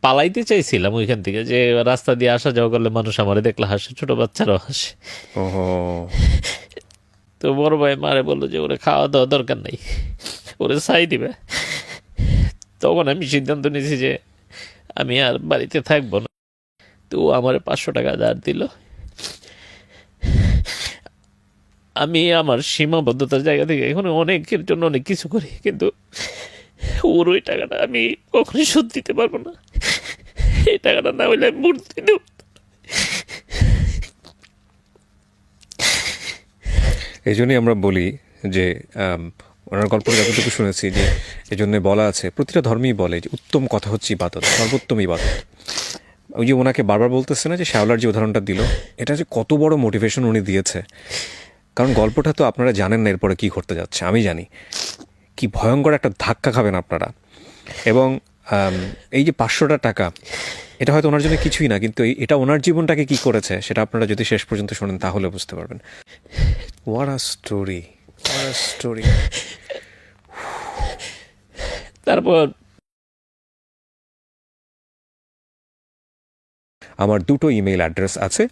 পালাইতে চাইছিলাম ওইখান থেকে, যে রাস্তা দিয়ে আসা যাওয়া করলে মানুষ আমারে দেখলে হাসে, ছোট বাচ্চারাও হাসে। ওহো, তো বড় ভাই মারে বললো যে ওরে খাওয়া দাওয়া দরকার নাই, ওরে ছাই দিবে। তখন আমি সিদ্ধান্ত নিয়েছি যে আমি আর বাড়িতে থাকবো না। তো ও আমার 500 টাকা ধার দিল। আমি আমার সীমাবদ্ধতার জায়গা থেকে এখন অনেকের জন্য অনেক কিছু করি, কিন্তু ওর ওই টাকাটা আমি কখনোই শোধ দিতে পারবো না। এই টাকাটা না হইলে আমি মূর্তি দেব। এই জন্যই আমরা বলি যে ওনার গল্পটা যতটুকু শুনেছি, যে এই জন্য বলা আছে, প্রতিটা ধর্মেই বলে যে উত্তম কথা হচ্ছে ইবাদত, সর্বোত্তম ইবাদত। ওই যে ওনাকে বারবার বলতেছে না যে শ্যাওলার যে উদাহরণটা দিল, এটা যে কত বড় মোটিভেশন উনি দিয়েছে। কারণ গল্পটা তো আপনারা জানেন না এরপরে কী করতে যাচ্ছে, আমি জানি কি ভয়ঙ্কর একটা ধাক্কা খাবেন আপনারা। এবং এই যে 500টা টাকা, এটা হয়তো ওনার জন্য কিছুই না, কিন্তু এটা ওনার জীবনটাকে কি করেছে সেটা আপনারা যদি শেষ পর্যন্ত শোনেন তাহলে বুঝতে পারবেন। What a story, what a story. তারপর আমার দুটো ইমেল অ্যাড্রেস আছে,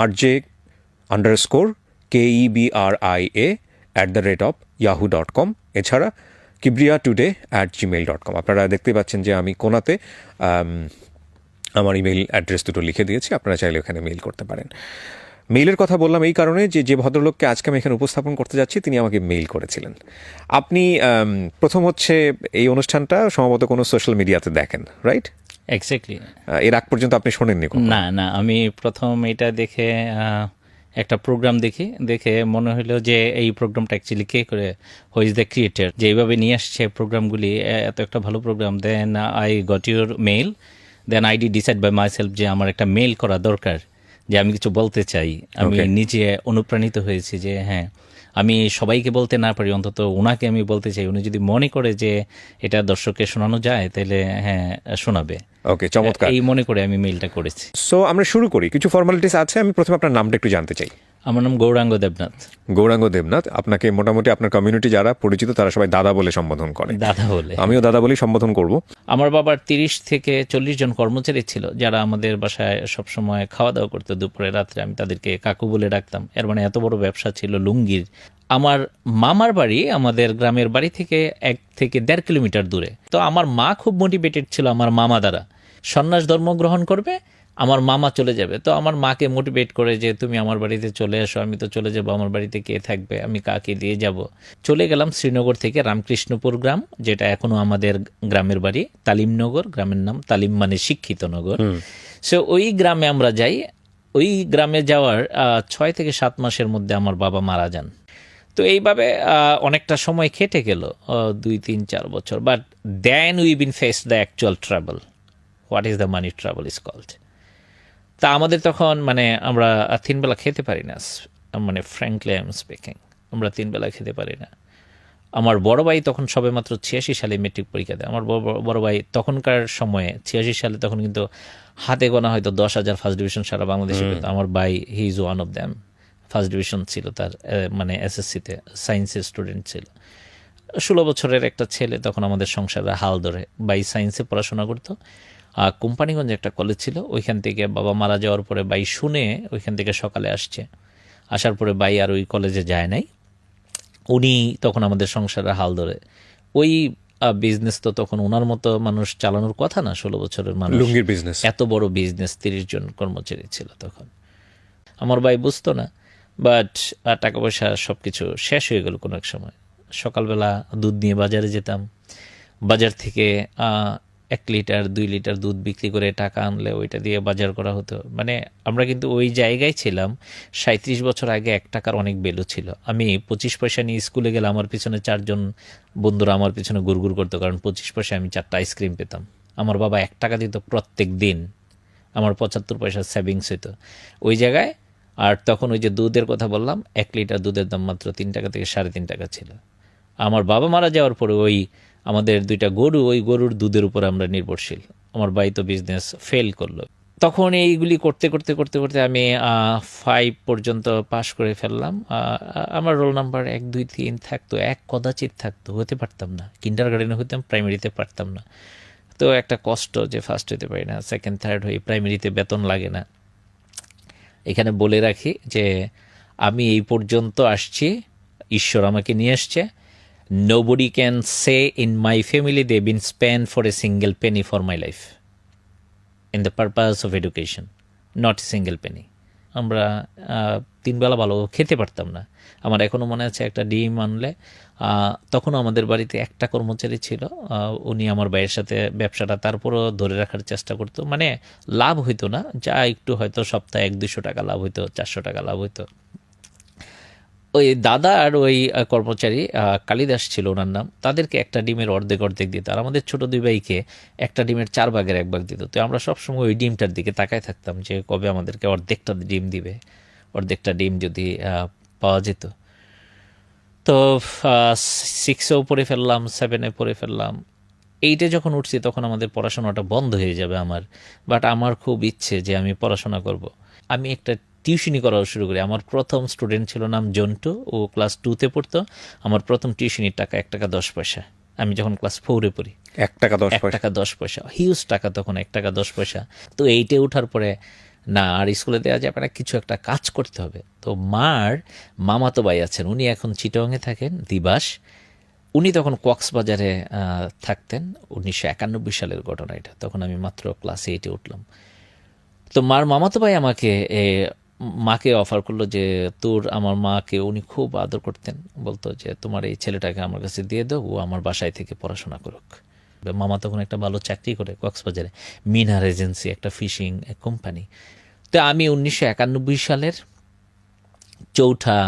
rj_kebria@yahoo.com, এছাড়া kibriatoday@gmail.com। আপনারা দেখতে পাচ্ছেন যে আমি কোনাতে আমার ইমেল অ্যাড্রেস দুটো লিখে দিয়েছি, আপনারা চাইলে ওখানে মেইল করতে পারেন। মেইলের কথা বললাম এই কারণে যে ভদ্রলোককে আজকে আমি এখানে উপস্থাপন করতে যাচ্ছি তিনি আমাকে মেইল করেছিলেন। আপনি প্রথম হচ্ছে এই অনুষ্ঠানটা সম্ভবত কোনো সোশ্যাল মিডিয়াতে দেখেন, রাইট? এক্স্যাক্টলি। এর আগ পর্যন্ত আপনি শোনেননি? না না, আমি প্রথম এটা দেখে একটা প্রোগ্রাম দেখে মনে হলো যে এই প্রোগ্রামটা অ্যাকচুয়ালি কে করে, হু ইজ দ্য ক্রিয়েটর, যে এইভাবে নিয়ে আসছে প্রোগ্রামগুলি, এত একটা ভালো program. Then I got your mail, then I decide by myself যে আমার একটা মেইল করা দরকার, যে আমি কিছু বলতে চাই। আমি নিজে অনুপ্রাণিত হয়েছি যে হ্যাঁ, আমি সবাইকে বলতে না পারি, অন্তত ওনাকে আমি বলতে চাই। উনি যদি মনে করে যে এটা দর্শককে শোনানো যায় তাহলে হ্যাঁ শোনাবে। ওকে, চমৎকার। এই মনে করে আমি মেইলটা করেছি। সো আমরা শুরু করি। কিছু ফর্মালিটিস আছে, আমি প্রথমে আপনার নামটা একটু জানতে চাই। আমার নাম গৌরাঙ্গ দেবনাথ। গৌরাঙ্গ দেবনাথ। আপনাকে মোটামুটি আপনার কমিউনিটি যারা পরিচিত তারা সবাই দাদা বলে সম্বোধন করে। দাদা বলে, আমিও দাদা বলেই সম্বোধন করব। আমার বাবার 30 থেকে 40 জন কর্মচারী ছিল, যারা আমাদের বাসায় সবসময় খাওয়া দাওয়া করতো দুপুরে রাত্রে। আমি তাদেরকে কাকু বলে ডাকতাম। এর মানে এত বড় ব্যবসা ছিল লুঙ্গির। আমার মামার বাড়ি আমাদের গ্রামের বাড়ি থেকে 1 থেকে 1.5 কিলোমিটার দূরে। তো আমার মা খুব মোটিভেটেড ছিল আমার মামা দ্বারা, সন্ন্যাস ধর্ম গ্রহণ করবে, আমার মামা চলে যাবে। তো আমার মাকে মোটিভেট করে যে তুমি আমার বাড়িতে চলে এসো, আমি তো চলে যাব, আমার বাড়িতে কে থাকবে, আমি কাকে দিয়ে যাব। চলে গেলাম শ্রীনগর থেকে রামকৃষ্ণপুর গ্রাম, যেটা এখনো আমাদের গ্রামের বাড়ি, তালিমনগর, গ্রামের নাম তালিম মানে শিক্ষিত নগর। সো ওই গ্রামে আমরা যাই। ওই গ্রামে যাওয়ার 6 থেকে 7 মাসের মধ্যে আমার বাবা মারা যান। তো এইভাবে অনেকটা সময় কেটে গেল, 2, 3, 4 বছর। But then we been face the actual trouble, what is the money trouble is called. তা আমাদের তখন মানে আমরা 3 বেলা খেতে পারি না, মানে ফ্র্যাঙ্কলি আই এম স্পিকিং, আমরা 3 বেলা খেতে পারি না। আমার বড় ভাই তখন সবে মাত্র 86 সালে মেট্রিক পরীক্ষা দেয়। আমার বড় ভাই তখনকার সময়ে 86 সালে তখন কিন্তু হাতে গোনা হয়তো 10,000 ফার্স্ট ডিভিশন সারা বাংলাদেশে পেত। আমার ভাই he is one of them, first division ছিল তার, মানে এসএসসিতে সায়েন্সের স্টুডেন্ট ছিল। 16 বছরের একটা ছেলে তখন আমাদের সংসারে হাল ধরে। ভাই সায়েন্সে পড়াশোনা করতো, কোম্পানিগঞ্জে একটা কলেজ ছিল, ওইখান থেকে বাবা মারা যাওয়ার পরে ভাই শুনে ওইখান থেকে সকালে আসছে। আসার পরে ভাই আর ওই কলেজে যায় নাই, উনি তখন আমাদের সংসারে হাল ধরে। ওই বিজনেস তো তখন ওনার মতো মানুষ চালানোর কথা না, 16 বছরের মানুষ, লুঙ্গির বিজনেস, এত বড় বিজনেস, 30 জন কর্মচারী ছিল তখন। আমার ভাই বুঝতো না, বাট টাকা পয়সা সব কিছু শেষ হয়ে গেল কোনো এক সময়। সকালবেলা দুধ নিয়ে বাজারে যেতাম, বাজার থেকে 1 লিটার 2 লিটার দুধ বিক্রি করে টাকা আনলে ওইটা দিয়ে বাজার করা হতো। মানে আমরা কিন্তু ওই জায়গায় ছিলাম। 37 বছর আগে 1 টাকার অনেক ভ্যালু ছিল। আমি 25 পয়সা নিয়ে স্কুলে গেলে আমার পিছনে 4 জন বন্ধুরা আমার পিছনে গুড়গুড় করতো, কারণ 25 পয়সা আমি 4টা আইসক্রিম পেতাম। আমার বাবা 1 টাকা দিত প্রত্যেক দিন, আমার 75 পয়সা সেভিংস হতো ওই জায়গায়। আর তখন ওই যে দুধের কথা বললাম, 1 লিটার দুধের দাম মাত্র 3 টাকা থেকে 3.5 টাকা ছিল। আমার বাবা মারা যাওয়ার পরে ওই আমাদের 2টা গরু, ওই গরুর দুধের উপর আমরা নির্ভরশীল। আমার ভাই তো বিজনেস ফেল করলো। তখন এইগুলি করতে করতে করতে করতে আমি 5 পর্যন্ত পাশ করে ফেললাম। আমার রোল নাম্বার 1, 2, 3 থাকতো, 1 কদাচিৎ থাকতো, হতে পারতাম না। কিন্ডার গার্ডেনে হইতাম, প্রাইমারিতে পারতাম না। তো একটা কষ্ট যে ফার্স্ট হতে পারি না, সেকেন্ড থার্ড হই, প্রাইমারিতে বেতন লাগে না। এখানে বলে রাখি যে আমি এই পর্যন্ত আসছি, ঈশ্বর আমাকে নিয়ে আসছে। Nobody can say in my family they been spend for a single penny for my life in the purpose of education, not single penny. আমরা তিনবেলা ভালো খেতে পারতাম না। আমার এখনও মনে আছে, একটা ডিম আনলে তখনও আমাদের বাড়িতে একটা কর্মচারী ছিল, উনি আমার ভাইয়ের সাথে ব্যবসাটা তারপরও ধরে রাখার চেষ্টা করতো। মানে লাভ হইতো না, যা একটু হয়তো সপ্তাহে 100-200 টাকা লাভ হইতো, 400 টাকা লাভ হইতো। ওই দাদা আর ওই কর্মচারী কালিদাস ছিল ওনার নাম, তাদেরকে একটা ডিমের অর্ধেক অর্ধেক দিত, আর আমাদের ছোট দুই ভাইকে একটা ডিমের 4 ভাগের 1 ভাগ দিত। তো আমরা সবসময় ওই ডিমটার দিকে তাকায় থাকতাম যে কবে আমাদেরকে অর্ধেকটা ডিম দিবে, অর্ধেকটা ডিম যদি পাওয়া যেত। তো 6এও পড়ে ফেললাম, 7-এ পড়ে ফেললাম, 8-এ যখন উঠছি তখন আমাদের পড়াশোনাটা বন্ধ হয়ে যাবে আমার। বাট আমার খুব ইচ্ছে যে আমি পড়াশোনা করব। আমি একটা টিউশনি করা শুরু করি। আমার প্রথম স্টুডেন্ট ছিল নাম জন্টু, ও ক্লাস 2-তে পড়তো। আমার প্রথম টিউশনির টাকা 1 টাকা 10 পয়সা, আমি যখন ক্লাস 4-এ পড়ি। 1 টাকা 10 1 পয়সা। টাকা 10 পয়সা, হিউজ টাকা তখন, 1 টাকা 10 পয়সা। তো 8-এ ওঠার পরে না আর স্কুলে দেওয়া যাবে না, কিছু একটা কাজ করতে হবে। তো মার মামাতো ভাই আছেন, উনি এখন চিটাগংয়ে থাকেন, দিবাস। উনি তখন কক্সবাজারে থাকতেন। 1991 সালের ঘটনা এটা, তখন আমি মাত্র ক্লাস 8-এ উঠলাম। তো মার মামাতো ভাই আমাকে মাকে অফার করলো যে আমার মাকে উনি খুব আদর করতেন, বলতো যে তোমার এই ছেলেটাকে আমার কাছে দিয়ে দাও, ও আমার বাসায় থেকে পড়াশোনা করুক। মামা তখন একটা ভালো চাকরি করে কক্সবাজারে, মিনার এজেন্সি, একটা ফিশিং কোম্পানি। তো আমি 1991 সালের 4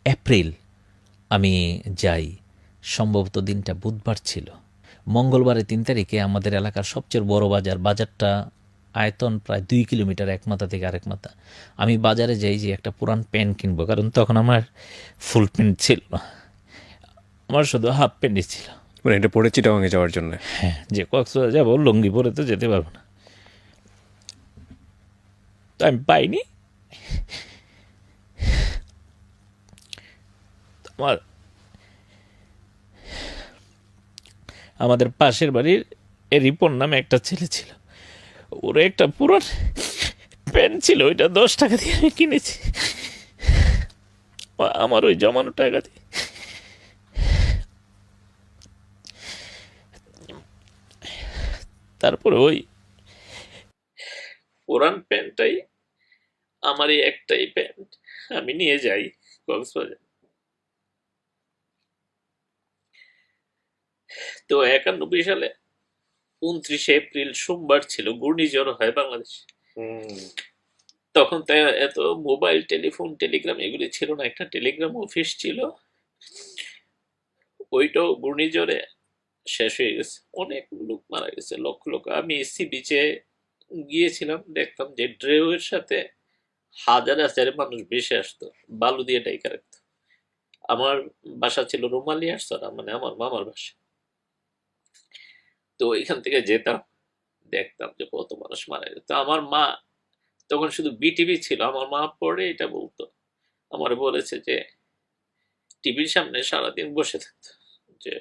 এপ্রিল আমি যাই। সম্ভবত দিনটা বুধবার ছিল। মঙ্গলবারে 3 তারিখে আমাদের এলাকার সবচেয়ে বড় বাজারটা আয়তন প্রায় 2 কিলোমিটার, এক মাথা থেকে আরেক মাথা। আমি বাজারে যাই যে একটা পুরান প্যান্ট কিনবো, কারণ তখন আমার ফুল প্যান্ট ছিল না, আমার শুধু হাফ প্যান্টই ছিল। মানে এটা পড়ে চিটাগাংয়ে যাওয়ার জন্য? হ্যাঁ, যে কক্সবাজার যাবো, লুঙ্গি পরে তো যেতে পারবো না। তো আমি পাইনি। আমাদের পাশের বাড়ির রিপন নামে একটা ছেলে ছিল, ওর একটা পুরান প্যান্ট ছিল, ওইটা 10 টাকা দিয়ে আমি কিনেছি, আমার ওই জমানো টাকা দিয়ে। তারপরে ওই পুরান প্যান্টটাই, আমার এই একটাই প্যান্ট, আমি নিয়ে যাই কক্সবাজার। তো 91 সালে 29 এপ্রিল সোমবার ছিল, ঘূর্ণিঝড় হয় বাংলাদেশে। তখন তো এত মোবাইল টেলিফোন টেলিগ্রাম এগুলি ছিল না, একটা টেলিগ্রাম অফিস ছিল, ওইটাও ঘূর্ণিঝড়ে শেষ হয়ে গেছে, অনেক লোক মারা গেছে, লক্ষ লক্ষ। আমি সি বিচে গিয়েছিলাম, দেখতাম যে ড্রেউয়ের সাথে হাজার হাজার মানুষ ভেসে আসতো, বালু দিয়ে ডাইকা রাখতো। আমার বাসা ছিল রুমালিয়ারসরা, মানে আমার মামার বাসা। তো এখান থেকে যেতাম, দেখতাম যে কত মানুষ মারা যেত। আমার মা তখন শুধু বিটিভি ছিল, আমার মা পরে এটা বলতো, আমার বলেছে যে টিভির সামনে সারাদিন বসে থাকতো, যে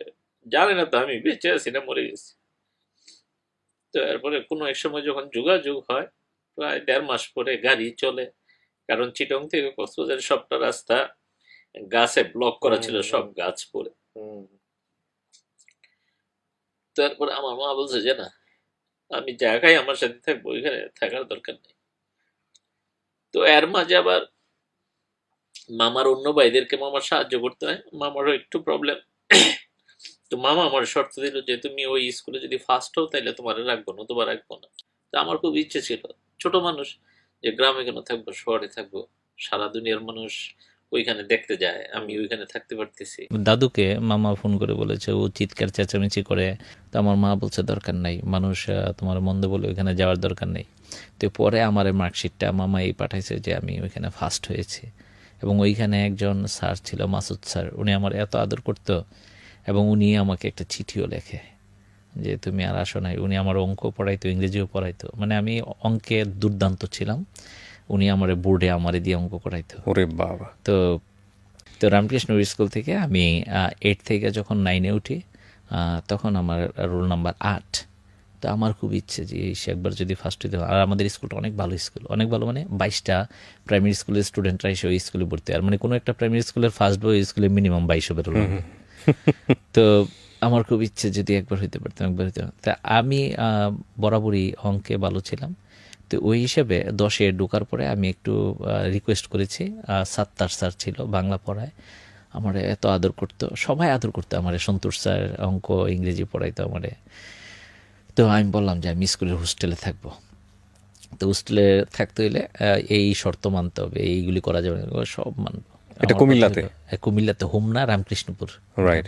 জানে না তো আমি বেঁচে আছি না মরে গেছি। তো এরপরে কোনো এক সময় যখন যোগাযোগ হয়, প্রায় 1.5 মাস পরে গাড়ি চলে, কারণ চিটং থেকে কক্সবাজারের সবটা রাস্তা গাছে ব্লক করা ছিল, সব গাছ পড়ে। তারপরে আমার মা বলছে যে না, আমি জায়গায় আমার সাথে থাকবো, এখানে থাকার দরকার নেই। তো এর মাঝে আবার মামার অন্য ভাইদেরকে মামার সাহায্য করতে হয়, মামারও একটু প্রবলেম। তো মামা আমার শর্ত দিল যে তুমি ওই স্কুলে যদি ফার্স্ট হও তাহলে তোমার রাখবো, নতুবা রাখবো না। তো আমার খুব ইচ্ছে ছিল, ছোট মানুষ, যে গ্রামে কেন থাকবো, শহরে থাকবো, সারা দুনিয়ার মানুষ ওইখানে দেখতে যায়, আমি ওইখানে থাকতে পারতেছি। দাদুকে মামা ফোন করে বলেছে, ও চিৎকার চেঁচামেচি করে। তো আমার মা বলছে দরকার নাই, মানুষ তোমার মন্দ বলে ওইখানে যাওয়ার দরকার নেই। তো পরে আমার মার্কশিটটা মামা এই পাঠাইছে যে আমি ওইখানে ফার্স্ট হয়েছি। এবং ওইখানে একজন স্যার ছিল, মাসুদ স্যার, উনি আমার এত আদর করতো, এবং উনি আমাকে একটা চিঠিও লেখে যে তুমি আর আসো নাই। উনি আমার অঙ্ক পড়াইতো, ইংরেজিও পড়াইতো, মানে আমি অঙ্কে দুর্দান্ত ছিলাম, উনি আমার বোর্ডে আমারে দিয়ে অঙ্ক করাইতো। ওরে বাবা। তো রামকৃষ্ণ স্কুল থেকে আমি 8 থেকে যখন 9-এ উঠি, তখন আমার রোল নাম্বার 8। তো আমার খুব ইচ্ছে যে সে একবার যদি ফার্স্ট হইতে হয়। আর আমাদের স্কুলটা অনেক ভালো স্কুল, অনেক ভালো মানে 22টা প্রাইমারি স্কুলের স্টুডেন্টরা এসে ওই স্কুলে ভর্তি হয়। আর মানে কোনো একটা প্রাইমারি স্কুলের ফার্স্ট বয় স্কুলে মিনিমাম 22 বেরোল। তো আমার খুব ইচ্ছে যদি একবার হইতে পারতাম, একবার হইতে পারতাম। তা আমি বরাবরই অঙ্কে ভালো ছিলাম। তো ওই হিসেবে 10-এ ঢোকার পরে আমি একটু রিকোয়েস্ট করেছি। সাত্তার স্যার ছিল বাংলা পড়ায়, আমার এত আদর করতো, সবাই আদর করতো আমার। সন্তোষ স্যার অঙ্ক ইংরেজি পড়াইতো আমারে। তো আমি বললাম যে আমি স্কুলের হোস্টেলে থাকবো। তো হোস্টেলে থাকতে হইলে এই শর্ত মানতে হবে, এইগুলি করা যাবে না, সব মানবো। এটা কুমিল্লাতে? কুমিল্লাতে, হোমনা রামকৃষ্ণপুর। রাইট।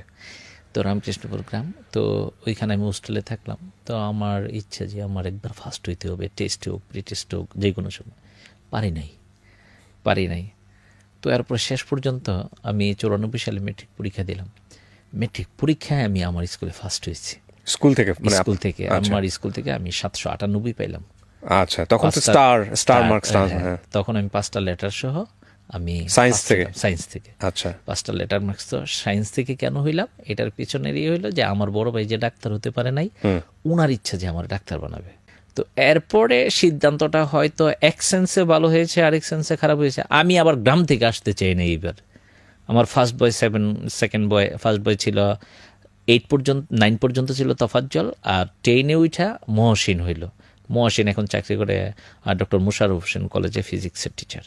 তো রামকৃষ্ণপুর গ্রাম। তো ওইখানে আমি হোস্টেলে থাকলাম। তো আমার ইচ্ছা যে আমার একবার ফার্স্ট হইতে হবে, টেস্ট হোক প্রি টেস্ট হোক যে কোনো সময়। পারি নাই। তো এরপর শেষ পর্যন্ত আমি 94 সালে মেট্রিক পরীক্ষা দিলাম। মেট্রিক পরীক্ষায় আমি আমার স্কুলে ফার্স্ট হয়েছি। স্কুল থেকে? স্কুল থেকে, আমার স্কুল থেকে আমি 798 পাইলাম। আচ্ছা, তখন তো স্টার মার্কস। তখন আমি 5টা লেটার সহ আমি সায়েন্স থেকে। আচ্ছা, 5টা লেটার মার্কস। তো সায়েন্স থেকে কেন হইলাম, এটার পিছনের হইলো যে আমার বড় ভাই যে ডাক্তার হতে পারে নাই, উনার ইচ্ছা যে আমার ডাক্তার বানাবে। তো এরপরে সিদ্ধান্তটা হয়তো এক সেন্সে ভালো হয়েছে, আরেক সেন্সে খারাপ হয়েছে। আমি আবার গ্রাম থেকে আসতে চাই না এইবার। আমার first boy 7, second boy, first boy ছিল 9 পর্যন্ত ছিল তফাজ্জল, আর 10-এ উঠা মহসিন হইল। মহসিন এখন চাকরি করে ডক্টর মুশারফ হোসেন কলেজে ফিজিক্সের টিচার।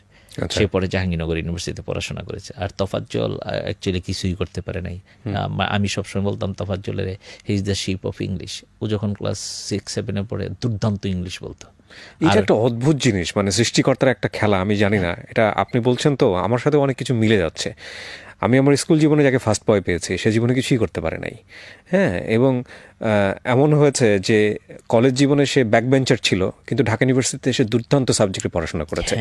সে পরে জাহাঙ্গীরনগর ইউনিভার্সিটিতে পড়াশোনা করেছে। আর তফাজ্জল অ্যাকচুয়ালি কিছুই করতে পারে নাই। আমি সবসময় বলতাম তফাজ্জলের he is the ship of English. ও যখন ক্লাস 6-7-এ পড়ে দুর্দান্ত ইংলিশ বলতো। এটা একটা অদ্ভুত জিনিস, মানে সৃষ্টিকর্তার একটা খেলা। আমি জানি না, এটা আপনি বলছেন তো আমার সাথে অনেক কিছু মিলে যাচ্ছে। আমি আমার স্কুল জীবনে যাকে ফার্স্ট বয় পেয়েছি সে জীবনে কিছুই করতে পারে নাই। হ্যাঁ, এবং এমন হয়েছে যে কলেজ জীবনে সে ব্যাক বেঞ্চার ছিল, কিন্তু ঢাকা ইউনিভার্সিটিতে এসে দুর্দান্ত সাবজেক্টে পড়াশোনা করেছে।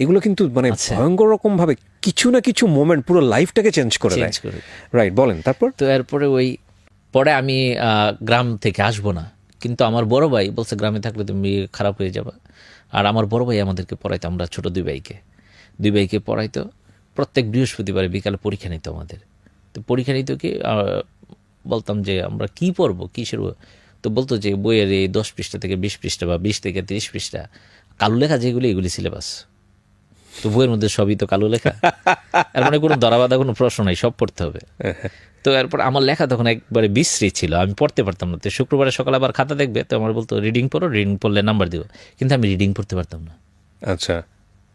এগুলো কিন্তু মানে ভয়ঙ্কর রকমভাবে কিছু না কিছু মোমেন্ট পুরো লাইফটাকে চেঞ্জ করে দেয়। রাইট, বলেন তারপর। তো এরপরে পরে আমি গ্রাম থেকে আসবো না, কিন্তু আমার বড় ভাই বলছে গ্রামে থাকলে তুমি খারাপ হয়ে যাবে। আর আমার বড় ভাই আমাদেরকে পড়াইতো, আমরা ছোট দুই ভাইকে পড়াইতো। প্রত্যেক বৃহস্পতিবারে বিকালে পরীক্ষা নিত আমাদের। তো পরীক্ষা নিত কি, বলতাম যে আমরা কি পড়বো, কিসের। তো বলতো যে বইয়ের এই 10 পৃষ্ঠা থেকে 20 পৃষ্ঠা বা 20 থেকে 30 পৃষ্ঠা কালো লেখা যেগুলি, এগুলি সিলেবাস। তো বইয়ের মধ্যে সবই তো কালো লেখা, এর মানে কোনো ধরাবাধা কোনো প্রশ্ন নাই, সব পড়তে হবে। তো এরপর আমার লেখা তখন একবারে বিশ্রী ছিল, আমি পড়তে পারতাম না। তো শুক্রবারে সকালে আবার খাতা দেখবে, তো আমার বলতো রিডিং পড়ো, রিডিং পড়লে নাম্বার দিব। কিন্তু আমি রিডিং পড়তে পারতাম না। আচ্ছা,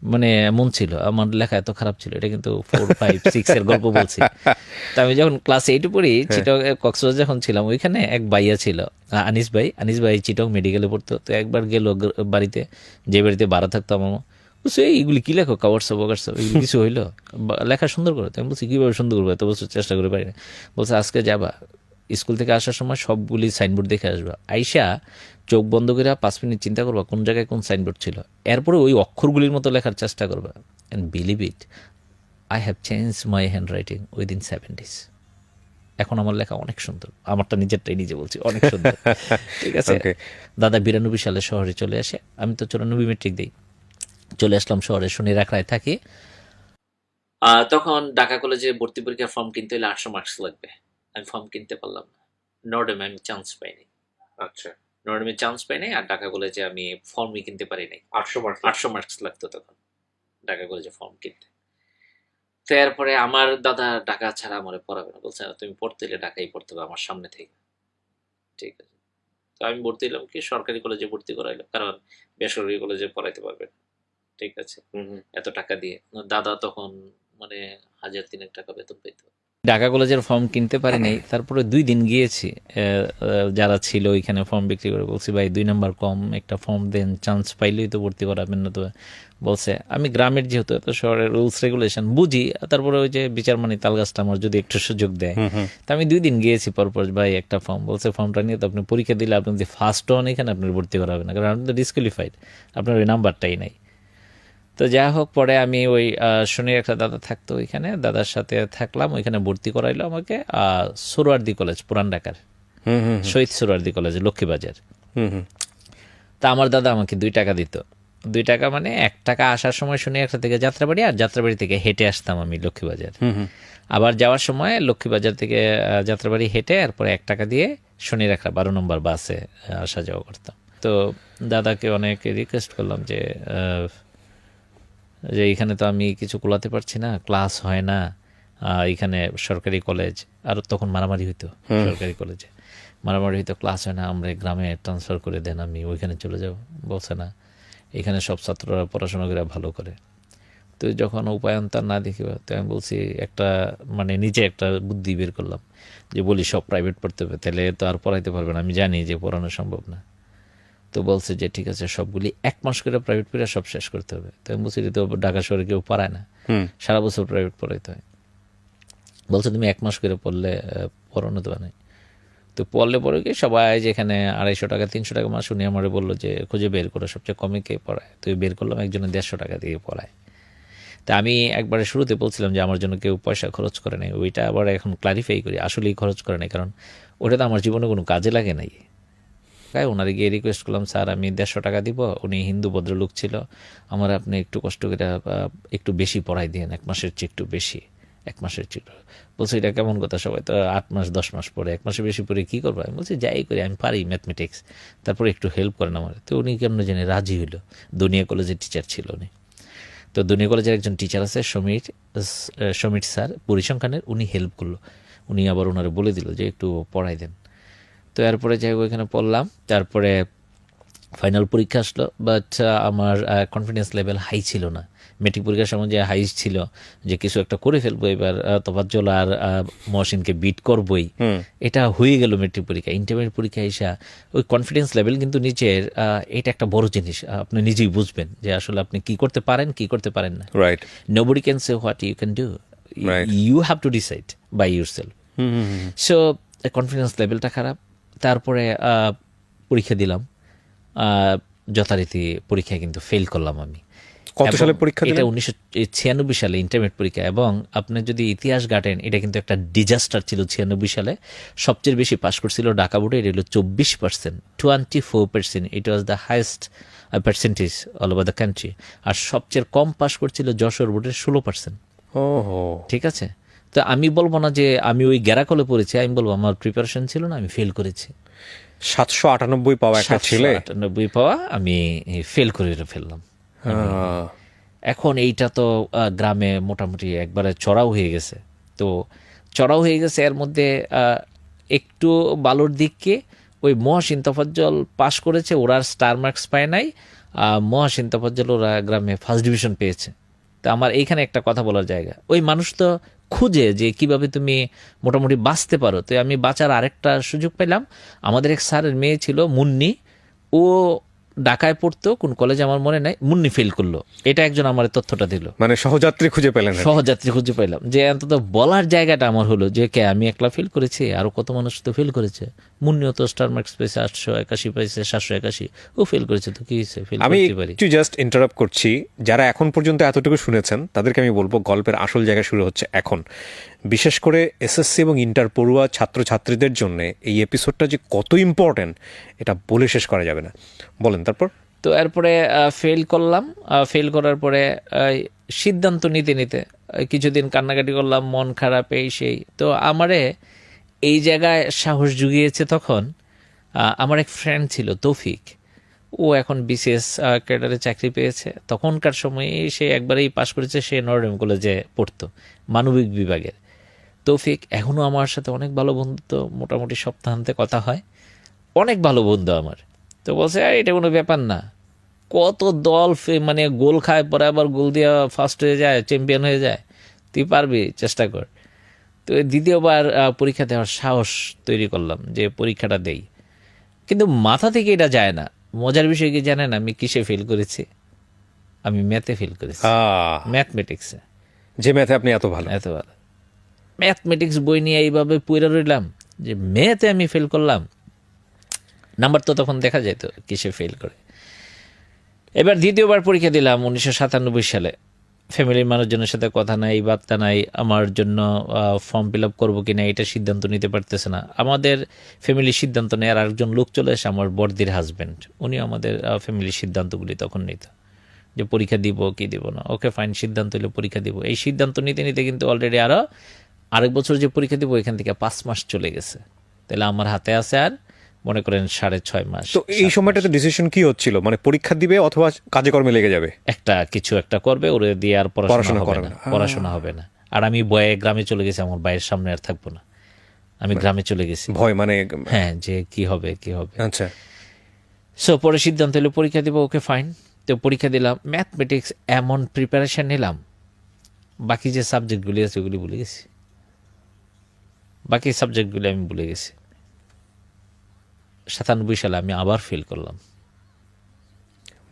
মানে এমন ছিল, আমার লেখা এত খারাপ ছিল। এটা কিন্তু 4, 5, 6-এর গল্প বলছি। তো আমি যখন ক্লাস 8-এ পড়ি, চিটং কক্সবাজার যখন ছিলাম, ওইখানে এক ভাইয়া ছিল আনিস ভাই চিটং মেডিকেলে পড়তো। তো একবার গেল বাড়িতে, যে বাড়িতে ভাড়া থাকতো আমার, বলছে এইগুলি কি লেখো, কাওয়ারসব এগুলি কিছু হইলো, লেখা সুন্দর করে। আমি বলছি কীভাবে সুন্দর করবো, এত বছর চেষ্টা করে পারি না। বলছে আজকে যাবা, স্কুল থেকে আসার সময় সবগুলি সাইনবোর্ড দেখে আসবা, আইসা চোখ বন্ধ করে 5 মিনিট চিন্তা করবা কোন জায়গায় কোন সাইনবোর্ড ছিল, এরপরে ওই অক্ষরগুলির মতো লেখার চেষ্টা করবা। And believe it, I have change my hand writing within 7 days। এখন আমার লেখা অনেক সুন্দর, আমারটা নিজেরটাই নিজে বলছি, অনেক সুন্দর। ঠিক আছে। দাদা 92 সালে শহরে চলে আসে, আমি তো 94 মেট্রিক দিই। চলে আসলাম শহরে, শনি রাখড়ায় থাকি। তখন ঢাকা কলেজে ভর্তি পরীক্ষার ফর্ম কিনতে হলে 800 মার্কস লাগবে। আমি ফর্ম কিনতে পারলাম না, নর্ডেমে আমি চান্স পাইনি। আচ্ছা, নর্ডেমে চান্স পাই নাই। আর ঢাকা কলেজে আমি ফর্মই কিনতে পারি নাই। 800 মার্কস লাগতো তখন ঢাকা কলেজে ফর্ম কিনতে। তো এরপরে আমার দাদা ঢাকা ছাড়া আমার পড়াবে না, বলছে তুমি পড়তে হলে ঢাকাই পড়তে হবে আমার সামনে থেকে। ঠিক আছে। তো আমি ভর্তি হলাম কি সরকারি কলেজে ভর্তি করাইলাম, কারণ বেসরকারি কলেজে পড়াইতে পারবে না। ঠিক আছে, এত টাকা দিয়ে। দাদা তখন মানে 1000-3 টাকা বেতন পেত। ঢাকা কলেজের ফর্ম কিনতে পারি নাই। তারপরে 2 দিন গিয়েছি, যারা ছিল ওইখানে ফর্ম বিক্রি করে, বলছি ভাই 2 নাম্বার কম, একটা ফর্ম দেন, চান্স পাইলেই তো ভর্তি করাবেন না। তো বলছে আমি গ্রামের, যেহেতু এত শহরের রুলস রেগুলেশন বুঝি, তারপরে ওই যে বিচারমানি তালগাছটা আমার যদি একটু সুযোগ দেয়। তা আমি 2 দিন গিয়েছি পরপর, ভাই একটা ফর্ম। বলছে ফর্মটা নিয়ে তো আপনি পরীক্ষা দিলে আপনি যদি ফার্স্ট হন এখানে আপনার ভর্তি করাবে না, কারণ আপনি তো ডিসকোয়ালিফাইড, আপনার ওই নাম্বারটাই নাই। তো যাই হোক, পরে আমি ওই শনির একটা দাদা থাকতো ওইখানে, দাদার সাথে থাকলাম, ওইখানে ভর্তি করাইলো আমাকে সোহরাওয়ার্দী কলেজ, পুরান ঢাকার শহীদ সোহরাওয়ার্দী কলেজ, লক্ষ্মীবাজার। তা আমার দাদা আমাকে 2 টাকা দিত, 2 টাকা মানে 1 টাকা আসার সময় শনিয়াখড়া থেকে যাত্রাবাড়ি, আর যাত্রাবাড়ি থেকে হেঁটে আসতাম আমি লক্ষ্মীবাজার। আবার যাওয়ার সময় লক্ষ্মীবাজার থেকে যাত্রাবাড়ি হেঁটে এরপরে 1 টাকা দিয়ে শনিয়াখড়া 12 নম্বর বাসে আসা যাওয়া করতাম। তো দাদাকে অনেক রিকোয়েস্ট করলাম যে এখানে তো আমি কিছু কোলাতে পারছি না, ক্লাস হয় না, এখানে সরকারি কলেজ, আর তখন মারামারি হইতো সরকারি কলেজে, মারামারি হইতো, ক্লাস হয় না, আমরা গ্রামে ট্রান্সফার করে দেন, আমি ওইখানে চলে যাব। বলছে না, এখানে সব ছাত্ররা পড়াশোনা করে ভালো করে। তো যখন উপায়ন্তর না দেখি, তো আমি বলছি একটা মানে নিজে একটা বুদ্ধি বের করলাম যে বলি সব প্রাইভেট পড়তে হবে, তাহলে তো আর পড়াইতে পারবে না, আমি জানি যে পড়ানো সম্ভব না। তো বলছে যে ঠিক আছে, সবগুলি 1 মাস করে প্রাইভেট পড়ে সব শেষ করতে হবে। তো আমি বলছি তো ঢাকা শহরে কেউ পড়ায় না, সারা বছর প্রাইভেট পড়াইতে হয়। বলছে তুমি 1 মাস করে পড়লে পড়ানো তো নাই। তো পড়লে পরে কি সবাই যেখানে 250 টাকা 300 টাকা মাস, উনি আমার বললো যে খুঁজে বের করো সবচেয়ে কমে কে পড়ায়। তো বের করলাম একজনে 150 টাকা দিয়ে পড়ায়। তা আমি একবারে শুরুতে বলছিলাম যে আমার জন্য কেউ পয়সা খরচ করে নাই, ওইটা আবার এখন ক্লারিফাই করি, আসলেই খরচ করে নাই, কারণ ওটা তো আমার জীবনে কোনো কাজে লাগে নাই। তাই ওনারে গিয়ে রিকোয়েস্ট করলাম, স্যার আমি 150 টাকা দিব, উনি হিন্দু ভদ্রলোক ছিল, আমার আপনি একটু কষ্ট করে একটু বেশি পড়াই দিন, 1 মাসের চেয়ে একটু বেশি, 1 মাসের চেয়ে। বলছে এটা কেমন কথা, সবাই তো 8 মাস 10 মাস পরে, 1 মাসে বেশি পরে কী করবো? আমি বলছি যাই করি, আমি পারি ম্যাথমেটিক্স, তারপরে একটু হেল্প করেন আমার। তো উনি কেমন জানি রাজি হইলো, দুনিয়া কলেজের টিচার ছিল উনি। তো দুনিয়া কলেজের একজন টিচার আছে সমীর স্যার পরিসংখ্যানের, উনি হেল্প করলো, উনি আবার ওনারে বলে দিল যে একটু পড়াই দেন। তো এরপরে যাই ওইখানে পড়লাম, তারপরে ফাইনাল পরীক্ষা আসলো, বাট আমার কনফিডেন্স লেভেল হাই ছিল না। মেট্রিক পরীক্ষার সময় যে হাই ছিল যে কিছু একটা করে ফেলবো এবার, তোফাজ্জল আর মহসিনকে বিট করবই, এটা হয়ে গেল মেট্রিক পরীক্ষা। ইন্টারমিডিয়েট পরীক্ষা এসা ওই কনফিডেন্স লেভেল কিন্তু নিচের, এটা একটা বড় জিনিস, আপনি নিজেই বুঝবেন যে আসলে আপনি কি করতে পারেন কি করতে পারেন না। Right, nobody can say what you can do, you have to decide by yourself. So confidence লেভেলটা খারাপ। তারপরে পরীক্ষা দিলাম, যথারীতি পরীক্ষায় কিন্তু ফেল করলাম আমি। কত সালে পরীক্ষা দিলেন? এটা 1996 সালে ইন্টারমিডিয়েট পরীক্ষা, এবং আপনি যদি ইতিহাস ঘাটেন এটা কিন্তু একটা ডিজাস্টার ছিল। 96 সালে সবচেয়ে বেশি পাস করছিল ঢাকা বোর্ডে, এটা হলো 24%, 24%, it was the highest percentage all over the country. আর সবচেয়ে কম পাস করছিল যশোর বোর্ডের 16%। ঠিক আছে, তো আমি বলবো না যে আমি ওই গ্যারাকলে পড়েছি, আমি বলবো আমার প্রিপারেশন ছিল না, আমি ফেল করেছি। 798 পাওয়া একটা ছেলে, 798 পাওয়া আমি ফেল করে ফেললাম। এখন এইটা তো গ্রামে মোটামুটি একবারে চড়াও হয়ে গেছে। তো চড়াও হয়ে গেছে, এর মধ্যে একটু বালোর দিককে ওই মহসিন তোফাজ্জল পাস করেছে, ওরা স্টার মার্কস পায় নাই, মহসিন তোফাজ্জল ওরা গ্রামে ফার্স্ট ডিভিশন পেয়েছে। তো আমার এইখানে একটা কথা বলার জায়গা, ওই মানুষ তো খুঁজে যে কিভাবে তুমি মোটামুটি বাঁচতে পারো। তো আমি বাঁচার আরেকটা সুযোগ পেলাম। আমাদের এক স্যারের মেয়ে ছিল মুন্নি, ও ঢাকায় পড়তো, কোন কলেজে আমার মনে নাই, মুন্নি ফেল করলো, এটা একজন আমার তথ্যটা দিল। মানে সহযাত্রী খুঁজে পেলেন? সহযাত্রী খুঁজে পেলাম, যে অন্তত বলার জায়গাটা আমার হলো যে কে আমি একলা ফেল করেছি, আরো কত মানুষ তো ফেল করেছে। মুন্নিও তো স্টার মার্কস পেয়েছে 881 পেয়েছে, 781, ও ফেল করেছে, তো কি হয়েছে, ফেল করতে পারি। আমি একটু জাস্ট ইন্টারাপ্ট করছি, যারা এখন পর্যন্ত এতটুকু শুনেছেন তাদেরকে আমি বলবো গল্পের আসল জায়গা শুরু হচ্ছে এখন। বিশেষ করে এসএসসি এবং ইন্টার পড়ুয়া ছাত্রছাত্রীদের জন্য এই এপিসোডটা যে কত ইম্পর্টেন্ট এটা বলে শেষ করা যাবে না। বলেন তারপর। তো এরপরে ফেল করলাম, ফেল করার পরে সিদ্ধান্ত নিতে নিতে কিছুদিন কান্নাকাটি করলাম, মন খারাপ এই সেই। তো আমারে এই জায়গায় সাহস জুগিয়েছে তখন আমার এক ফ্রেন্ড ছিল তৌফিক, ও এখন বিসিএস ক্যাডারে চাকরি পেয়েছে। তখনকার সময়ে সে একবারেই পাশ করেছে, সে নরডেম কলেজে পড়তো মানবিক বিভাগের। তৌফিক এখনও আমার সাথে অনেক ভালো বন্ধুত্ব, মোটামুটি সপ্তাহান্তে কথা হয়, অনেক ভালো বন্ধু আমার। তো বলছে এটা কোনো ব্যাপার না, কত দল মানে গোল খায় পরে আবার গোল দিয়ে ফার্স্ট হয়ে যায়, চ্যাম্পিয়ন হয়ে যায়, তুই পারবি, চেষ্টা কর। তো দ্বিতীয়বার পরীক্ষা দেওয়ার সাহস তৈরি করলাম যে পরীক্ষাটা দেই, কিন্তু মাথা থেকে এটা যায় না। মজার বিষয় কি জানেন আমি কিসে ফেল করেছি? আমি ম্যাথে ফেল করেছি, ম্যাথমেটিক্সে। যে ম্যাথে আপনি এত ভালো, ম্যাথমেটিক্স বই নিয়ে এইভাবে পড়ে রইলাম যে ম্যাথে আমি ফেল করলাম। নাম্বার তো তখন দেখা যেত কিসে ফেল করে। এবার দ্বিতীয়বার পরীক্ষা দিলাম 1997 সালে। ফ্যামিলির মানুষজনের সাথে কথা নাই, বার্তা নাই, আমার জন্য ফর্ম ফিল আপ করবো কিনা এটা সিদ্ধান্ত নিতে পারতেছে না। আমাদের ফ্যামিলির সিদ্ধান্ত নেওয়ার আরেকজন লোক চলে এসে, আমার বড়দির হাজব্যান্ড, উনি আমাদের ফ্যামিলির সিদ্ধান্তগুলি তখন নিত। যে পরীক্ষা দিব কি দিব না। ওকে ফাইন, সিদ্ধান্ত হলো পরীক্ষা দিব। এই সিদ্ধান্ত নিতে নিতে কিন্তু অলরেডি আরেক বছর যে পরীক্ষা দিব এখান থেকে 5 মাস চলে গেছে। তাহলে আমার হাতে আছে আর মনে করেন 6.5 মাস। তো এই সময়টাতে ডিসিশন কি হচ্ছিল, মানে পরীক্ষা দিবে অথবা কাজে কর্মে লেগে যাবে? কিছু একটা করবে, ওরে দিয়ে আর পড়াশোনা হবে করবে না, না। পড়াশোনা হবে না। আর আমি বয়ে গ্রামে চলে গেছি, আমার ভাইয়ের সামনে আর থাকবো না, আমি গ্রামে চলে গেছি। ভয় মানে? হ্যাঁ, যে কি হবে কি হবে। আচ্ছা। সো পরে সিদ্ধান্ত হলো পরীক্ষা দিব। ওকে ফাইন, তো পরীক্ষা দিলাম। ম্যাথমেটিক্স এমন প্রিপারেশন নিলাম, বাকি যে সাবজেক্টগুলি আছে ওগুলি ভুলে গেছি, বাকি সাবজেক্টগুলি আমি ভুলে গেছি। 97 সালে আমি আবার ফেল করলাম।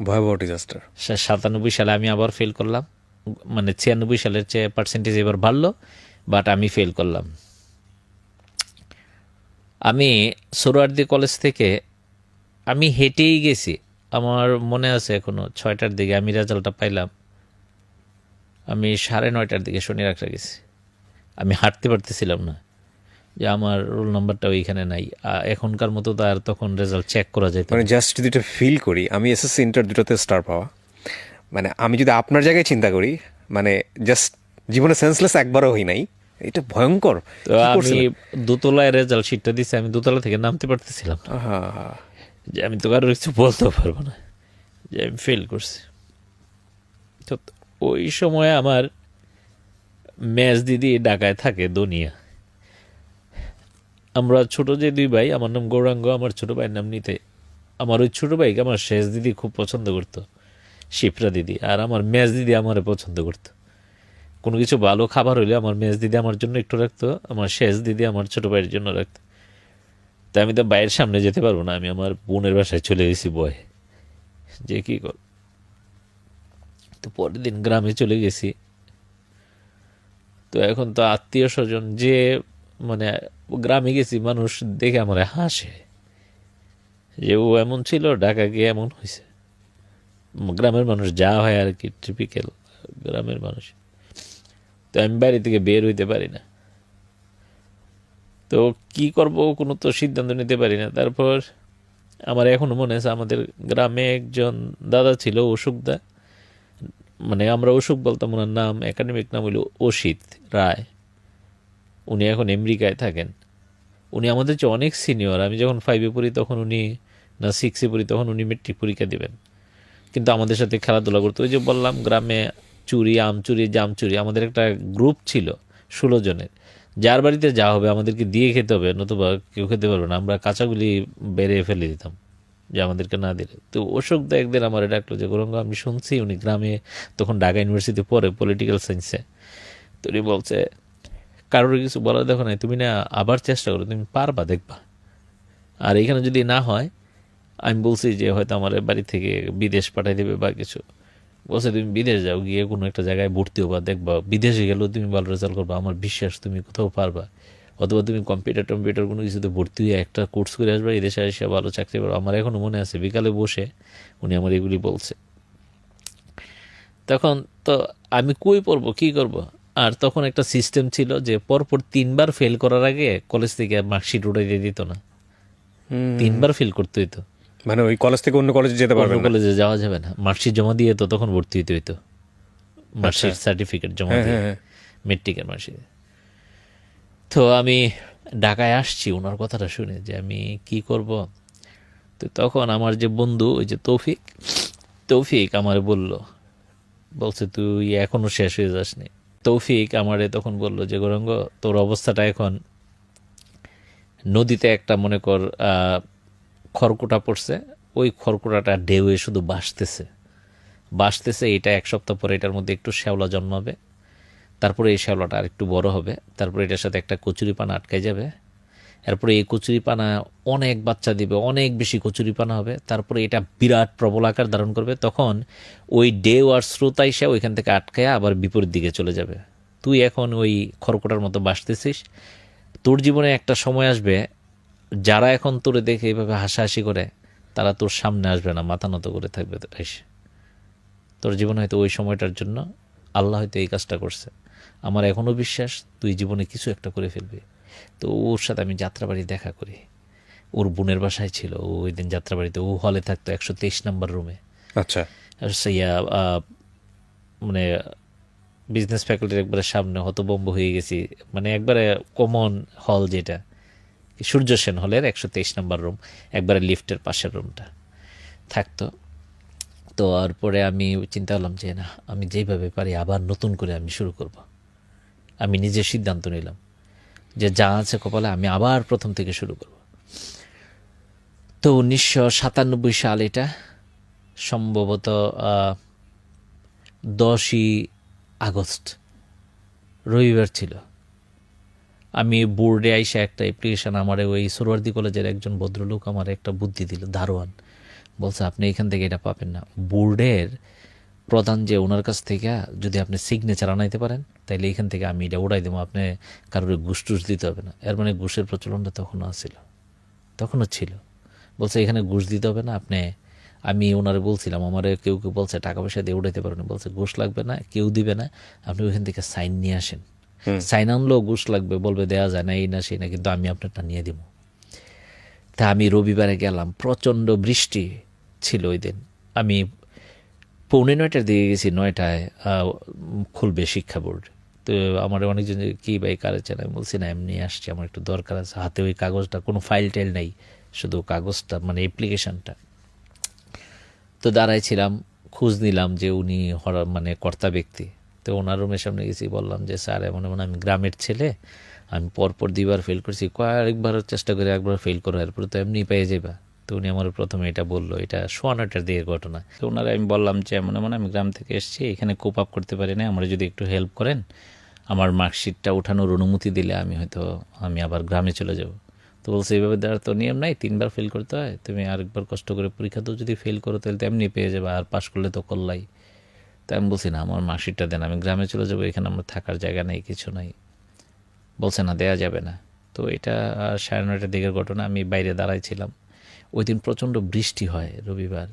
ভয়াবহ ডিজাস্টার। 97 সালে আমি আবার ফেল করলাম, মানে 96 সালের চেয়ে পার্সেন্টেজ এবার বাড়লো, বাট আমি ফেল করলাম। আমি সোহরাওয়ার্দী কলেজ থেকে আমি হেঁটেই গেছি, আমার মনে আছে এখনো। 6টার দিকে আমি রেজাল্টটা পাইলাম, আমি 9:30টার দিকে শনি রাখতে গেছি। আমি হাঁটতে পারতেছিলাম না, যে আমার রোল নাম্বারটা ওইখানে নাই। এখনকার মতো তো আর তখন রেজাল্ট চেক করা যেত মানে না। জাস্ট যদি এটা ফিল করি, আমি এসএসসি ইন্টার দুটোতে স্টার পাওয়া, মানে আমি যদি আপনার জায়গায় চিন্তা করি, মানে জাস্ট জীবনে সেন্সলেস একবারও হই নাই, এটা ভয়ঙ্কর। তো আমি দোতলায় রেজাল্ট শিটটা দিছি, আমি দোতলা থেকে নামতে পারতেছিলাম না, যে আমি তো কারোর কিছু বলতেও পারবো না যে আমি ফেল করছি। তো ওই সময় আমার ম্যাচ দিদি ঢাকায় থাকে, দুনিয়া। আমরা ছোট যে 2 ভাই, আমার নাম গৌরাঙ্গ, আমার ছোট ভাইয়ের নাম নিতে। আমার ওই ছোট ভাইকে আমার শেষ দিদি খুব পছন্দ করতো, শিপ্রা দিদি। আর আমার ম্যাচ দিদি আমারে পছন্দ করতো। কোনো কিছু ভালো খাবার হইলে আমার ম্যাচ দিদি আমার জন্য একটু রাখতো, আমার শেষ দিদি আমার ছোট ভাইয়ের জন্য রাখতো। তাই আমি তো বাইরের সামনে যেতে পারবো না, আমি আমার বোনের বাসায় চলে গেছি বয়ে, যে কি কর। তো পরের দিন গ্রামে চলে গেছি। তো এখন তো আত্মীয় স্বজন যে, মানে গ্রামে গেছি, মানুষ দেখে আমার হাসে যে ও এমন ছিল, ঢাকা গিয়ে এমন হয়েছে। গ্রামের মানুষ যা হয় আর কি, টিপিক্যাল গ্রামের মানুষ। তো আমি বাড়ি থেকে বের হইতে পারি না, তো কি করব কোনো তো সিদ্ধান্ত নিতে পারি না। তারপর আমার এখনো মনে আছে, আমাদের গ্রামে একজন দাদা ছিল, অশোকদা, মানে আমরা অশোক বলতাম, ওনার নাম একাডেমিক নাম হইল অসিত রায়। উনি এখন আমেরিকায় থাকেন। উনি আমাদের চেয়ে অনেক সিনিয়র। আমি যখন 5-এ পড়ি তখন উনি, না 6-এ পড়ি তখন উনি মেট্রিক পরীক্ষা দিবেন, কিন্তু আমাদের সাথে খেলাধুলা করতো। ওই যে বললাম গ্রামে চুরি, আম চুরি, জাম চুরি, আমাদের একটা গ্রুপ ছিল 16 জনের। যার বাড়িতে যা হবে আমাদেরকে দিয়ে খেতে হবে, নতুবা কেউ খেতে পারবে না। আমরা কাঁচাগুলি বেড়ে ফেলে দিতাম যে আমাদেরকে না দিলে। তো অশোক দা একদিন আমার ডাকলো যে গৌরাঙ্গ, আমি শুনছি উনি গ্রামে তখন ঢাকা ইউনিভার্সিটি পড়ে পলিটিক্যাল সায়েন্সে। তো উনি বলছে, কারোর কিছু বলার দেখো নাই, তুমি না আবার চেষ্টা করো, তুমি পারবা, দেখবা। আর এখানে যদি না হয়, আমি বলছি যে হয়তো আমার বাড়ি থেকে বিদেশ পাঠাই দেবে বা কিছু। বলছে তুমি বিদেশ যাও, গিয়ে কোনো একটা জায়গায় ভর্তি হবা, দেখবা বিদেশে গেলেও তুমি ভালো রেজাল্ট করবা, আমার বিশ্বাস তুমি কোথাও পারবা। অথবা তুমি কম্পিউটার কোনো কিছুতে ভর্তি হয়ে একটা কোর্স করে আসবা, এদেশে এসে ভালো চাকরি পাবো। আমার এখনও মনে আছে বিকালে বসে উনি আমার এগুলি বলছে। তখন তো আমি কই পড়বো, কি করব। আর তখন একটা সিস্টেম ছিল যে পরপর 3বার ফেল করার আগে কলেজ থেকে মার্কশিট উঠাই দিয়ে দিত না, 3বার ফেল করতে হইতো। মানে ওই কলেজ থেকে অন্য কলেজে যেতে পারবেন অন্য না? কলেজে যাওয়া যাবে না, মার্কশিট জমা দিয়ে তো তখন ভর্তি হইতে হইতো, মার্কশিট সার্টিফিকেট জমা দিয়ে, মেট্রিকের মার্কশিট। তো আমি ঢাকায় আসছি ওনার কথাটা শুনে যে আমি কি করব। তো তখন আমার যে বন্ধু, ওই যে তৌফিক আমার বলছে তুই এখনো শেষ হয়ে যাসনি। তৌফিক আমারে তখন বলল যে গৌরাঙ্গ, তোর অবস্থাটা এখন নদীতে একটা মনে কর খড়কুটা পড়ছে, ওই খড়কুটাটা ঢেউয়ে শুধু বাসতেছে। এটা 1 সপ্তাহ পরে এটার মধ্যে একটু শ্যাওলা জন্মাবে, তারপরে এই শ্যাওলাটা আর একটু বড় হবে, তারপরে এটার সাথে একটা কচুরিপানা আটকে যাবে, এরপরে এই কচুরিপানা অনেক বাচ্চা দিবে, অনেক বেশি কচুরিপানা হবে, তারপরে এটা বিরাট প্রবল আকার ধারণ করবে। তখন ওই ঢেউ আর স্রোত আইসা ওইখান থেকে আটকায় আবার বিপরীত দিকে চলে যাবে। তুই এখন ওই খড়কুটার মতো বাসতেছিস, তোর জীবনে একটা সময় আসবে যারা এখন তোরে দেখে এইভাবে হাসাহাসি করে, তারা তোর সামনে আসবে না, মাথা নত করে থাকবে এসে। তোর জীবনে হয়তো ওই সময়টার জন্য আল্লাহ হয়তো এই কাজটা করছে। আমার এখনও বিশ্বাস তুই জীবনে কিছু একটা করে ফেলবি। তো ওর সাথে আমি যাত্রাবাড়ি দেখা করি, ওর বোনের বাসায় ছিল ও ওই দিন যাত্রাবাড়িতে, ও হলে থাকতো 123 নম্বর রুমে। আচ্ছা। ইয়া মানে বিজনেস ফ্যাকাল্টির একবারে সামনে হতবম্ব হয়ে গেছি, মানে একবারে কমন হল যেটা সূর্য সেন হলের 123 নম্বর রুম, একবারে লিফটের পাশের রুমটা থাকতো। তো আর পরে আমি চিন্তা করলাম যে না, আমি যেইভাবে পারি আবার নতুন করে আমি শুরু করব। আমি নিজে সিদ্ধান্ত নিলাম যে যা আছে কপালে আমি আবার প্রথম থেকে শুরু করব। তো 1997 সাল, এটা সম্ভবত 10ই আগস্ট রবিবার ছিল। আমি বোর্ডে আইসা একটা অ্যাপ্লিকেশান, আমার ওই সোরওয়ার্দী কলেজের একজন ভদ্রলোক আমার একটা বুদ্ধি দিল, দারোয়ান। বলছে আপনি এখান থেকে এটা পাবেন না, বোর্ডের প্রধান যে ওনার কাছ থেকে যদি আপনি সিগনেচার আনাইতে পারেন তাহলে এখান থেকে আমি এটা উড়াই দেবো, আপনি কারোর ঘুষ টুস দিতে হবে না। এর মানে ঘুষের প্রচলনটা তখনও ছিল। বলছে এখানে ঘুষ দিতে হবে না আপনি, আমি ওনারে বলছিলাম, আমারে কেউ বলছে টাকা পয়সা দিয়ে উঠাইতে পারেন, বলছে ঘুষ লাগবে না, কেউ দিবে না, আপনি ওইখান থেকে সাইন নিয়ে আসেন। সাইন আনলেও ঘুষ লাগবে, বলবে দেওয়া যায় না, এই না সেই না, কিন্তু আমি আপনারটা নিয়ে দিব। তা আমি রবিবারে গেলাম, প্রচণ্ড বৃষ্টি ছিল ওই দিন। আমি 8:45 দিকে গেছি, 9টায় খুলবে শিক্ষা বোর্ড। তো আমার অনেকজন কি ভাই কারে চান, আমি বলছি না এমনি আসছি, আমার একটু দরকার আছে। হাতে ওই কাগজটা, কোনো ফাইল টাইল নেই, শুধু কাগজটা মানে অ্যাপ্লিকেশনটা। তো দাঁড়াইছিলাম, খোঁজ নিলাম যে উনি মানে কর্তা ব্যক্তি। তো ওনার রুমের সামনে গেছি, বললাম যে স্যার এমন এমন আমি গ্রামের ছেলে, আমি পরপর 2বার ফেল করছি, কয়েকবার চেষ্টা করে একবার ফেল করো, এরপরে তো এমনি পেয়ে যাবা। তো উনি আমার প্রথমে এটা বললো, এটা 9:15 দিকে ঘটনা। তো ওনারা আমি বললাম যে এমন এমন আমি গ্রাম থেকে এসেছি, এখানে কোপ আপ করতে পারি না, আমরা যদি একটু হেল্প করেন, আমার মার্কশিটটা ওঠানোর অনুমতি দিলে আমি আবার গ্রামে চলে যাব। তো বলছে এইভাবে দেওয়ার তো নিয়ম নাই, 3বার ফেল করতে হয়, তুমি আরেকবার কষ্ট করে পরীক্ষাতেও যদি ফেল করো তাহলে তো এমনি পেয়ে যাবে, আর পাশ করলে তো করলাই। তো আমি বলছি না, আমার মার্কশিটটা দেন, আমি গ্রামে চলে যাবো, এখানে আমার থাকার জায়গা নেই, কিছু নাই। বলছে না, দেয়া যাবে না। তো এটা 9:30 দিকের ঘটনা। আমি বাইরে দাঁড়াইছিলাম, ওই দিন প্রচণ্ড বৃষ্টি হয় রবিবার।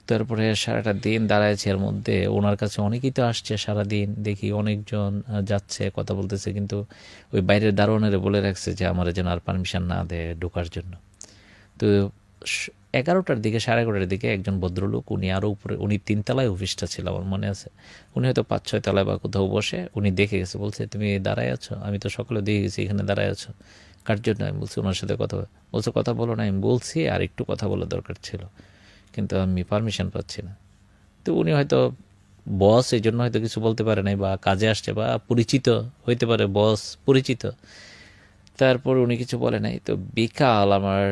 তারপরে সারাটা দিন দাঁড়াইছে, এর মধ্যে ওনার কাছে অনেকেই তো আসছে সারাদিন, দেখি অনেকজন যাচ্ছে, কথা বলতেছে, কিন্তু ওই বাইরের দারোয়ানের বলে রাখছে যে আমার যেন আর পারমিশন না দেয় ঢোকার জন্য। তো 11টার দিকে, 11:30 দিকে একজন ভদ্রলোক, উনি আরও উপরে, উনি 3 তলায় অফিসটা ছিল আমার মনে আছে, উনি হয়তো 5-6 তলায় বা কোথাও বসে, উনি দেখে গেছে, বলছে তুমি দাঁড়ায় আছো, আমি তো সকালে দিয়ে গেছি এখানে দাঁড়ায় আছো কার জন্য। আমি বলছি ওনার সাথে কথা বলছে, কথা বলো না। আমি বলছি আর একটু কথা বলার দরকার ছিল, কিন্তু আমি পারমিশন পাচ্ছি না। তো উনি হয়তো বস, এই জন্য হয়তো কিছু বলতে পারে নাই, বা কাজে আসছে, বা পরিচিত হইতে পারে, বস পরিচিত। তারপর উনি কিছু বলে নাই। তো বিকাল, আমার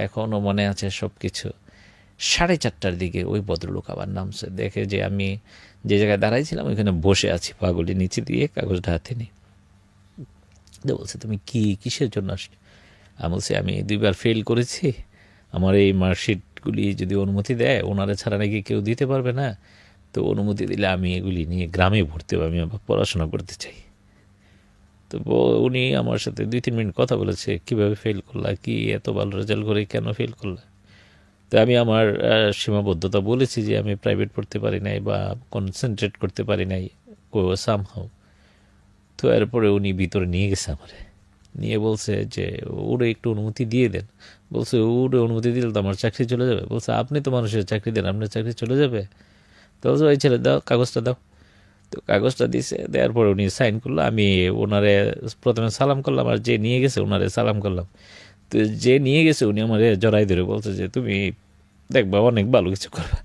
এখনও মনে আছে সব কিছু, 4:30টার দিকে ওই ভদ্রলোক আবার নামছে, দেখে যে আমি যে জায়গায় দাঁড়াইছিলাম ওইখানে বসে আছি, পাগুলি নিচে দিয়ে, কাগজটা হাতে নিই। তো বলছে তুমি কিসের জন্য আসছো? আমি বলছি আমি 2বার ফেল করেছি, আমার এই মার্কশিটগুলি যদি অনুমতি দেয়, ওনারা ছাড়া নাকি কেউ দিতে পারবে না, তো অনুমতি দিলে আমি এগুলি নিয়ে গ্রামে ভর্তি হবো, আমি আবার পড়াশোনা করতে চাই। তো উনি আমার সাথে 2-3 মিনিট কথা বলেছে, কিভাবে ফেল করলা, কি এত ভালো রেজাল্ট করে কেন ফেল করলা। তো আমি আমার সীমাবদ্ধতা বলেছি যে আমি প্রাইভেট পড়তে পারি নাই, বা কনসেন্ট্রেট করতে পারি নাই সামহাও। তো এরপরে উনি ভিতরে নিয়ে গেছে আমারে, নিয়ে বলছে যে ওরে একটু অনুমতি দিয়ে দেন। বলছে ওরে অনুমতি দিলে তো আমার চাকরি চলে যাবে। বলছে আপনি তো মানুষের চাকরি দেন, আপনার চাকরি চলে যাবে। তো বলছে ওই ছেলে দাও, কাগজটা দাও। তো কাগজটা দিছে, দেওয়ার পরে উনি সাইন করলো। আমি ওনারে প্রথমে সালাম করলাম, আর যে নিয়ে গেছে ওনারে সালাম করলাম। তো যে নিয়ে গেছে উনি আমার জড়াই ধরে বলছে যে তুমি দেখবা অনেক ভালো কিছু করবা।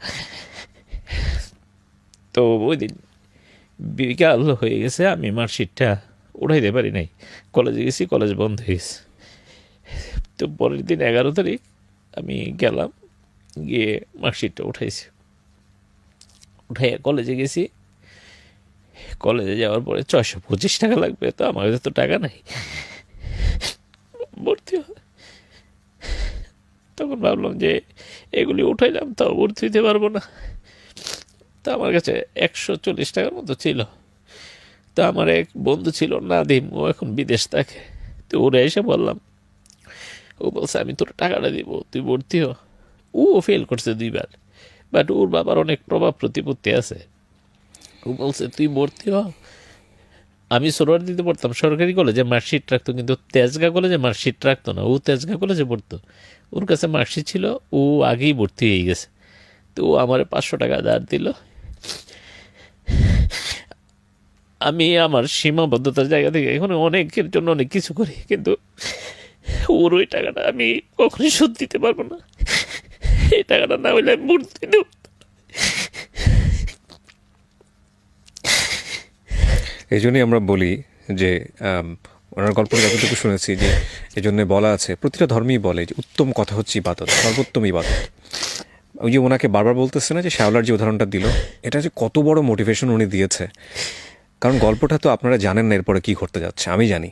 তো ওই দিন বিকাল হয়ে গেছে, আমি মার্কশিটটা উঠাইতে পারি নাই, কলেজে গেছি, কলেজ বন্ধ হয়ে গেছে। তো পরের দিন 11 তারিখ আমি গেলাম, গিয়ে মার্কশিটটা উঠাইছি, উঠাইয়া কলেজে গেছি। কলেজে যাওয়ার পরে 625 টাকা লাগবে, তো আমার কাছে তো টাকা নাই ভর্তি হয়। তখন ভাবলাম যে এগুলি উঠাইলাম তাও ভর্তি হইতে পারবো না। তো আমার কাছে 140 টাকার মতো ছিল। তো আমার এক বন্ধু ছিল নাদিম, ও এখন বিদেশ থাকে। তো ওরা এসে বললাম, ও বলছে আমি তোর টাকাটা দিব, তুই ভর্তি হ। ও ফেল করছে 2বার, বাট ওর বাবার অনেক প্রভাব প্রতিপত্তি আছে। ও বলছে তুই ভর্তি হ। আমি সোহরাওয়ার্দীতে পড়তাম, সরকারি কলেজে মার্কশিট রাখতো, কিন্তু তেজগাঁ কলেজে মার্কশিট রাখতো না। ও তেজগাঁ কলেজে পড়তো, ওর কাছে মার্কশিট ছিল, ও আগেই ভর্তি হয়ে গেছে। তো ও আমার 500 টাকা ধার দিল। আমি আমার সীমাবদ্ধতার জায়গা থেকে এখন অনেকের জন্য অনেক কিছু করি, কিন্তু ওর ওই টাকাটা আমি কখনোই শোধ দিতে পারবো না। এই টাকাটা না হইলে আমি মূর্তি দেব। এই জন্যই আমরা বলি যে ওনার গল্পটা যতটুকু শুনেছি যে এই জন্য বলা আছে, প্রতিটা ধর্মেই বলে যে উত্তম কথা হচ্ছে ইবাদত, সর্বোত্তম ইবাদত। ওই যে ওনাকে বারবার বলতেছে না যে শ্যাওলার যে উদাহরণটা দিল, এটা যে কত বড় মোটিভেশন উনি দিয়েছে। কারণ গল্পটা তো আপনারা জানেন না এরপরে কী ঘটতে যাচ্ছে, আমি জানি।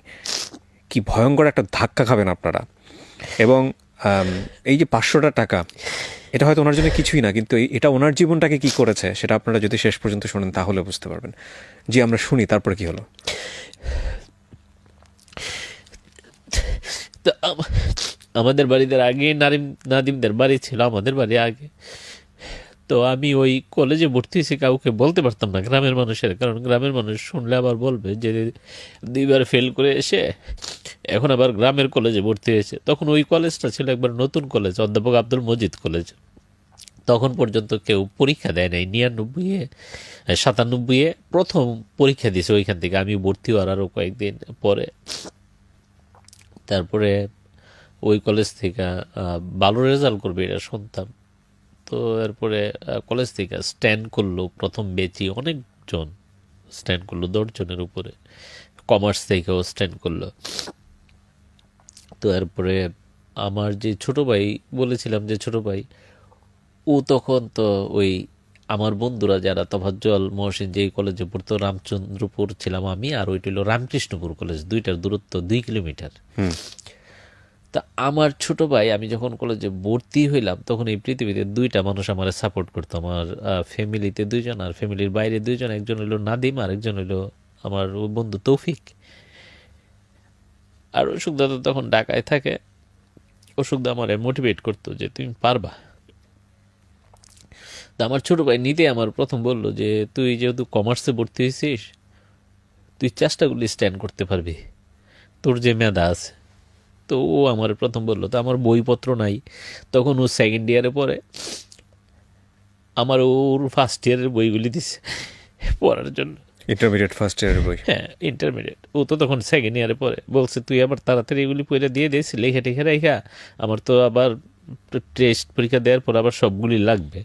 কি ভয়ঙ্কর একটা ধাক্কা খাবেন আপনারা। এবং এই যে 500টা টাকা, এটা হয়তো ওনার জন্য কিছুই না, কিন্তু এটা ওনার জীবনটাকে কি করেছে সেটা আপনারা যদি শেষ পর্যন্ত শোনেন তাহলে বুঝতে পারবেন। জি, আমরা শুনি তারপরে কি হলো। তো আমাদের বাড়িতে আগে নাদিমদের বাড়ি ছিল, আমাদের বাড়ি আগে। তো আমি ওই কলেজে ভর্তি হয়েছি, কাউকে বলতে পারতাম না গ্রামের মানুষের, কারণ গ্রামের মানুষ শুনলে আবার বলবে যে 2বার ফেল করে এসে এখন আবার গ্রামের কলেজে ভর্তি হয়েছে। তখন ওই কলেজটা ছিল একবার নতুন কলেজ, অধ্যাপক আব্দুল মজিদ কলেজ। তখন পর্যন্ত কেউ পরীক্ষা দেয় নাই। 97-এ প্রথম পরীক্ষা দিয়েছে ওইখান থেকে। আমি ভর্তি হওয়ার আরও কয়েকদিন পরে। তারপরে ওই কলেজ থেকে ভালো রেজাল্ট করবে এটা শুনতাম। তো এরপরে কলেজ থেকে স্ট্যান্ড করলো প্রথম বেচি, অনেকজন স্ট্যান্ড করলো, 10 জনের উপরে। কমার্স থেকেও স্ট্যান্ড করলো। তো এরপরে আমার যে ছোট ভাই বলেছিলাম, যে ছোট ভাই, ও তখন তো ওই আমার বন্ধুরা যারা তোফাজ্জল মহসিন যেই কলেজে পড়তো, রামচন্দ্রপুর ছিলাম আমি, আর ওইটা হলো রামকৃষ্ণপুর কলেজ, দুইটার দূরত্ব 2 কিলোমিটার। তা আমার ছোট ভাই, আমি যখন কলেজে ভর্তি হইলাম তখন এই পৃথিবীতে 2টা মানুষ আমার সাপোর্ট করতো। আমার ফ্যামিলিতে 2জন, আর ফ্যামিলির বাইরে 2জন। একজন হইলো নাদিম, আর একজন হইলো আমার বন্ধু তৌফিক। আর অশোকদা তো তখন ঢাকায় থাকে। অশোকদা আমার মোটিভেট করতো যে তুমি পারবা। তা আমার ছোট ভাই নিতে আমার প্রথম বলল যে তুই যেহেতু কমার্সে ভর্তি হয়েছিস, তুই চেষ্টা করলে স্ট্যান্ড করতে পারবি, তোর যে মেধা আছে। তো ও আমার প্রথম বললো। তো আমার বইপত্র নাই তখন, ও 2nd ইয়ারে পড়ে। আমার ওর 1st ইয়ারের বইগুলি দিছে পড়ার জন্য। ইন্টারমিডিয়েট ফার্স্ট ইয়ারের বই? হ্যাঁ, ইন্টারমিডিয়েট। ও তো তখন 2nd ইয়ারে পড়ে। বলছে তুই আবার তাড়াতাড়ি এগুলি পড়ে দিয়ে দিস, লেখা টেখে রেখা, আমার তো আবার টেস্ট পরীক্ষা দেওয়ার পর আবার সবগুলি লাগবে।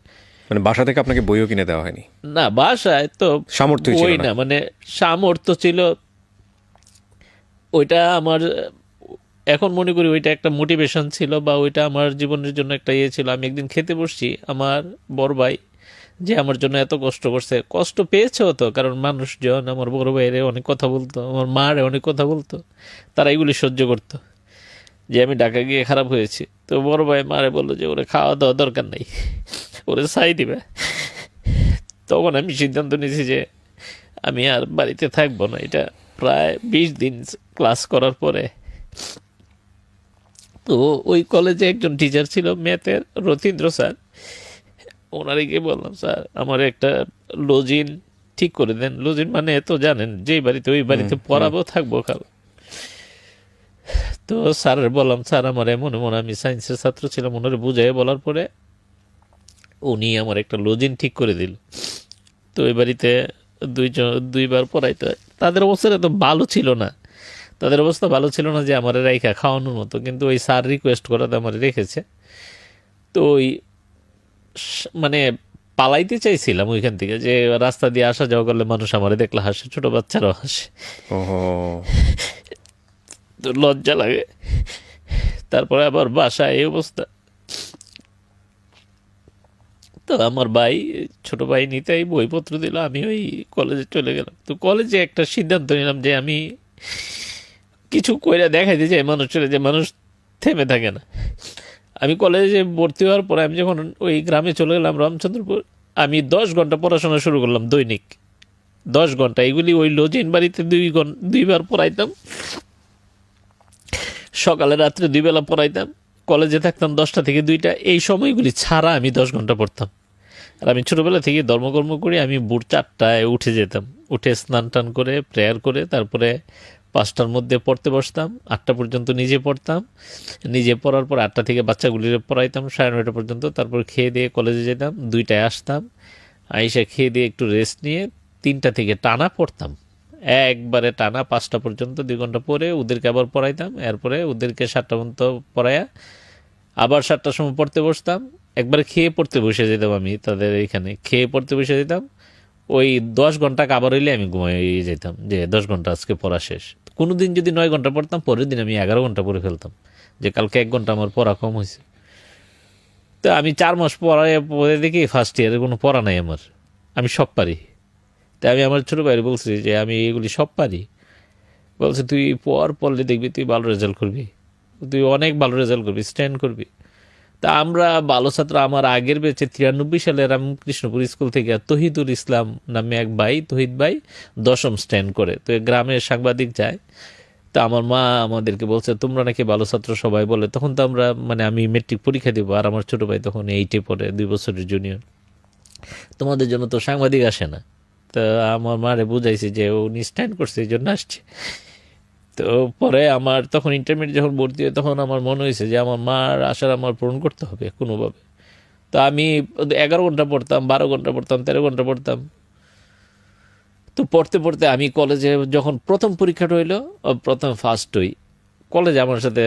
মানে বাসা থেকে আপনাকে বইও কিনে দেওয়া হয়নি? না, বাসায় তো সামর্থ্য ছিল বই না, মানে সামর্থ্য ছিল। ওইটা আমার এখন মনে করি ওইটা একটা মোটিভেশন ছিল, বা ওইটা আমার জীবনের জন্য একটা ইয়ে ছিল। আমি একদিন খেতে বসছি, আমার বড় ভাই যে আমার জন্য এত কষ্ট করছে, কষ্ট পেয়েছেও তো, কারণ মানুষজন আমার বড় ভাইয়ের অনেক কথা বলতো, আমার মারে অনেক কথা বলতো, তারা এগুলি সহ্য করতো যে আমি ঢাকা গিয়ে খারাপ হয়েছি। তো বড় ভাই মারে বললো যে ওরে খাওয়া দাওয়া দরকার নেই, ওরে ছাই দিবে। তখন আমি সিদ্ধান্ত নিয়েছি যে আমি আর বাড়িতে থাকবো না। এটা প্রায় 20 দিন ক্লাস করার পরে। তো ওই কলেজে একজন টিচার ছিল ম্যাথের, রথীন্দ্র স্যার। ওনারে গিয়ে বললাম, স্যার আমার একটা লজিন ঠিক করে দেন। লজিন মানে তো জানেন, যেই বাড়িতে ওই বাড়িতে পড়াবো, থাকবো, খাবো। তো স্যারের বললাম, স্যার আমার এমন এমন, আমি সায়েন্সের ছাত্র ছিলাম। ওনারে বুঝাই বলার পরে উনি আমার একটা লজিন ঠিক করে দিল। তো ওই বাড়িতে 2বার পড়াইতে। তাদের অবস্থা এত ভালো ছিল না, তাদের অবস্থা ভালো ছিল না যে আমার রাইখা খাওয়ানোর মতো, কিন্তু ওই স্যার রিকোয়েস্ট করাতে আমার রেখেছে। তো ওই মানে পালাইতে চাইছিলাম ওইখান থেকে, যে রাস্তা দিয়ে আসা যাওয়া করলে মানুষ আমার দেখলে হাসে, ছোট বাচ্চারাও হাসে। তো লজ্জা লাগে। তারপরে আবার বাসায় এই অবস্থা। তো আমার ভাই, ছোট ভাই নিতেই বইপত্র দিল, আমি ওই কলেজে চলে গেলাম। তো কলেজে একটা সিদ্ধান্ত নিলাম যে আমি কিছু কইরা দেখাইতে চাই মানুষের, যে মানুষ থেমে থাকে না। আমি কলেজে ভর্তি হওয়ার পরে আমি যখন ওই গ্রামে চলে গেলাম রামচন্দ্রপুর, আমি 10 ঘন্টা পড়াশোনা শুরু করলাম দৈনিক, 10 ঘন্টা। এগুলি ওই লজিন বাড়িতে 2বার পড়াইতাম, সকালে রাত্রে 2 বেলা পড়াইতাম। কলেজে থাকতাম 10টা থেকে 2টা। এই সময়গুলি ছাড়া আমি 10 ঘন্টা পড়তাম। আর আমি ছোটোবেলা থেকে ধর্মকর্ম করি। আমি ভোর 4টায় উঠে যেতাম, উঠে স্নান টান করে প্রেয়ার করে তারপরে 5টার মধ্যে পড়তে বসতাম, 8টা পর্যন্ত নিজে পড়তাম, নিজে পড়ার পর 8টা থেকে বাচ্চাগুলির পড়াইতাম 9:30 পর্যন্ত, তারপর খেয়ে দিয়ে কলেজে যেতাম, 2টায় আসতাম, আইসা খেয়ে দিয়ে একটু রেস্ট নিয়ে 3টা থেকে টানা পড়তাম, একবারে টানা 5টা পর্যন্ত 2 ঘন্টা পরে ওদেরকে আবার পড়াইতাম, এরপরে ওদেরকে 7টা পর্যন্ত পড়াইয়া আবার 7টার সময় পড়তে বসতাম, একবারে খেয়ে পড়তে বসে যেতাম, আমি তাদের এখানে খেয়ে পড়তে বসে যেতাম, ওই 10 ঘন্টা কাবার হইলে আমি ঘুমিয়ে যেতাম, যে 10 ঘন্টা আজকে পড়া শেষ। কোনো দিন যদি 9 ঘন্টা পড়তাম, পরের দিন আমি 11 ঘন্টা পড়ে ফেলতাম, যে কালকে 1 ঘন্টা আমার পড়া কম হয়েছে। তো আমি 4 মাস পরে দেখি ফার্স্ট ইয়ারে কোনো পড়া নাই আমার, আমি সব পারি। তাই আমি আমার ছোটো ভাইয়ের বলছি যে আমি এগুলি সব পারি। বলছে তুই পড়লে দেখবি তুই ভালো রেজাল্ট করবি, তুই অনেক ভালো রেজাল্ট করবি, স্ট্যান্ড করবি। তা আমরা ভালো ছাত্র, আমার আগের বেচে 93 সালে রামকৃষ্ণপুর স্কুল থেকে তহিদুল ইসলাম নামে এক ভাই, তহিদ ভাই 10ম স্ট্যান্ড করে। তো গ্রামের সাংবাদিক যায়, তা আমার মা আমাদেরকে বলছে তোমরা নাকি ভালো ছাত্র সবাই বলে। তখন তো আমরা আমি মেট্রিক পরীক্ষা দেবো, আর আমার ছোটো ভাই তখন 8-এ পড়ে, 2 বছরের জুনিয়র। তোমাদের জন্য তো সাংবাদিক আসে না। তো আমার মারে বুঝাইছে যে উনি স্ট্যান্ড করছে, এই জন্য আসছে। তো পরে আমার তখন ইন্টারমিডিয়েট যখন ভর্তি হয়, তখন আমার মনে হয়েছে যে আমার মার আশার আমার পূরণ করতে হবে কোনোভাবে। তো আমি 11 ঘন্টা পড়তাম, 12 ঘন্টা পড়তাম, 13 ঘন্টা পড়তাম। তো পড়তে পড়তে আমি কলেজে যখন প্রথম পরীক্ষাটা হইলো, প্রথম ফার্স্ট হই কলেজে। আমার সাথে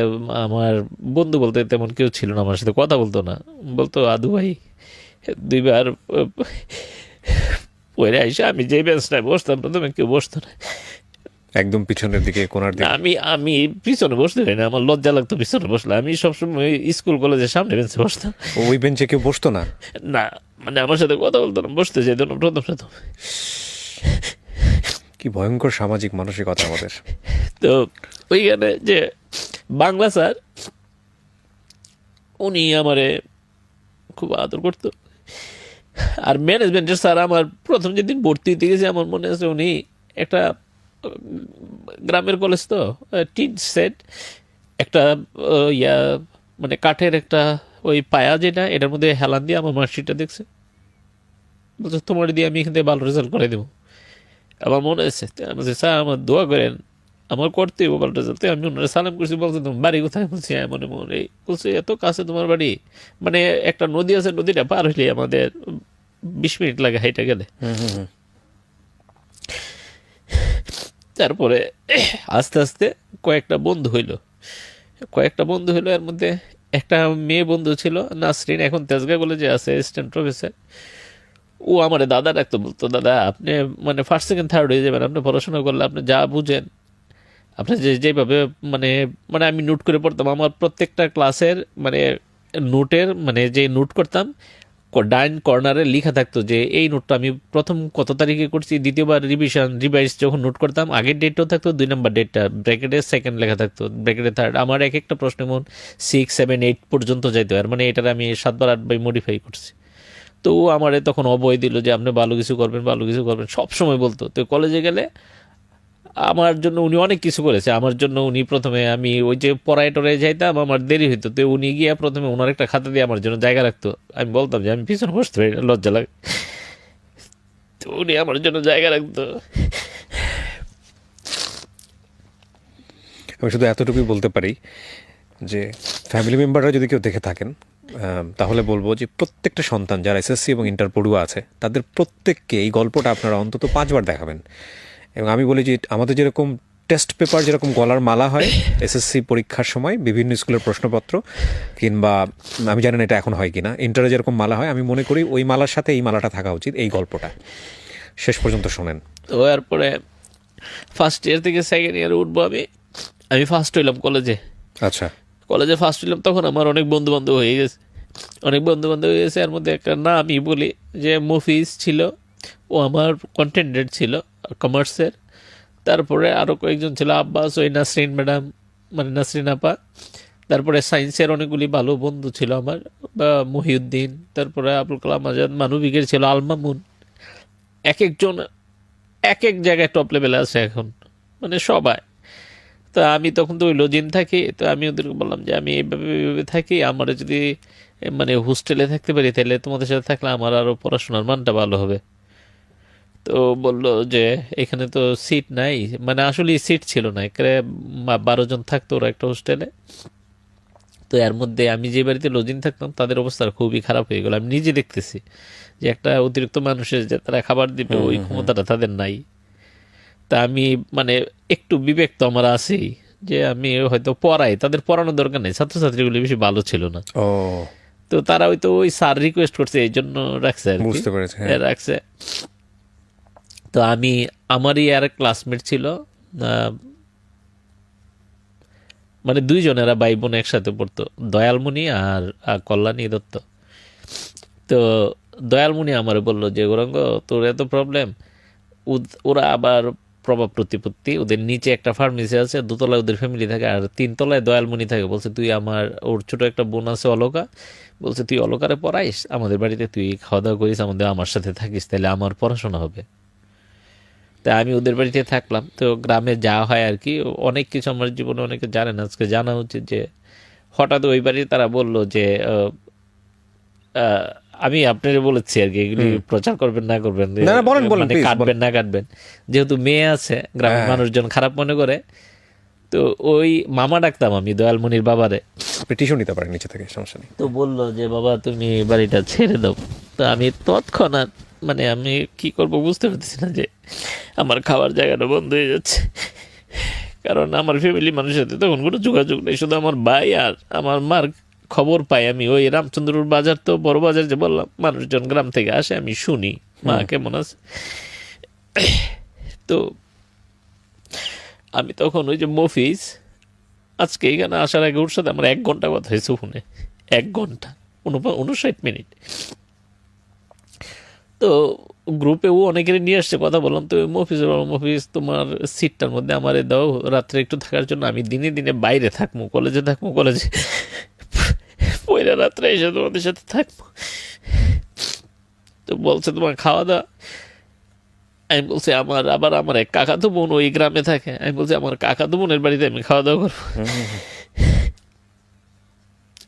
আমার বন্ধু বলতে তেমন কেউ ছিল না, আমার সাথে কথা বলতো না, বলতো আদু ভাই 2বার পড়ে আইসা আমি যে বেঞ্চটায় বসতাম প্রথমে কেউ বসতো না, একদম পিছনের দিকে, কোনার দিকে। আমি পিছনে বসতে পারি না, আমার লজ্জা লাগতো পিছনে বসলে। আমি সবসময় স্কুল কলেজের সামনে বেঞ্চে বসতাম। ওই বেঞ্চে কেউ বসতো না? না, আমার সাথে কথা বলতো না, বসতে চাইতো না প্রথম। কি ভয়ঙ্কর সামাজিক মানসিকতা আমাদের। তো ওইখানে যে বাংলা স্যার, উনি আমারে খুব আদর করতো। আর ম্যানেজমেন্টের স্যার, আমার প্রথম যেদিন ভর্তি হতে গেছে আমার মনে আছে, উনি একটা গ্রামের কলেজ তো, টিন সেট একটা কাঠের একটা ওই পায়া যেটা, এটার মধ্যে হেলান দিয়ে আমার মার্কশিটটা দেখছে, বলছে তোমার দিয়ে আমি এখান থেকে ভালো রেজাল্ট করে দেবো। আমার মনে আছে, আমি বলছি স্যার আমার দোয়া করেন, আমার করতে হইব ভালো রেজাল্ট। আমি ওনারা সালাম করছি, বলছে তোমার বাড়ি কোথায়? বলছি হ্যাঁ মনে মনে। বলছে এত কাছে তোমার বাড়ি? একটা নদী আছে, নদীটা পার হইলে আমাদের 20 মিনিট লাগে হাইটা গেলে। তারপরে আস্তে আস্তে কয়েকটা বন্ধু হইলো, এর মধ্যে একটা মেয়ে বন্ধু ছিল নাসরিন, এখন তেজগাঁ কলেজে আছে অ্যাসিস্ট্যান্ট প্রফেসর। ও আমার দাদা ডাকতো, বলতো দাদা আপনি ফার্স্ট সেকেন্ড থার্ড হয়ে যাবেন, আপনি পড়াশোনা করলে, আপনি যা বুঝেন, আপনি যেভাবে আমি নোট করে পড়তাম। আমার প্রত্যেকটা ক্লাসের নোটের যে নোট করতাম, ডাইন কর্নারে লেখা থাকতো যে এই নোটটা আমি প্রথম কত তারিখে করছি, দ্বিতীয়বার রিভাইজ যখন নোট করতাম আগের ডেটটাও থাকতো, 2 নম্বর ডেটটা ব্র্যাকেটে সেকেন্ড লেখা থাকতো, ব্র্যাকেটে থার্ড। আমার এক একটা প্রশ্ন এমন 6, 7, 8 পর্যন্ত যাইতো, আর এটার আমি 7বার 8বার মডিফাই করছি। তো ও আমারে তখন অভয় দিল যে আপনি ভালো কিছু করবেন, সব সময় বলতো। তো কলেজে গেলে আমার জন্য উনি অনেক কিছু করেছে। আমার জন্য উনি প্রথমে, আমি ওই যে পড়ায় টড়ায় যাইতাম, আমার দেরি হইতো, তো উনি গিয়া প্রথমে ওনার একটা খাতা দিয়ে আমার জন্য জায়গা রাখতো। আমি বলতাম যে আমি পিছনে বসতে পারি না, লজ্জা লাগে, তো উনি আমার জন্য জায়গা রাখতো। আমি শুধু এতটুকুই বলতে পারি যে ফ্যামিলি মেম্বাররা যদি কেউ দেখে থাকেন, তাহলে বলবো যে প্রত্যেকটা সন্তান যারা এসএসসি এবং ইন্টার পড়ুয়া আছে, তাদের প্রত্যেককে এই গল্পটা আপনারা অন্তত 5বার দেখাবেন। এবং আমি বলি যে আমাদের যেরকম টেস্ট পেপার যেরকম গলার মালা হয় এসএসসি পরীক্ষার সময় বিভিন্ন স্কুলের প্রশ্নপত্র, কিংবা আমি জানি না এটা এখন হয় কিনা, ইন্টারে যেরকম মালা হয়, আমি মনে করি ওই মালার সাথে এই মালাটা থাকা উচিত। এই গল্পটা শেষ পর্যন্ত শোনেন। তো এরপরে ফার্স্ট ইয়ার থেকে সেকেন্ড ইয়ারে উঠবো, আমি ফার্স্ট হইলাম কলেজে। আচ্ছা, কলেজে ফার্স্ট হইলাম, তখন আমার অনেক বন্ধু বান্ধব হয়ে গেছে, এর মধ্যে একটা না আমি বলি যে মফিজ ছিল, ও আমার কন্টেন্ডেড ছিল কমার্সের। তারপরে আরও কয়েকজন ছিল, আব্বাস, ওই নাসরিন ম্যাডাম, নাসরিন আপা। তারপরে সায়েন্সের অনেকগুলি ভালো বন্ধু ছিল আমার, বা মহিউদ্দিন, তারপরে আবুল কালাম আজাদ, মানবিকের ছিল আলমামুন। এক একজন এক এক জায়গায় টপ লেভেলে আছে এখন, সবাই। তো আমি তখন তো ওই লজিন থাকি, তো আমি ওদেরকে বললাম যে আমি এইভাবে থাকি, আমার যদি হোস্টেলে থাকতে পারি তাহলে তোমাদের সাথে থাকলে আমার আরও পড়াশোনার মানটা ভালো হবে। তো তো বলল যে এখানে তো সিট নাই, মানে আসলে সিট ছিল না, এখানে 12 জন থাকতো ওরা একটা হোস্টেলে। তো এর মধ্যে আমি যে বাড়িতে লজিং থাকতাম তাদের অবস্থা খুবই খারাপ হয়ে গেল। আমি নিজে দেখতেছি যে একটা অতিরিক্ত মানুষের যে তারা খাবার দিবে ওই ক্ষমতাটা তাদের নাই। তা আমি মানে একটু বিবেক তো আমার আছেই, যে আমি হয়তো পড়াই, তাদের পড়ানোর দরকার নেই, ছাত্রছাত্রীগুলি বেশি ভালো ছিল না। ও, তো তারা হয়তো ওই স্যার রিকোয়েস্ট করছে এই জন্য রাখছে আর কি, বুঝতে পেরেছি, হ্যাঁ। রাখছে। তো আমি, আমারই আর ক্লাসমেট ছিল, আহ, মানে দুইজনেরা ভাই বোন একসাথে পড়তো, দয়ালমণি আর কল্যাণী দত্ত। তো দয়ালমণি আমার বলল যে গৌরাঙ্গ তোর এত প্রবলেম, ওরা আবার প্রভাব প্রতিপত্তি, ওদের নিচে একটা ফার্মেসি আছে, দোতলায় ওদের ফ্যামিলি থাকে, আর 3 তলায় দয়ালমণি থাকে। বলছে তুই আমার, ওর ছোট একটা বোন আছে অলকা, বলছে তুই অলকারে পড়াইস, আমাদের বাড়িতে তুই খাওয়া দাওয়া করিস, আমার সাথে থাকিস, তাহলে আমার পড়াশোনা হবে। তা আমি ওদের বাড়িতে থাকলাম। তো গ্রামে যাওয়া হয় আর কি, অনেক কিছু আমার জীবনে অনেকে জানে না, আজকে জানা উচিত। যে হঠাৎ ওই বাড়িতে তারা বলল যে আহ, আমি আপনাকে বলেছি আর কি, এগুলি প্রচার করবেন না করবেন, না, না, বলেন, মানে please, কাটবেন না কাটবেন, যেহেতু মেয়ে আছে গ্রামের হ্যাঁ। মানুষজন খারাপ মনে করে। তো ওই মামা ডাকতাম আমি দয়ালমণির বাবারে। আপনি টিস্যু নিতে পারেন নিচে থেকে, সমস্যা নেই। তো বললো যে বাবা তুমি বাড়িটা ছেড়ে দাও। তো আমি তৎক্ষণাৎ, মানে আমি কি করব বুঝতে পারতেছি না, যে আমার খাওয়ার জায়গাটা বন্ধ হয়ে যাচ্ছে, কারণ আমার ফ্যামিলি মানুষের সাথে তখন কোনো যোগাযোগ নেই, শুধু আমার ভাই আর আমার মার খবর পাই আমি ওই রামচন্দ্রপুর বাজার, তো বড় বাজার যে বললাম, মানুষজন গ্রাম থেকে আসে, আমি শুনি মা কেমন আছে। তো আমি তখন ওই যে মফিজ, আজকে এখানে আসার আগে ওর সাথে আমার 1 ঘন্টা কথা হয়েছে ফোনে, 1 ঘন্টা 59 মিনিট। তো গ্রুপে ও অনেকের নিয়ে আসছে, কথা বললাম। তো মফিজ তোমার সিটটার মধ্যে আমারে দাও রাত্রে একটু থাকার জন্য, আমি দিনে দিনে বাইরে থাকবো, কলেজে পয়লা রাত্রে এসে তোমাদের সাথে থাকবো। তো বলছে তোমার খাওয়া দাওয়া। আমি বলছি আমার এক কাকাতো বোন ওই গ্রামে থাকে, আমি বলছি আমার কাকাতো বোনের বাড়িতে আমি খাওয়া দাওয়া করবো।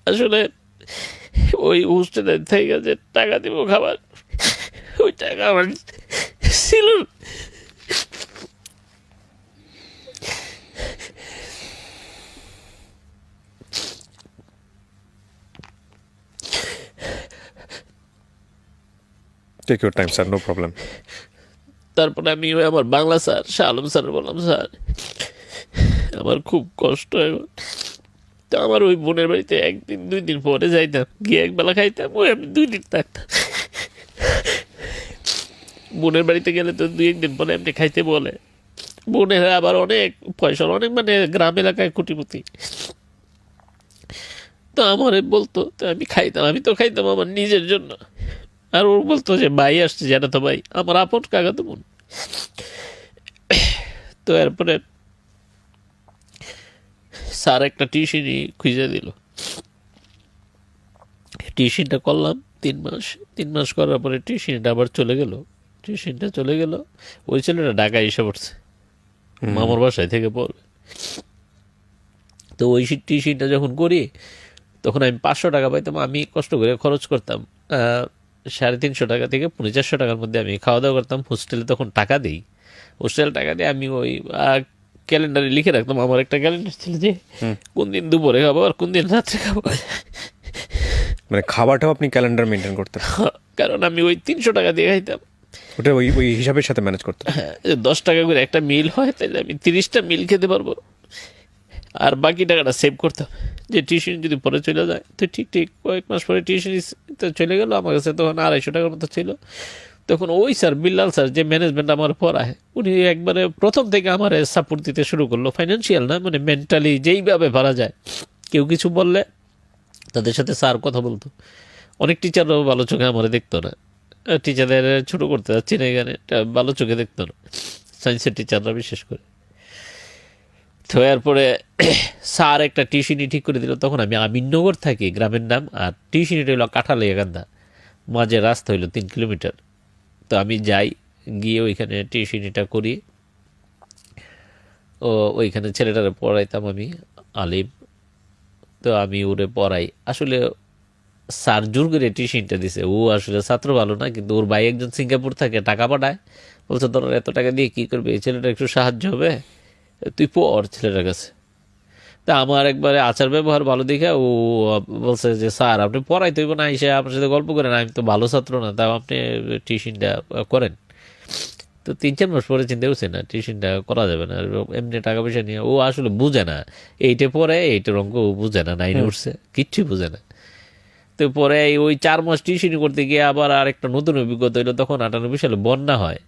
আসলে ওই হোস্টেলে থেকে যে টাকা দিব খাবার, ওই টাকা আমার ছিল না। Take your time sir, no problem. তারপরে আমি ওই আমার বাংলা স্যার শাহ আলম স্যার বললাম, স্যার আমার খুব কষ্ট এখন। তো আমার ওই বোনের বাড়িতে 1 দিন 2 দিন পরে যাইতাম, গিয়ে একবেলা খাইতাম, ওই আমি 2 দিন থাকতাম। বোনের বাড়িতে গেলে তো 2-1 দিন পরে এমনি খাইতে বলে। বোনের আবার অনেক পয়সা, অনেক মানে গ্রাম এলাকায় কোটিপতি। তো আমার বলতো, তো আমি খাইতাম, আমি তো খাইতাম আমার নিজের জন্য। আর ও বলতো যে ভাই আসছে, যেটা তো ভাই আমার আপন কাকাতো বোন। তো এরপরে স্যার একটা টিউশনি খুঁজে দিল, টিউশনটা করলাম 3 মাস। 3 মাস করার পরে টিউশনটা আবার চলে গেল। ওই ছেলেটা ঢাকায় এসে পড়ছে, মামার বাসায় থেকে পড়বে। তো ওই টিউশনটা যখন করি, তখন আমি 500 টাকা পাইতাম, আমি কষ্ট করে খরচ করতাম 350 টাকা থেকে 450 টাকার মধ্যে আমি খাওয়া দাওয়া করতাম। হোস্টেলে তখন টাকা দিই, হোস্টেল টাকা দিয়ে আমি ওই ক্যালেন্ডারে লিখে রাখতাম, আমার একটা ক্যালেন্ডার ছিল যে কোন দিন দুপুরে খাবো আর কোন দিন রাত্রে খাবো। মানে খাবারটাও আপনি ক্যালেন্ডার মেনটেন করতেন? কারণ আমি ওই 300 টাকা দিয়ে খাইতাম, ওটা ওই হিসাবের সাথে ম্যানেজ করতেন? হ্যাঁ, 10 টাকা করে একটা মিল হয়, তাহলে আমি 30টা মিল খেতে পারবো। আর বাকি টাকাটা সেভ করতাম, যে টিউশন যদি পরে চলে যায়। তো ঠিক কয়েক মাস পরে টিউশন চলে গেল, আমার কাছে তখন 250 টাকার মতো ছিল। তখন ওই স্যার বিল্লাল স্যার যে ম্যানেজমেন্ট আমার পড়ায়, উনি একবারে প্রথম থেকে আমার সাপোর্ট দিতে শুরু করলো, ফাইন্যান্সিয়াল না, মানে মেন্টালি যেইভাবে পারা যায়। কেউ কিছু বললে তাদের সাথে স্যার কথা বলতো। অনেক টিচাররাও ভালো চোখে আমার দেখতো না, টিচারদের ছোটো করতে যাচ্ছি না এখানে, ভালো চোখে দেখতো না, সায়েন্সের টিচাররা বিশেষ করে। তো এরপরে স্যার একটা টিউশনি ঠিক করে দিল। তখন আমি আমিননগর থাকি, গ্রামের নাম, আর টিউশনিটা হইলো কাঁঠালিয়াকান্দা, মাঝে রাস্তা হইলো 3 কিলোমিটার। তো আমি যাই, গিয়ে ওইখানে টিউশনিটা করি। ওইখানে ছেলেটারে পড়াইতাম আমি, আলিম। তো আমি ওরে পড়াই। আসলে স্যার জোর করে টিউশনটা দিছে। ও আসলে ছাত্র ভালো না, কিন্তু ওর ভাই একজন সিঙ্গাপুর থাকে, টাকা পাঠায়, বলছে তোর এত টাকা দিয়ে কি করবে, এই ছেলেটা একটু সাহায্য হবে, তুই পড় ছেলেটার কাছে। তা আমার একবারে আচার ব্যবহার ভালো দেখে ও বলছে যে স্যার আপনি পড়াইতে হইব না, এসে আপনার সাথে গল্প করেন, আমি তো ভালো ছাত্র না, তাও আপনি টিউশনটা করেন। তো 3-4 মাস পরে চিন্তা করছে না টিউশনটা করা যাবে না, এমনি টাকা পয়সা নিয়ে। ও আসলে বুঝে না, এইটা পরে এইটার অঙ্ক ও বুঝে না, 9-এ উঠছে, কিচ্ছুই বুঝে না। তো পরে ওই 4 মাস টিউশন করতে গিয়ে আবার আরেকটা নতুন অভিজ্ঞতা হইলো, তখন 98 সালে বন্যা হয়।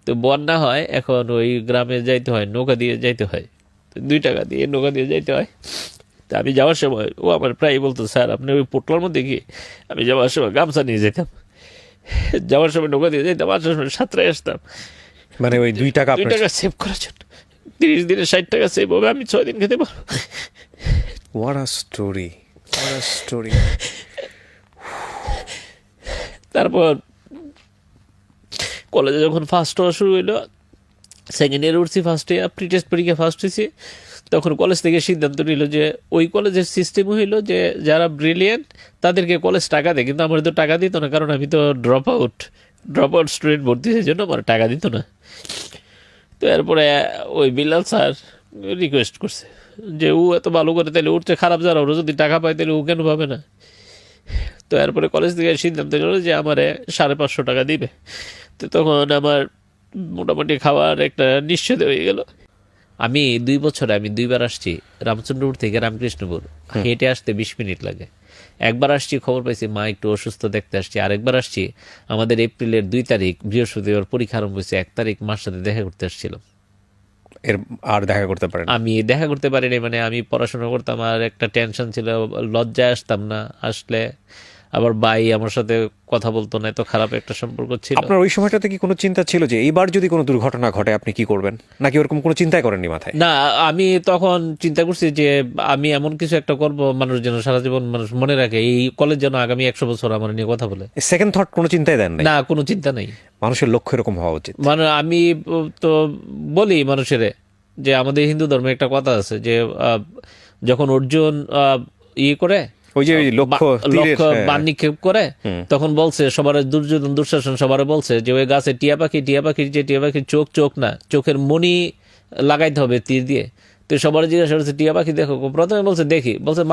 তো বন্যা হয়, এখন ওই গ্রামে যাইতে হয়, নৌকা দিয়ে যাইতে হয়, 2 টাকা দিয়ে নৌকা দিয়ে যাইতে হয়। তা আমি যাওয়ার সময় ও আমার প্রায় বলতো স্যার আপনি ওই পোটলার মধ্যে গিয়ে, আমি যাওয়ার সময় গামছা নিয়ে যেতাম, যাওয়ার সময় নৌকা দিয়ে যেতাম, আসার সময় সাঁতরায় আসতাম। মানে ওই 2 টাকা 2 টাকা সেভ করার জন্য 30 দিনে 60 টাকা সেভ হবে, আমি 6 দিন খেতে পারবো। What a story. What a story. তারপর কলেজে যখন ফার্স্ট হওয়া শুরু হইলো, সেকেন্ড ইয়ার উঠছি, ফার্স্ট ইয়ার প্রি টেস্ট পরীক্ষা ফার্স্ট হয়েছি, তখন কলেজ থেকে সিদ্ধান্ত নিল যে ওই কলেজের সিস্টেম হইলো যে যারা ব্রিলিয়েন্ট তাদেরকে কলেজ টাকা দেয়, কিন্তু আমার তো টাকা দিত না, কারণ আমি তো ড্রপ আউট স্টুডেন্ট ভর্তি হওয়ার জন্য আমার টাকা দিত না। তো এরপরে ওই বিল্লাল স্যার রিকোয়েস্ট করছে যে ও এত ভালো করে, তাহলে ওর চেয়ে খারাপ যারা, ওরা যদি টাকা পায় তাহলে ও কেন পাবে না। তো এরপরে কলেজ থেকে সিদ্ধান্ত নিল যে আমারে 550 টাকা দিবে। তো তখন আমার মোটামুটি খাওয়ার একটা নিশ্চিত হয়ে গেল। আমি 2 বছরে আমি 2বার আসছি রামচন্দ্রপুর থেকে রামকৃষ্ণপুর, হেঁটে আসতে 20 মিনিট লাগে। একবার আসছি খবর পাইছি মা একটু অসুস্থ, দেখতে আসছি। আরেকবার আসছি আমাদের এপ্রিলের 2 তারিখ বৃহস্পতিবার পরীক্ষা আরম্ভ হয়েছে, 1 তারিখ মার সাথে দেখা করতে আসছিলাম। এর আর দেখা করতে পারেন? আমি দেখা করতে পারিনি, মানে আমি পড়াশোনা করতাম, আর একটা টেনশন ছিল, লজ্জায় আসতাম না, আসলে আবার ভাই আমার সাথে কথা বলতো না, এত খারাপ একটা সম্পর্ক ছিল। আপনার ওই সময়টাতে কি কোনো চিন্তা ছিল যে এইবার যদি কোনো দুর্ঘটনা ঘটে আপনি কি করবেন, নাকি ওরকম কোনো চিন্তাই করেননি মাথায়? না, আমি তখন চিন্তা করছি যে আমি এমন কিছু একটা করব মানুষ যেন সারা জীবন মানুষ মনে রাখে, এই কলেজ যেন আগামী 100 বছর আমার নিয়ে কথা বলে। সেকেন্ড থট কোনো চিন্তাই দেন নাই? না, কোনো চিন্তা নেই। মানুষের লক্ষ্য এরকম হওয়া উচিত। মানে আমি তো বলি মানুষের যে আমাদের হিন্দু ধর্মে একটা কথা আছে যে যখন অর্জুন করে ওই যে লক্ষ্য বাণ নিক্ষেপ করে, তখন বলছে সবার, দুর্যোধন দুঃশাসন সবার বলছে যে ওই গাছে টিয়া পাখির যে টিয়া পাখির চোখ না, চোখের মণি লাগাইতে হবে তীর দিয়ে। তো সবার জিজ্ঞাসা করছে টিয়া পাখি দেখো, প্রথমে বলছে দেখি, বলছে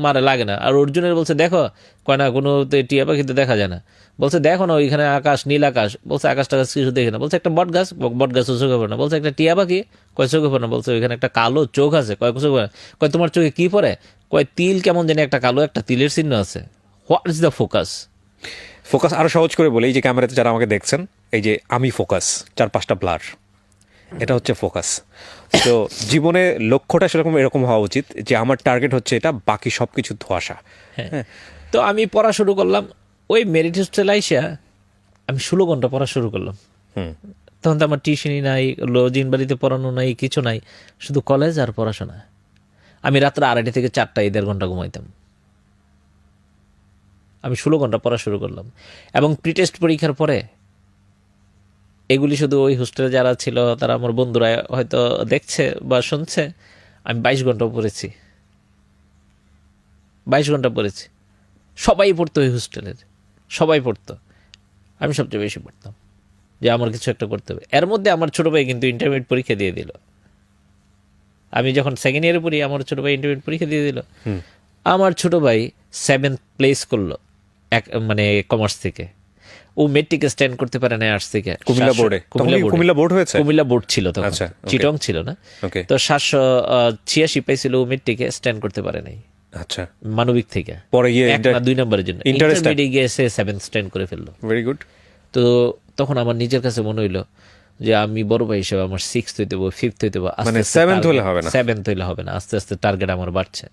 মারে লাগে না। আর অর্জুনের বলছে দেখো, কয় না কোনো টিয়া পাখি তো দেখা যায় না। বলছে দেখো না ওইখানে আকাশ, নীল আকাশ, বলছে আকাশ টাকাশ কিছু দেখে না। বলছে একটা বট গাছ চোখে পড়ে না। বলছে একটা টিয়া পাখি, কয় চোখে পড়ে না। বলছে ওইখানে একটা কালো চোখ আছে, কয় চোখে পড়ে না। কয় তোমার চোখে কি পড়ে, কয় তিল, কেমন জানি একটা কালো একটা তিলের চিহ্ন আছে। What is the focus? Focus আরো সহজ করে বলে, এই যে ক্যামেরাতে যারা আমাকে দেখছেন, এই যে আমি ফোকাস, 4-5টা ব্লার, এটা হচ্ছে ফোকাস। তো জীবনে লক্ষ্যটা সেরকম এরকম হওয়া উচিত যে আমার টার্গেট হচ্ছে এটা, বাকি সবকিছু ধোঁয়াশা। হ্যাঁ। তো আমি পড়া শুরু করলাম, ওই মেরিট হোস্টেল আইসা আমি 16 ঘন্টা পড়া শুরু করলাম। তখন তো আমার টিউশনই নাই, লজিং বাড়িতে পড়ানো নাই, কিছু নাই, শুধু কলেজ আর পড়াশোনা। আমি রাত্রে 2:30 থেকে 4টা 1.5 ঘন্টা ঘুমাইতাম। আমি 16 ঘন্টা পড়া শুরু করলাম। এবং প্রি টেস্ট পরীক্ষার পরে এগুলি শুধু ওই হোস্টেলে যারা ছিল তারা আমার বন্ধুরা হয়তো দেখছে বা শুনছে, আমি 22 ঘন্টা পড়েছি। 22 ঘন্টা পড়েছি। সবাই পড়তো ওই হোস্টেলের, সবাই পড়তো, আমি সবচেয়ে বেশি পড়তাম যে আমার কিছু একটা করতে হবে। এর মধ্যে আমার ছোট ভাই কিন্তু ইন্টারমিডিয়েট পরীক্ষা দিয়ে দিল। আমি যখন সেকেন্ড ইয়ারে পড়ি আমার ছোট ভাই ইন্টারমিডিয়েট পরীক্ষা দিয়ে দিল। আমার ছোট ভাই 7th প্লেস করলো, মানে কমার্স থেকে। ও মেট্রিকে স্ট্যান্ড করতে পারে না আর্টস থেকে। কুমিল্লা বোর্ড ছিল তখন, চিটং ছিল না। তো 786 পাইছিল, ও মেট্রিকে স্ট্যান্ড করতে পারে নাই। আচ্ছা, মানবিক থেকে পরে 2 নম্বরের জন্য ইন্টারমিডিয়েট গিয়ে সে 7th স্ট্যান্ড করে ফেললো। Very good. তো তখন আমার নিজের কাছে মনে হইলো যে আমি বড় ভাই হিসেবে আমার 6th হইতে হবে, 5th হইতে হবে, মানে 7th হইলে হবে না, আস্তে আস্তে টার্গেট আমার বাড়ছে।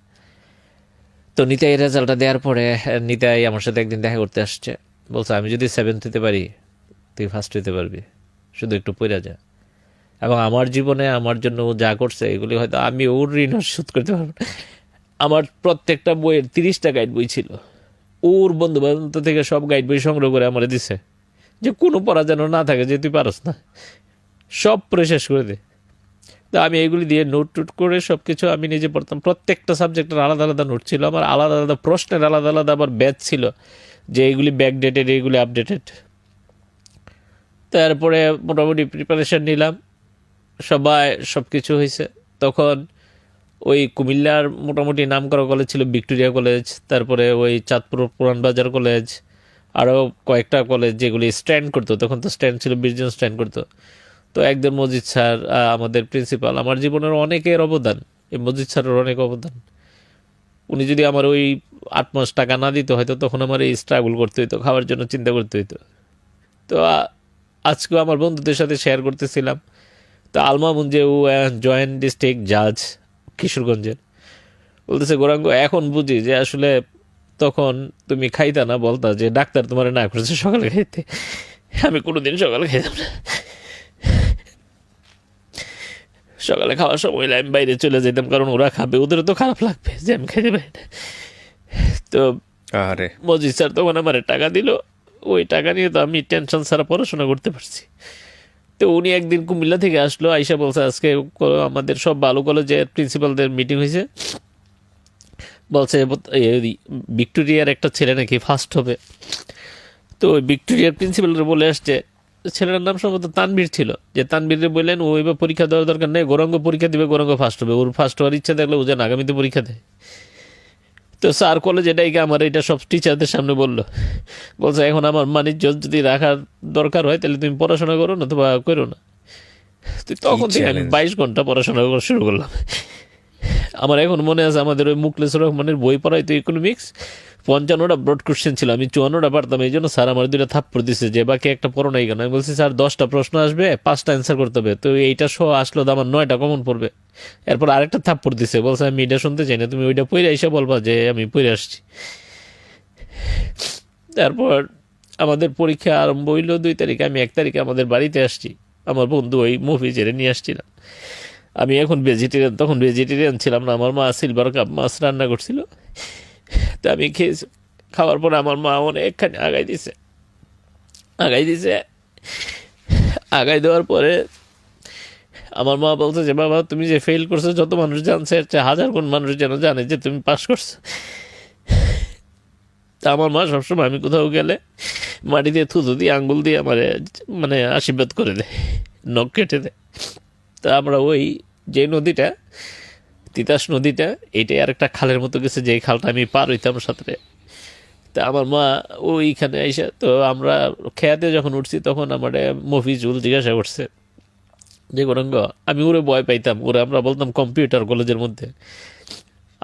তো নিতাই রেজাল্টটা দেওয়ার পরে নিতাই আমার সাথে একদিন দেখা করতে আসছে, বলছে আমি যদি 7th হইতে পারি তুই ফার্স্ট হইতে পারবি, শুধু একটু পড়া যা। এবং আমার জীবনে আমার জন্য ও যা করছে এগুলি হয়তো আমি ওর ঋণ শোধ করতে পারবো না। আমার প্রত্যেকটা বইয়ের 30টা গাইড বই ছিল, ওর বন্ধু বান্ধব থেকে সব গাইড বই সংগ্রহ করে আমার দিছে, যে কোনো পড়া যেন না থাকে যে তুই পারস না, সব পড়ে শেষ করে দে। তো আমি এগুলি দিয়ে নোট টুট করে সব কিছু আমি নিজে পড়তাম। প্রত্যেকটা সাবজেক্টের আলাদা আলাদা নোট ছিল আমার, আলাদা আলাদা প্রশ্নের আলাদা আলাদা আবার ব্যাচ ছিল, যে এইগুলি ব্যাকডেটেড, এইগুলি আপডেটেড। তারপরে মোটামুটি প্রিপারেশন নিলাম, সবাই সব কিছু হয়েছে। তখন ওই কুমিল্লার মোটামুটি নাম করা কলেজ ছিল ভিক্টোরিয়া কলেজ, তারপরে ওই চাঁদপুর পুরানবাজার কলেজ, আরও কয়েকটা কলেজ যেগুলি স্ট্যান্ড করতো, তখন তো স্ট্যান্ড ছিল, 20 জন স্ট্যান্ড করতো। তো একজন মজিদ স্যার আমাদের প্রিন্সিপাল, আমার জীবনের অনেকের অবদান, এই মজিদ স্যারের অনেক অবদান। উনি যদি আমার ওই 8 মাস টাকা না দিত হয়তো তখন আমার এই স্ট্রাগল করতে হইতো, খাওয়ার জন্য চিন্তা করতে হইতো। তো আজকেও আমার বন্ধুদের সাথে শেয়ার করতেছিলাম, তো আলমামুন যে ও জয়েন্ট ডিস্ট্রিক্ট জাজ কিশোরগঞ্জের, বলতেছে গৌরাঙ্গ এখন বুঝি যে আসলে তখন তুমি খাইতা না, বলতা যে ডাক্তার তোমার না করেছে সকালে খাইতে, আমি কোনোদিন সকালে খাইতাম না। সকালে খাওয়ার সময় আমি বাইরে চলে যেতাম, কারণ ওরা খাবে, ওদেরও তো খারাপ লাগবে যে আমি খাইতে পারি না। তো মজিদ স্যার তখন আমার টাকা দিল, ওই টাকা নিয়ে তো আমি টেনশন ছাড়া পড়াশোনা করতে পারছি। তো উনি একদিন কুমিল্লা থেকে আসলো, আইসা বলছে আজকে আমাদের সব ভালো কলেজের প্রিন্সিপালদের মিটিং হয়েছে, বলছে ভিক্টোরিয়ার একটা ছেলে নাকি ফার্স্ট হবে। তো ওই ভিক্টোরিয়ার প্রিন্সিপালরা বলে আসছে, ছেলেটার নাম সম্ভবত তানবীর ছিল, যে তানবীরে বললেন ও এবার পরীক্ষা দেওয়ার দরকার নেই, গৌরাঙ্গ পরীক্ষা দিবে, গৌরাঙ্গ ফার্স্ট হবে, ওর ফার্স্ট হওয়ার ইচ্ছা থাকলে ও যেন আগামীতে পরীক্ষা দেয়। তো স্যার কলেজ এটাই আমার এটা সব টিচারদের সামনে বলছে এখন আমার বাণিজ্য যদি রাখার দরকার হয় তাহলে তুমি পড়াশোনা করো না, অথবা করো না। তো তখন থেকে আমি 22 ঘন্টা পড়াশোনা করা শুরু করলাম। আমার এখন মনে আছে আমাদের ওই মুখলেসুর রহমানের বই পড়াইতো ইকোনমিক্স, 55টা ব্রড কোশ্চেন ছিল, আমি 54টা পারতাম, এই জন্য স্যার আমার 2টা থাপ্পড় দিছে যে বাকি একটা পড়ো নাই কেন। আমি বলছি স্যার 10টা প্রশ্ন আসবে, 5টা অ্যান্সার করতে হবে, তো এইটা সহ আসলো তো আমার 9টা কমন পড়বে। এরপর আরেকটা থাপ্পড় দিছে, বলছে আমি এটা শুনতে চাই না, তুমি ওইটা পড়ে এসে বলবা যে আমি পড়ে আসছি। তারপর আমাদের পরীক্ষা আরম্ভ হইল 2 তারিখে, আমি 1 তারিখে আমাদের বাড়িতে আসছি, আমার বন্ধু ওই মুভি জেরে নিয়ে আসছিলাম। আমি এখন ভেজিটেরিয়ান, তখন ভেজিটেরিয়ান ছিলাম না। আমার মা সিলভার কাপ মাছ রান্না করছিল, তো আমি খেয়েছি। খাওয়ার পর আমার মা অনেকখানি আগাই দিছে। আগাই দেওয়ার পরে আমার মা বলছে যে বাবা তুমি যে ফেল করছো যত মানুষ জানছে এর চেয়ে 1000 গুণ মানুষ যেন জানে যে তুমি পাস করছো। তা আমার মা সবসময় আমি কোথাও গেলে মাটি দিয়ে থুতু দিয়ে আঙ্গুল দিয়ে আমার মানে আশীর্বাদ করে দেয়, নখ কেটে দেয়। তা আমরা ওই যে নদীটা, তিতাস নদীটা, এইটাই আর একটা খালের মতো গেছে, যে খালটা আমি পার হইতাম সাথে। তা আমার মা ওইখানে আইসা, তো আমরা খেয়াতে যখন উঠছি তখন আমার মফিজুল জিজ্ঞাসা করছে যে গৌরাঙ্গ, আমি ওরে ভয় পাইতাম, ওরে আমরা বলতাম কম্পিউটার কলেজের মধ্যে।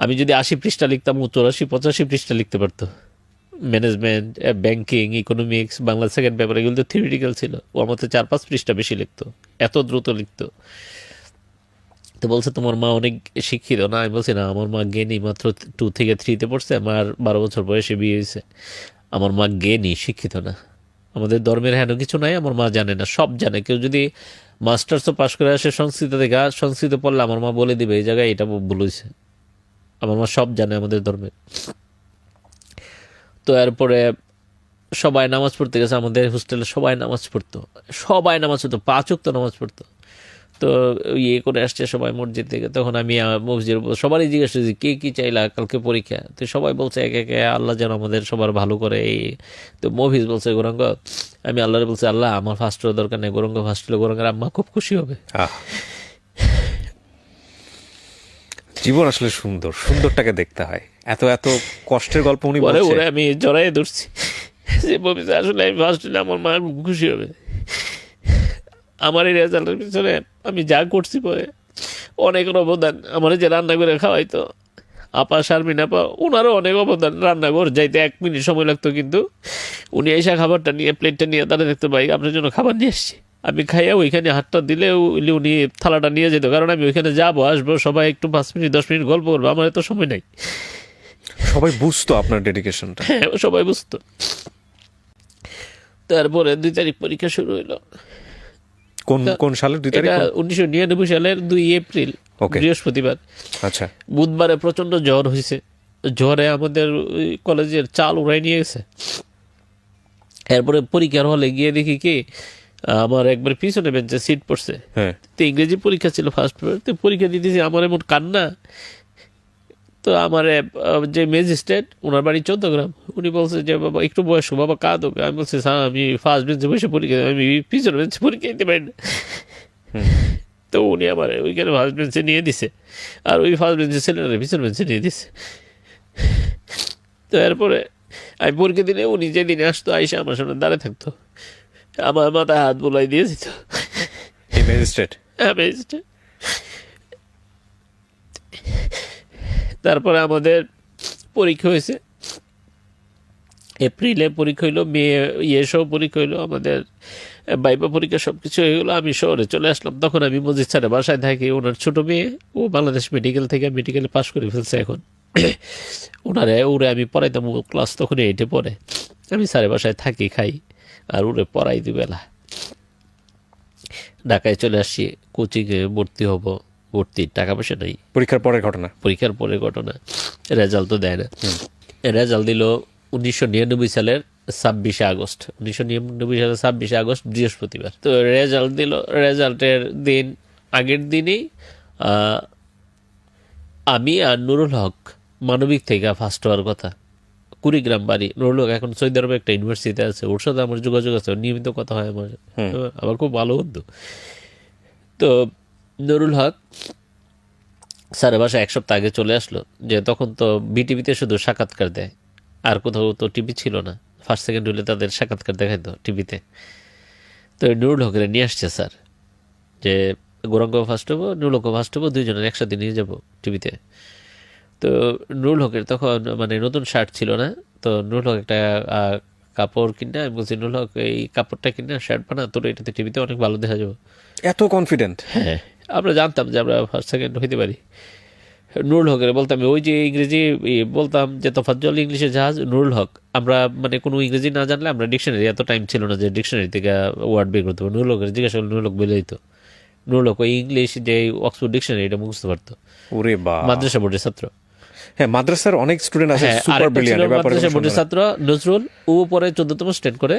আমি যদি 80 পৃষ্ঠা লিখতাম ও 84-85 পৃষ্ঠা লিখতে পারতো। Management, banking, economics, Bangla second paper, এগুলো তো থিওরিটিক্যাল ছিল, ও আমার 4-5 পৃষ্ঠা বেশি লিখতো, এত দ্রুত লিখতো। তো বলছে তোমার মা অনেক শিক্ষিত না? আমি বলছি না, আমার মা জ্ঞানী, মাত্র 2 থেকে 3-তে পড়ছে, আমার 12 বছর বয়সে বিয়ে হয়েছে। আমার মা জ্ঞানী, শিক্ষিত না। আমাদের ধর্মের হেন কিছু নাই, আমার মা জানে না, সব জানে। কেউ যদি মাস্টার্সও পাশ করে আসে সংস্কৃত থেকে, সংস্কৃত পড়লে আমার মা বলে দিবে এই জায়গায় এটা ভুল হয়েছে। আমার মা সব জানে আমাদের ধর্মের। তো এরপরে সবাই নামাজ পড়তে গেছে, আমাদের হোস্টেলে সবাই নামাজ পড়তো, 5 ওয়াক্ত নামাজ পড়তো। তো ইয়ে করে আসছে সবাই মসজিদ থেকে। তখন আমি মসজিদের সবারই জিজ্ঞেস করছি কে কী চাইলা কালকে পরীক্ষা, তো সবাই বলছে একে একে আল্লাহ যেন আমাদের সবার ভালো করে। এই তো মফিজ বলছে গৌরাঙ্গ, আমি আল্লাহরে বলছি আল্লাহ আমার ফার্স্ট হওয়ার দরকার নেই, গৌরাঙ্গ ফার্স্ট হলে গৌরাঙ্গের আম্মা খুব খুশি হবে। জীবন আসলে সুন্দর, সুন্দরটাকে দেখতে হয়। এত এত কষ্টের গল্প উনি বলে, ওরে আমি জড়াইয়ে ধরছি যে মফিজ আসলে আমি ফার্স্ট হলে আমার মা খুব খুশি হবে। আমার এই রেজাল্টের পিছনে আমি যা করছি পরে অনেক অবদান। আমার যে রান্না করে খাওয়াইতো আপা, শারমিন আপা, ওনারও অনেক অবদান। রান্নাঘর যাইতে 1 মিনিট সময় লাগতো, কিন্তু উনি এসে খাবারটা নিয়ে, প্লেটটা নিয়ে দাঁড়িয়ে দেখতে পাই আপনার জন্য খাবার নিয়ে এসছি। আমি খাইয়া ওইখানে হাতটা দিলে উনি থালাটা নিয়ে যেত, কারণ আমি ওইখানে যাবো আসবো, সবাই একটু 5 মিনিট 10 মিনিট গল্প করবো, আমার এত সময় নাই। সবাই বুঝতো আপনার ডেডিকেশনটা। হ্যাঁ, সবাই বুঝতো। তারপরে 2 তারিখ পরীক্ষা শুরু হইলো। কোন সালের 2 তারিখ? 1999 সালের 2 এপ্রিল, বৃহস্পতিবার। আচ্ছা। বুধবারে প্রচন্ড জ্বর হয়েছে, জ্বরে আমাদের কলেজের চাল উড়াই নিয়ে গেছে। এরপরে পরীক্ষার হলে গিয়ে দেখি কি আমার একবার পিছনে বেঞ্চে সিট পড়ছে। হ্যাঁ তো ইংরেজি পরীক্ষা ছিল ফার্স্ট পেপার, তো পরীক্ষা দিতেছি, আমার এমন কান্না। তো আমার যে ম্যাজিস্ট্রেট, ওনার বাড়ি 14 গ্রাম, উনি বলছে যে বাবা একটু বয়স্ক, বাবা কাঁদো। আমি বলছি স্যার আমি ফার্স্ট বেঞ্চে বসে পরীক্ষা, আমি পিছনে বেঞ্চে পরীক্ষা দিতে পারি না। তো উনি আমার ওইখানে ফার্স্ট বেঞ্চে নিয়ে দিছে, আর ওই ফার্স্ট বেঞ্চে ছেলেরা পিছনে বেঞ্চে নিয়ে দিছে। তো এরপরে আমি পরীক্ষা দিলে উনি যেদিনে আসতো আইসা আমার সামনে দাঁড়িয়ে থাকতো, আমার মাথায় হাত বোলাই দিয়ে দিত। এই ম্যাজিস্ট্রেট ম্যাজিস্ট্রেট। তারপরে আমাদের পরীক্ষা হয়েছে, এপ্রিলে পরীক্ষা হইলো, মে সব পরীক্ষা হইলো, আমাদের বাইবা পরীক্ষা সব কিছু হয়ে গেলো। আমি শহরে চলে আসলাম, তখন আমি মজিদ স্যারের বাসায় থাকি। ওনার ছোট মেয়ে, ও বাংলাদেশ মেডিকেল থেকে মেডিকেলে পাশ করে ফেলছে এখন। ওরে আমি পড়াইতাম, ও ক্লাস তখন 8-এ পড়ে। আমি স্যারের বাসায় থাকি, খাই, আর ওরে পড়াই দুবেলা। ঢাকায় চলে আসছি, কোচিংয়ে ভর্তি হব, ভর্তির টাকা পয়সা নেই। পরীক্ষার পরের ঘটনা। পরীক্ষার পরের ঘটনা, রেজাল্ট তো দেয় না। রেজাল্ট দিল 1999 সালের 26শে আগস্ট। 1999 সালের 26শে আগস্ট বৃহস্পতিবার। তো রেজাল্ট দিল, রেজাল্টের দিন আগের দিনই আমি আর নুরুল হক মানবিক থেকে ফার্স্ট হওয়ার কথা। কুড়িগ্রাম বাড়ি। নুরুল হক এখন সৌদি আরবে একটা ইউনিভার্সিটিতে আছে, ওর সাথে আমার যোগাযোগ আছে, নিয়মিত কথা হয় আমার, আমার খুব ভালো বন্ধু। তো নুরুল হক স্যারের বাসায় 1 সপ্তাহ আগে চলে আসলো, যে তখন তো বিটিভিতে শুধু সাক্ষাৎকার দেয়, আর কোথাও তো টিভি ছিল না। ফার্স্ট সেকেন্ড হলে তাদের সাক্ষাৎকার দেখাইতো টিভিতে। তো নুরুল হকের নিয়ে আসছে স্যার, যে গৌরাঙ্গ ফার্স্ট হবো, নুরুল হক ফার্স্ট হবো, দুইজনের একসাথে নিয়ে যাবো টিভিতে। তো নুরুল হকের তখন মানে নতুন শার্ট ছিল না, তো নুরুল হক একটা কাপড় কিনে, আমি বলছি নুরুল হক এই কাপড়টা কিনে শার্ট বানা, তোর এটাতে টিভিতে অনেক ভালো দেখা যাবে। এত কনফিডেন্ট? হ্যাঁ, আমরা জানতাম যে আমরা ফার্স্ট সেকেন্ড হইতে পারি। নুরুল হকের বলতাম, ওই যে ইংরেজি বলতাম যে তফাজ্জল ইংলিশের জাহাজ, নুরুল হক। আমরা মানে কোনো ইংরেজি না জানলে আমরা ডিকশনারি, এত টাইম ছিল না যে ডিকশনারি থেকে ওয়ার্ড বের করতে পারবো। নুরুল হকের জিজ্ঞাসা করলে নুরুল হক বলে দিত। নুরুল হক ওই ইংলিশ যে অক্সফোর্ড ডিকশনারি এটা মুখস্থ পারতো। ওরে বাবা! মাদ্রাসা বোর্ডের ছাত্র। হ্যাঁ, মাদ্রাসার অনেক স্টুডেন্ট আছে হ্যাঁ, সুপার আরেকটা ছিল ব্রিলিয়ান্ট। মাদ্রাসা বোর্ডের ছাত্র নজরুল, ও পরে 14তম স্ট্যান্ড করে।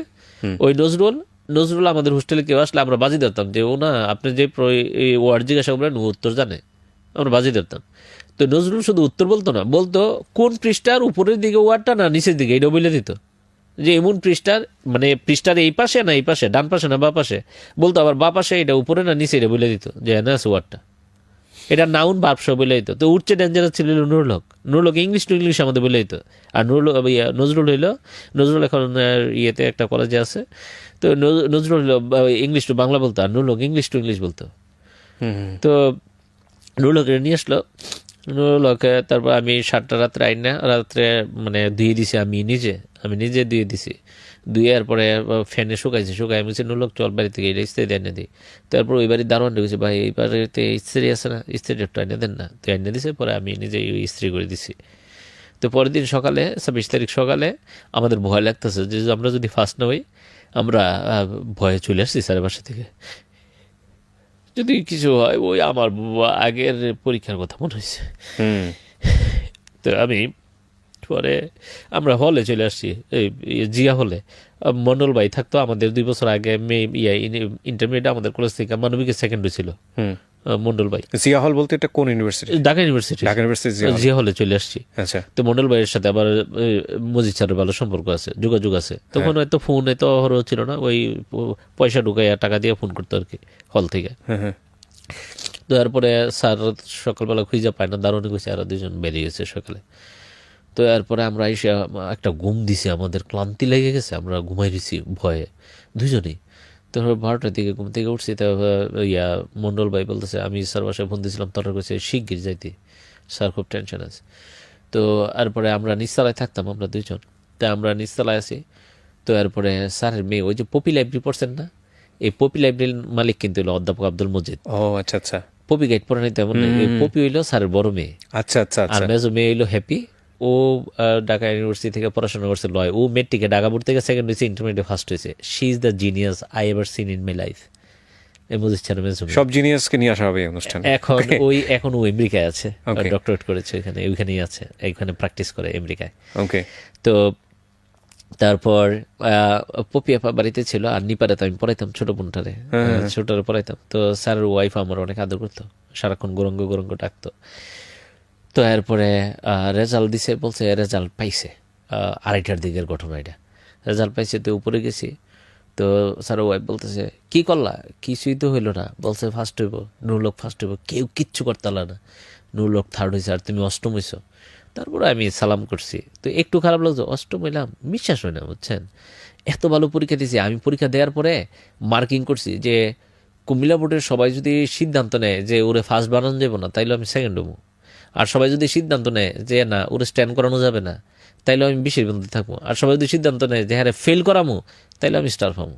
ওই নজরুল আমাদের হোস্টেলে কেউ আসলে আমরা বাজি ধরতাম যে ও না, আপনি যে ওয়ার্ড জিজ্ঞাসা করবেন ও উত্তর জানে, আমরা বাজি ধরতাম। তো নজরুল শুধু উত্তর বলতো না, বলতো কোন পৃষ্ঠার উপরের দিকে ওয়ার্ডটা না নিচের দিকে, এটা বলে দিত। যে এমন পৃষ্ঠার, মানে পৃষ্ঠার এই পাশে না এই পাশে, ডান পাশে না বা পাশে, বলতো। আবার বা পাশে এটা উপরে না নিচে, এটা বলে দিত যে না আছে ওয়ার্ডটা, এটা নাউন ভার্ব সব বলে দিত। তো উচ্চ ডেঞ্জারাস ছিল নুরুল হক। নুরুল হক ইংলিশ টু ইংলিশ আমাদের বলে দিত। আর নজরুল এখন ইয়েতে একটা কলেজে আছে। তো নজরুল হইলো ইংলিশ টু বাংলা বলতো, আর নুরুল হক ইংলিশ টু ইংলিশ বলতো। তো নুরুল হক নিয়ে আসলো। নুরুল হকে তারপর আমি 7টা রাত্রে মানে ধুয়ে দিছি, আমি নিজে ধুয়ে দিছি। ধুয়ে পরে ফ্যানে শুকাই আমি বলছি নুরুল হক চল বাড়ি থেকে এটা ইস্ত্রি এনে দিই। তারপর ওই বাড়ির দারোয়ান ঢুকেছে, ভাই এই বাড়িতে ইস্ত্রি আছে না, ইস্ত্রি একটু এনে দেন না। তো এনে দিছে, পরে আমি নিজে ইস্ত্রি করে দিছি। তো পরের দিন সকালে 26 তারিখ সকালে আমাদের ভয় লাগতেছে যে আমরা যদি ফার্স্ট না হই, আমরা ভয়ে চলে আসছি স্যারের বাসা থেকে। যদি কিছু হয়, ওই আমার আগের পরীক্ষার কথা মনে হয়েছে। তো আমি পরে আমরা হলে চলে আসছি, এই জিয়া হলে। মন্ডল ভাই থাকতো আমাদের 2 বছর আগে, ইন্টারমিডিয়েট আমাদের কলেজ থেকে মানবিকের সেকেন্ড হয়েছিল মন্ডল ভাই। জিয়া হল বলতে এটা কোন ইউনিভার্সিটি? ঢাকা ইউনিভার্সিটি। জিয়া হলে চলে আসছি। আচ্ছা। তো মন্ডল ভাইয়ের সাথে আবার মজিদ স্যারের ভালো সম্পর্ক আছে, যোগাযোগ আছে। তখন হয়তো ফোন এত হরও ছিল না, ওই পয়সা ঢুকাইয়া টাকা দিয়ে ফোন করতো আর কি হল থেকে। তো এরপরে স্যার সকালবেলা খুঁজে পায় না, দারুণ খুঁজে, আরো 2জন বেরিয়ে গেছে সকালে। তো এরপরে আমরা এসে একটা ঘুম দিছি, আমাদের ক্লান্তি লেগে গেছে, আমরা ঘুমাই দিছি ভয়ে 2জনই। তো 12টার দিকে ঘুম থেকে উঠছি। তো মন্ডল ভাই বলতেছে, আমি স্যার বাসায় ফোন দিয়েছিলাম, তখন করছে শিগগির যাইতে, স্যার খুব টেনশন আছে। তো এরপরে আমরা নিচতলায় থাকতাম, আমরা 2জন। তো আমরা নিচতলায় আছি। তো এরপরে স্যারের মেয়ে, ওই যে পপি লাইব্রেরি পড়ছেন না, এই পপি লাইব্রেরির মালিক কিন্তু হলো অধ্যাপক আব্দুল মজিদ। ও আচ্ছা আচ্ছা। পপি গাইড পড়ে নাই তেমন, পপি হইলো স্যারের বড় মেয়ে। আচ্ছা আচ্ছা। আর মেজো মেয়ে হইলো হ্যাপি। ও ঢাকা ইউনিভার্সিটি থেকে পড়াশোনা করছে লয়। ও মেট্রিকে ঢাকা বোর্ড থেকে সেকেন্ড হয়েছে, ইন্টারমিডিয়েটে ফার্স্ট হয়েছে। She is the genius I ever seen in my life. সব জিনিয়াসকে নিয়ে আসা হবে অনুষ্ঠান। এখন ও আমেরিকায় আছে, ডক্টরেট করেছে, ওইখানেই আছে, এইখানে প্র্যাকটিস করে আমেরিকায়। ওকে। তো তারপর পপি আপা বাড়িতে ছিল, আর নিপারে তো আমি পড়াইতাম ছোট বোনটারে, ছোটরে পড়াইতাম। তো স্যারের ওয়াইফ আমার অনেক আদর করতো, সারাক্ষণ গরঙ্গ গরঙ্গ ডাকতো। তো এরপরে রেজাল্ট দিছে, বলছে রেজাল্ট পাইছে, 2:30টার দিকের ঘটনা এটা। রেজাল্ট পাইছে, তো উপরে গেছি, তো স্যার ওয়াইফ বলতেছে কি করলা, কিছুই তো হইলো না। বলছে ফার্স্ট হইব, নুরুল ফার্স্ট হইব, কেউ কিচ্ছু করতে পারলা না, নুরুল থার্ড হয়েছে আর তুমি অষ্টম হইছো। তারপরে আমি সালাম করছি, তো একটু খারাপ লাগছে, অষ্টম হইলাম, বিশ্বাস হয় না, বুঝছেন। এত ভালো পরীক্ষা দিয়েছি আমি। পরীক্ষা দেওয়ার পরে মার্কিং করছি যে কুমিল্লা বোর্ডের সবাই যদি সিদ্ধান্ত নেয় যে ওরে ফার্স্ট বানানো যাবে না, তাইলে আমি সেকেন্ড হবো। আর সবাই যদি সিদ্ধান্ত নেয় যে না ওরে স্ট্যান্ড করানো যাবে না, তাইলে আমি 20-এর মধ্যে থাকবো। আর সবাই যদি সিদ্ধান্ত নেয় যে হ্যাঁ ফেল করামো, তাইলে আমি স্টার পাবো।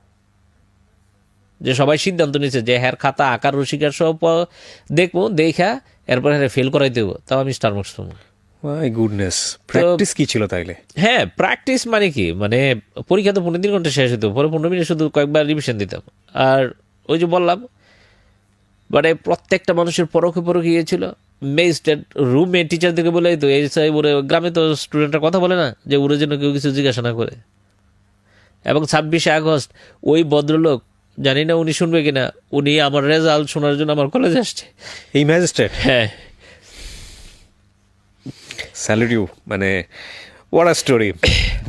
যে সবাই সিদ্ধান্ত নিচ্ছে যে হ্যাঁ খাতা আকার রসিকার সব দেখবো, দেখা এরপর হ্যাঁ ফেল করাই দেবো, তাও আমি স্টার মার্কস পাবো। মাই গুডনেস, প্র্যাকটিস কি ছিল তাইলে? হ্যাঁ প্র্যাকটিস মানে কি, মানে পরীক্ষা তো 15 ঘন্টা শেষ হতো, পরে 15 মিনিট শুধু কয়েকবার রিভিশন দিতাম। আর ওই যে বললাম, মানে প্রত্যেকটা মানুষের পরোক্ষে পরোক্ষে গিয়েছিল। মেজিস্ট্রেট রুমে টিচারদেরকে বলে তো এই ওরে গ্রামে তো স্টুডেন্টরা কথা বলে না, যে ওরে জন্য কেউ কিছু জিজ্ঞাসা না করে। এবং 26শে আগস্ট ওই ভদ্রলোক, জানি না উনি শুনবে কিনা, উনি আমার রেজাল্ট শোনার জন্য আমার কলেজে আসছে। এই ম্যাজিস্ট্রেট? হ্যাঁ। স্যালুট ইউ, মানে হোয়াট আ স্টোরি।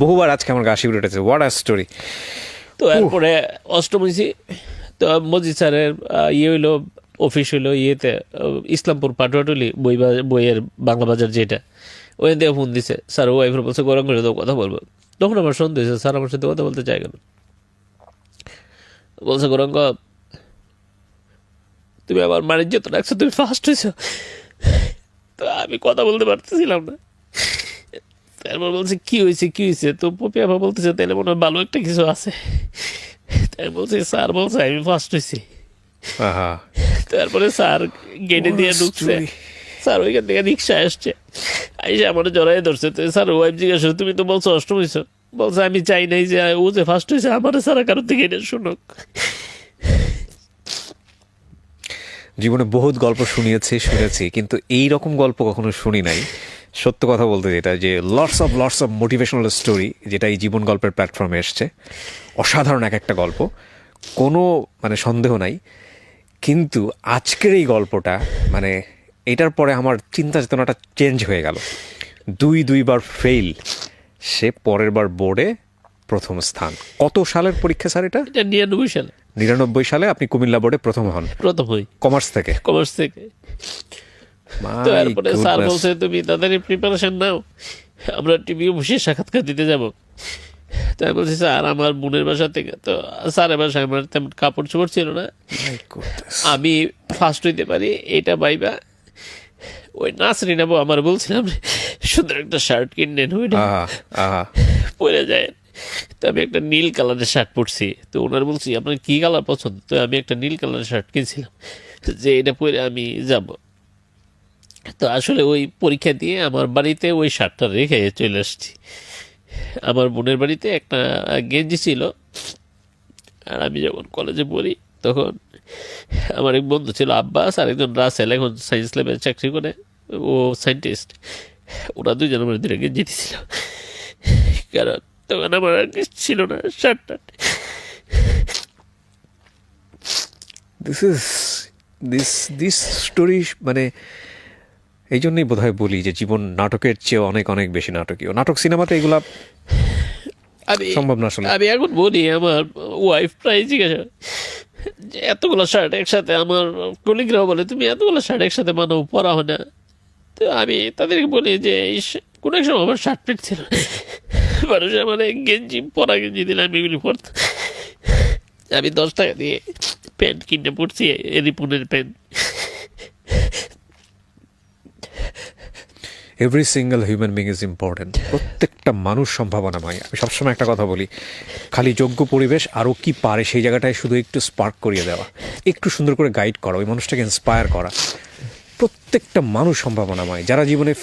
বহুবার আজকে আমার গা শিউরে উঠেছে, হোয়াট আ স্টোরি। তো এরপরে অষ্টম হয়েছি, তো মজিদ স্যারের ইয়ে হইলো, অফিস হইলো ইয়েতে, ইসলামপুর পাটুয়াটুলি বইয়ের বাংলা বাজার যেটা, ওখান থেকে ফোন দিছে। স্যার ওয়াইফের বলছে গরম করে তো কথা বলবো। তখন আমার সন্দেহ হয়েছে, স্যার আমার সাথে কথা বলতে চাই কেন। বলছে গরঙ্গ তুমি আমার মানির যত রাখছো, তুমি ফার্স্ট হয়েছো। তো আমি কথা বলতে পারতেছিলাম না। তারপর বলছে কি হয়েছে কি হয়েছে, তো পপি আপা বলতেছে তাহলে মনে হয় ভালো একটা কিছু আছে। তাই বলছে স্যার বলছে আমি ফার্স্ট হয়েছি। তারপরে স্যার গেটে দিয়ে ঢুকছে, স্যার ওইখান থেকে রিক্সা আসছে, আইসা আমার জড়াই ধরছে। তো স্যার ওয়াইফ জিজ্ঞাসা তুমি তো বলছো অষ্টম হয়েছ। বলছে আমি চাই নাই যে ও যে ফার্স্ট হয়েছে আমার সারা কারোর থেকে এটা শুনুক। জীবনে বহুত গল্প শুনেছি, কিন্তু এই রকম গল্প কখনো শুনি নাই। সত্য কথা বলতে যেটা, যে লটস অফ মোটিভেশনাল স্টোরি যেটা এই জীবন গল্পের প্ল্যাটফর্মে এসছে, অসাধারণ এক একটা গল্প, কোনো মানে সন্দেহ নাই। কিন্তু আজকের এই গল্পটা, মানে এটার পরে আমার চিন্তা চেতনাটা চেঞ্জ হয়ে গেল। দুইবার ফেল, সে পরের বার বোর্ডে প্রথম স্থান। কত সালের পরীক্ষা স্যার এটা? 99 সালে। 99 সালে আপনি কুমিল্লা বোর্ডে প্রথম হন? প্রথম হই কমার্স থেকে। তো এরপরে স্যার বলছে তুমি তাড়াতাড়ি প্রিপারেশন নাও, আমরা টিভি বসে সাক্ষাৎকার দিতে যাব। তাই বলছি স্যার আমার বোনের বাসা থেকে, তো স্যারের বাসায় আমার তেমন কাপড় চোপড় ছিল না, আমি ফার্স্ট হইতে পারি এটা ভাইবা ওই নাসরিন আপু আমার বলছিলাম সুন্দর একটা শার্ট কিনেন, ওইটা পরে যায়। তো আমি একটা নীল কালারের শার্ট পরছি, তো ওনার বলছি আপনার কি কালার পছন্দ, তো আমি একটা নীল কালারের শার্ট কিনছিলাম যে এটা পরে আমি যাব। তো আসলে ওই পরীক্ষা দিয়ে আমার বাড়িতে ওই শার্টটা রেখে চলে আসছি। আমার বোনের বাড়িতে একটা গেঞ্জি ছিল। আর আমি যখন কলেজে পড়ি তখন আমার এক বন্ধু ছিল আব্বাস, আর একজন রাসেল, এখন সায়েন্স ল্যাবে চাকরি করে, ও সায়েন্টিস্ট। ওরা দুজন আমার দুটো গেঞ্জি দিয়েছিল, কারণ তখন আমার আর কিছু ছিল না শার্টটা। দিস স্টোরি, মানে এই জন্যই বোধহয় বলি যে জীবন নাটকের চেয়ে অনেক অনেক বেশি নাটকীয়। নাটক সিনেমাতে এগুলা সম্ভব না আসলে। আমি এখন বলি, আমার ওয়াইফ প্রায় জিজ্ঞাসা যে এতগুলো শার্ট একসাথে, আমার কলিগরাও বলে তুমি এতগুলো শার্ট একসাথে বানাও, পরা হয় না। তো আমি তাদেরকে বলি যে কোনো এক সময় আমার শার্ট প্যান্ট ছিল, মানুষ আমার গেঞ্জি পরা গেঞ্জি দিলে আমি এগুলি পরতাম। আমি 10 টাকা দিয়ে প্যান্ট কিনে পড়ছি, রিপুনের pant. Every single human being is important. প্রত্যেকটা মানুষ সম্ভাবনাময়। আমি সবসময় একটা কথা বলি, খালি যোগ্য পরিবেশ আরও কি পারে সেই জায়গাটায় শুধু একটু স্পার্ক করিয়ে দেওয়া, একটু সুন্দর করে গাইড করা, ওই মানুষটাকে ইন্সপায়ার করা। প্রত্যেকটা মানুষ সম্ভাবনাময়। যারা জীবনে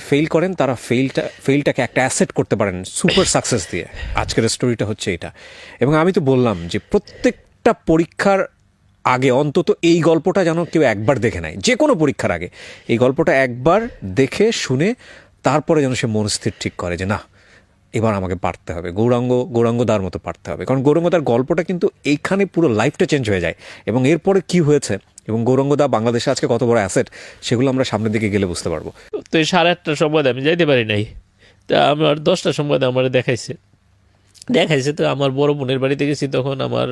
ফেল করেন তারা ফেলটাকে একটা অ্যাসেট করতে পারেন সুপার সাকসেস দিয়ে। আজকের স্টোরিটা হচ্ছে এটা। এবং আমি তো বললাম যে প্রত্যেকটা পরীক্ষার আগে অন্তত এই গল্পটা যেন কেউ একবার দেখে নেয়, যে কোনো পরীক্ষার আগে এই গল্পটা একবার দেখে শুনে তারপরে যেন সে মনস্থির ঠিক করে যে না, এবার আমাকে পারতে হবে, গৌরাঙ্গদার মতো পারতে হবে, কারণ গৌরাঙ্গদার গল্পটা কিন্তু এইখানে পুরো লাইফটা চেঞ্জ হয়ে যায়, এবং এরপরে কি হয়েছে এবং গৌরাঙ্গদা বাংলাদেশে আজকে কত বড় অ্যাসেট সেগুলো আমরা সামনের দিকে গেলে বুঝতে পারবো। তো এই 8:30টার সময় আমি যাইতে পারি নাই, তা আমার 10টার সময় আমার দেখাইছে। তো আমার বড় বোনের বাড়িতে গেছি, তখন আমার